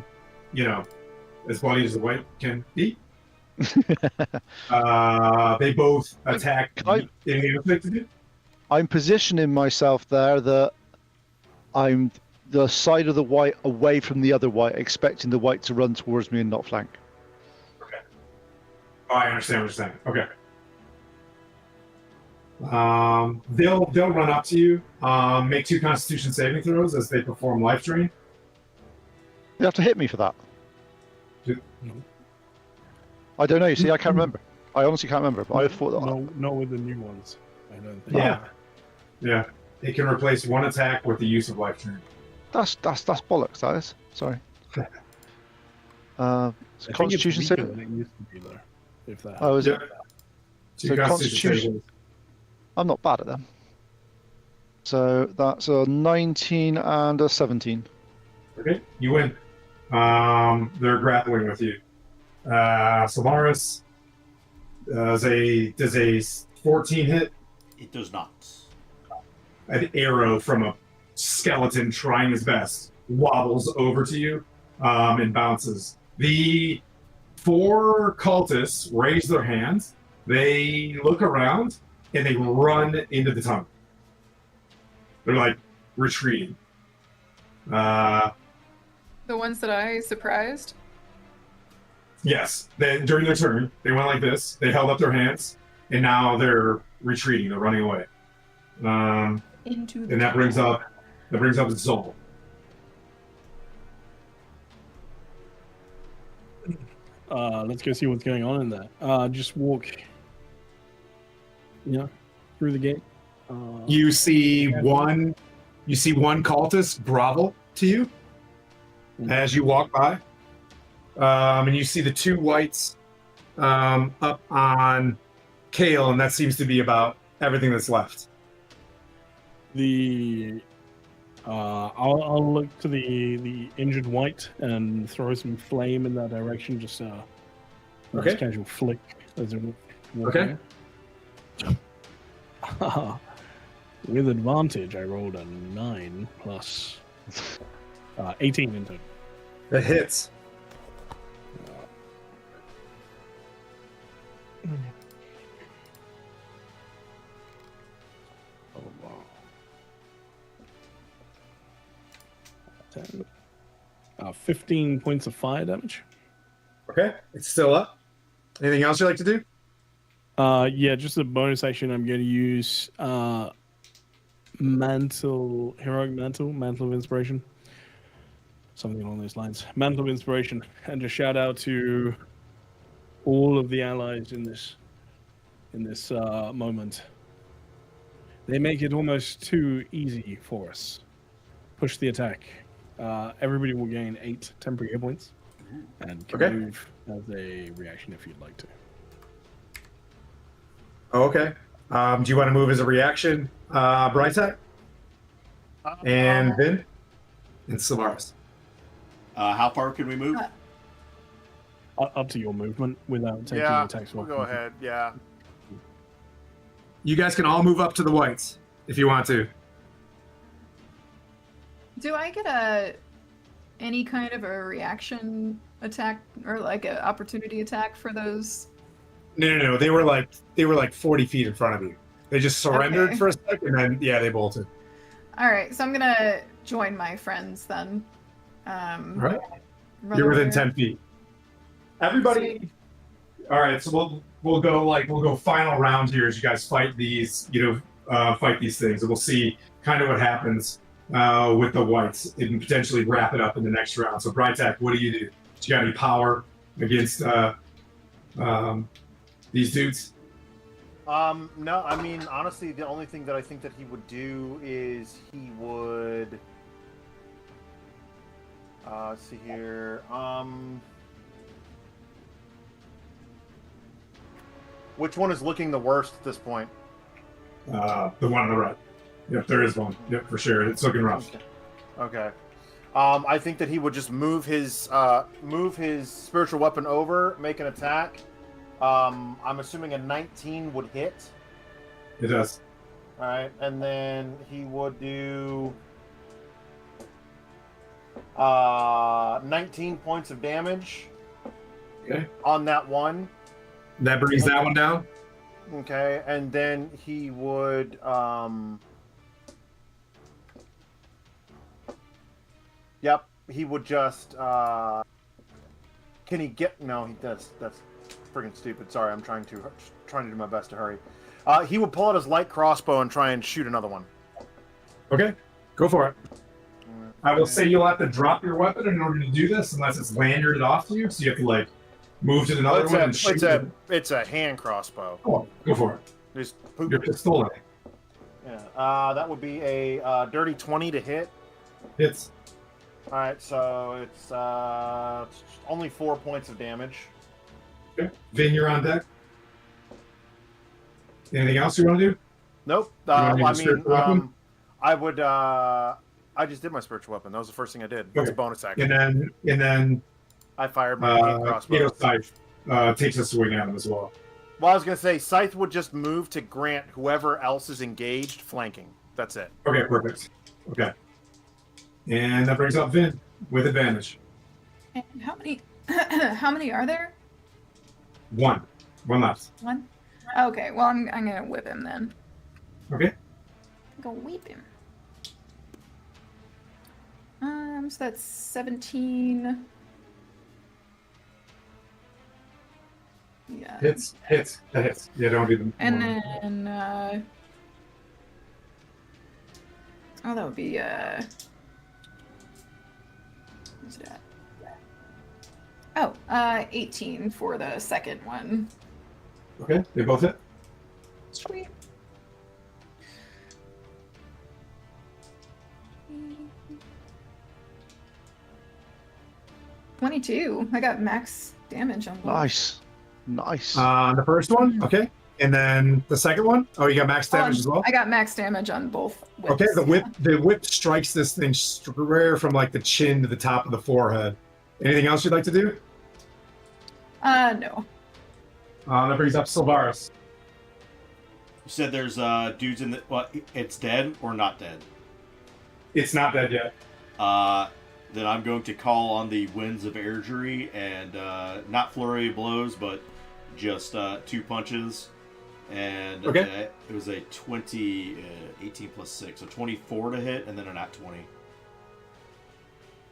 S2: as bloody as the white can be. They both attack. Anything else to do?
S4: I'm positioning myself there that I'm the side of the white away from the other white, expecting the white to run towards me and not flank.
S2: Okay. Oh, I understand what you're saying. Okay. They'll run up to you. Make 2 Constitution saving throws as they perform life drain.
S4: You have to hit me for that.
S7: No.
S4: I don't know. You see, I can't remember. I honestly can't remember. But I thought that.
S7: No, not with the new ones. I don't think.
S2: Yeah. It can replace 1 attack with the use of life drain.
S4: That's bollocks. That is. Sorry.
S7: I think
S4: Constitution
S7: it's weaker
S4: saving.
S7: than it used to be, though. If that.
S4: Oh, is it?
S2: 2
S4: So
S2: Constitution savings.
S4: I'm not bad at them. So that's a 19 and a 17.
S2: Okay, you win. They're grappling with you. Solaris does a 14 hit.
S5: It does not.
S2: An arrow from a skeleton trying his best wobbles over to you and bounces. The 4 cultists raise their hands. They look around and they run into the tunnel. They're like retreating.
S6: The ones that I surprised?
S2: Yes. During their turn, they went like this. They held up their hands, and now they're retreating. They're running away.
S6: Into the
S2: And that brings up Zol.
S7: Let's go see what's going on in there. Just walk, through the gate.
S2: You see one cultist grovel to you as you walk by, and you see the 2 whites up on Kale, and that seems to be about everything that's left.
S7: I'll look to the injured white and throw some flame in that direction. Just
S2: Okay.
S7: casual flick as it
S2: Okay.
S7: With advantage, I rolled a 9 plus 18 in total.
S2: That hits.
S7: Oh, wow. 10. 15 points of fire damage.
S2: Okay, it's still up. Anything else you'd like to do?
S7: Yeah, just a bonus action. I'm going to use heroic mantle of inspiration, something along those lines. Mantle of inspiration, and just shout out to all of the allies in this moment. They make it almost too easy for us. Push the attack. Everybody will gain 8 temporary hit points, and can move as a reaction if you'd like to.
S2: Oh, okay. Do you want to move as a reaction, Brytek? And Vin? And Sylvaris.
S5: How far can we move?
S7: Up to your movement without taking attacks.
S3: We'll go ahead. Yeah.
S2: You guys can all move up to the whites if you want to.
S6: Do I get any kind of a reaction attack or like an opportunity attack for those?
S2: No. They were like 40 feet in front of you. They just surrendered for a second, and then they bolted.
S6: All right, so I'm gonna join my friends then.
S2: All right. You're within 10 feet. Everybody. All right, so we'll go final round here as you guys fight these fight these things, and we'll see kind of what happens with the whites and potentially wrap it up in the next round. So Brytek, what do? Do you got any power against these dudes?
S3: No, I mean, honestly, the only thing that I think that he would do is he would... let's see here. Which one is looking the worst at this point?
S2: The one on the right. Yep, there is one. Yep, for sure. It's looking rough.
S3: Okay. I think that he would just move his spiritual weapon over, make an attack. I'm assuming a 19 would hit.
S2: It does.
S3: All right, and then he would do 19 points of damage.
S2: Okay.
S3: On that one.
S2: That brings that one down.
S3: Okay, and then he would Yep, he would just can he get no, he does. That's freaking stupid. Sorry, I'm trying to do my best to hurry. He would pull out his light crossbow and try and shoot another one.
S2: Okay, go for it. I will say you'll have to drop your weapon in order to do this, unless it's lanyarded off to you. So you have to move to another one and shoot.
S3: It's a hand crossbow.
S2: Oh, go for it.
S3: Just
S2: your pistol in it.
S3: Yeah, that would be a dirty 20 to hit.
S2: Hits.
S3: All right, so it's only 4 points of damage.
S2: Okay. Vin, you're on deck. Anything else you want to do?
S3: Nope. I would. I just did my spiritual weapon. That was the first thing I did. That's a bonus action.
S2: And then
S3: I fired my hand crossbow.
S2: Scythe takes a swing at him as well.
S3: Well, I was gonna say Scythe would just move to grant whoever else is engaged flanking. That's it.
S2: Okay, perfect. Okay. And that brings up Vin with advantage.
S6: And how many? How many are there?
S2: One left.
S6: One. Okay. Well, I'm gonna whip him then.
S2: Okay.
S6: Go whip him. So that's 17. Yeah.
S2: Hits. That hits. Yeah, don't do them.
S6: And then, that would be, what's that? Oh, 18 for the second one.
S2: Okay, they both hit.
S6: Sweet. $22. I got max damage on both.
S4: Nice.
S2: The first one, okay. And then the second one? Oh, you got max damage as well?
S6: I got max damage on both whips.
S2: Okay, the whip strikes this thing square from the chin to the top of the forehead. Anything else you'd like to do?
S6: No.
S2: That brings up Sylvaris.
S5: You said there's dudes in the... Well, it's dead or not dead?
S2: It's not dead yet.
S5: then I'm going to call on the winds of Aerdrie and not flurry of blows, but just 2 punches. And
S2: Okay.
S5: it was a 18 plus 6, so 24 to hit, and then a nat 20.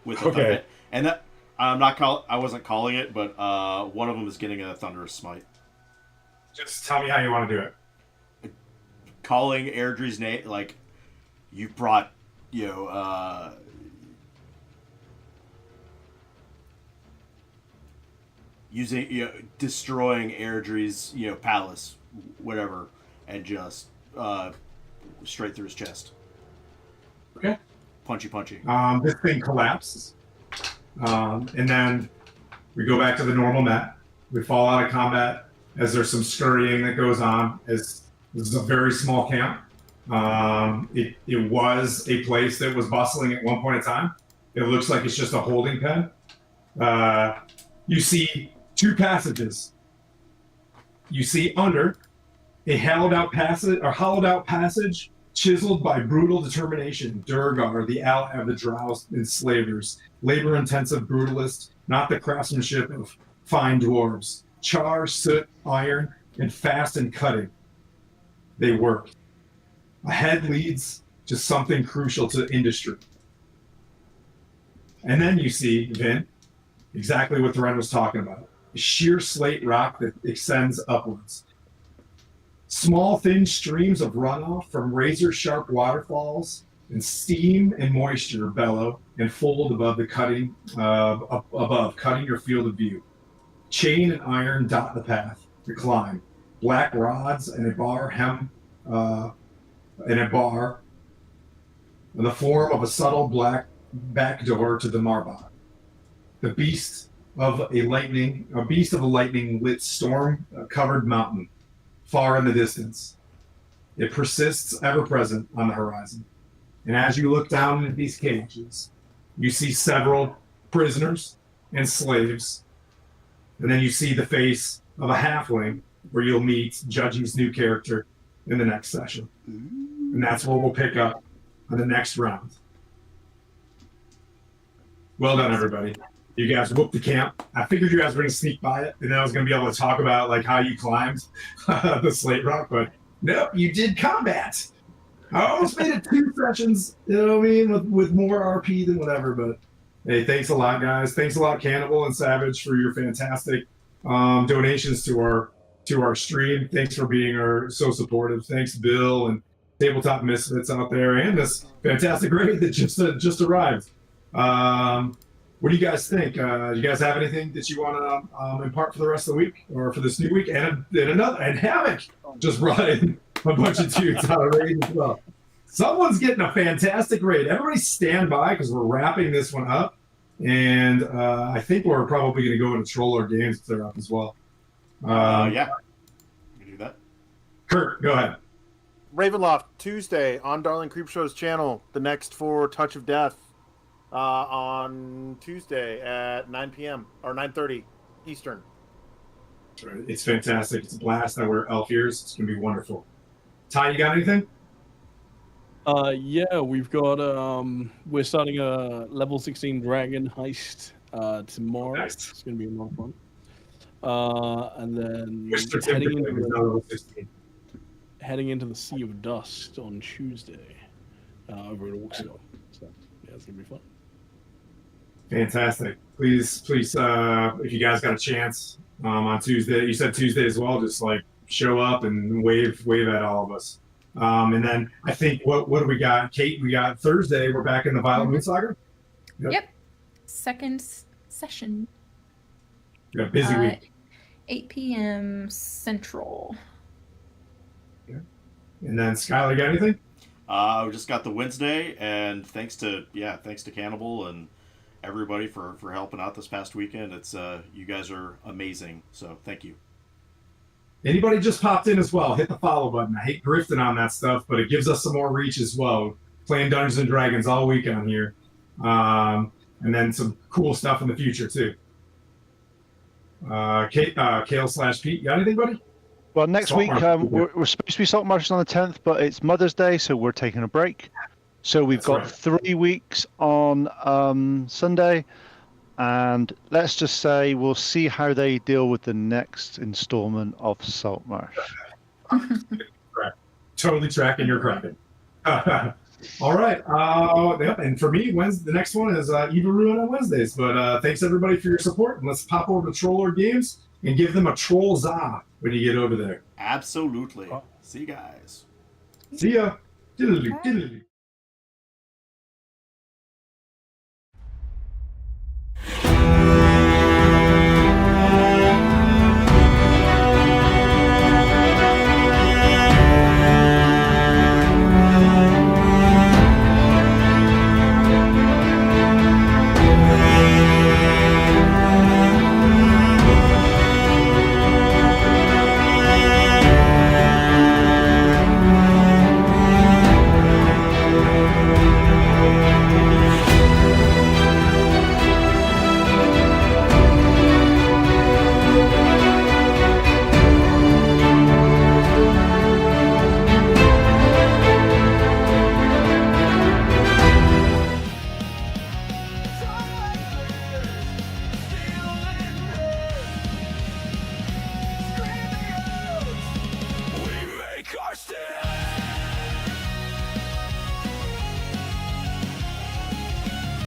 S5: With a thunder. And that I wasn't calling it, but one of them is getting a thunderous smite.
S2: Just tell me how you want to do it.
S5: Calling Airdrie's name, like you brought, destroying Airdrie's, palace, whatever, and just straight through his chest.
S2: Okay.
S5: Punchy.
S2: This thing collapses. And then we go back to the normal net. We fall out of combat as there's some scurrying that goes on. As this is a very small camp. It was a place that was bustling at one point in time. It looks like it's just a holding pen. You see 2 passages. You see under a hollowed out passage chiseled by brutal determination. Durgar, the out of the Drow's enslavers, labor-intensive brutalist, not the craftsmanship of fine dwarves. Char, soot, iron, and fast and cutting. They work. Ahead leads to something crucial to industry. And then you see, Vin, exactly what Thorin was talking about. A sheer slate rock that extends upwards. Small, thin streams of runoff from razor-sharp waterfalls and steam and moisture bellow and fold above the cutting your field of view. Chain and iron dot the path to climb. Black rods and a bar in the form of a subtle black back door to the Marbot. The beast of a lightning lit storm covered mountain, far in the distance. It persists ever present on the horizon. And as you look down into these cages, you see several prisoners and slaves. And then you see the face of a halfling, where you'll meet Judgy's new character in the next session. And that's where we'll pick up on the next round. Well done, everybody. You guys whooped the camp. I figured you guys were going to sneak by it, and then I was going to be able to talk about like how you climbed the slate rock, but nope, you did combat. I almost made it 2 sessions, you know what I mean, with more RP than whatever, but hey, thanks a lot, guys. Thanks a lot, Cannibal and Savage, for your fantastic donations to our stream. Thanks for being so supportive. Thanks, Bill and Tabletop Misfits out there, and this fantastic raid that just arrived. What do you guys think? Do you guys have anything that you want to impart for the rest of the week or for this new week? And Havoc just brought in a bunch of dudes out of raid as well. Someone's getting a fantastic raid. Everybody stand by because we're wrapping this one up. And I think we're probably going to go into Troller Games if they're up as well.
S5: Yeah. You can do that.
S2: Kurt, go ahead.
S3: Ravenloft, Tuesday on Darling Creepshow's channel. The next for Touch of Death on Tuesday at 9 p.m. or 9:30 Eastern.
S2: It's fantastic. It's a blast. I wear elf ears. It's going to be wonderful. Ty, you got anything?
S7: Yeah, we've got we're starting a level 16 dragon heist tomorrow.
S2: Nice.
S7: It's gonna be a lot of fun. And then heading into the Sea of Dust on Tuesday over at Orksville. So yeah, it's gonna be fun.
S2: Fantastic. Please, if you guys got a chance on Tuesday, you said Tuesday as well, just like show up and wave at all of us. And then I think what do we got? Kate, we got Thursday. We're back in the Violet Moon Saga.
S6: Yep. Second session.
S2: We got a busy week.
S6: 8 p.m. Central.
S2: Yeah. And then Skylar, you got anything?
S5: We just got the Wednesday, and thanks to Cannibal and everybody for helping out this past weekend. It's you guys are amazing, so thank you.
S2: Anybody just popped in as well, hit the follow button. I hate grifting on that stuff, but it gives us some more reach as well. Playing Dungeons and Dragons all week on here. And then some cool stuff in the future too. Kale/Pete, you got anything, buddy?
S4: Well, next week we're supposed to be salt marching on the 10th, but it's Mother's Day, so we're taking a break. So we've
S2: That's
S4: got
S2: right.
S4: 3 weeks on Sunday, and let's just say we'll see how they deal with the next installment of Saltmarsh.
S2: Totally tracking your cracking. All right. Yep. And for me, Wednesday, the next one is Eva Ruin on Wednesdays. But thanks everybody for your support. And let's pop over to Troll Lord Games and give them a troll za when you get over there.
S5: Absolutely. See you guys.
S2: See ya. Diddly, diddly.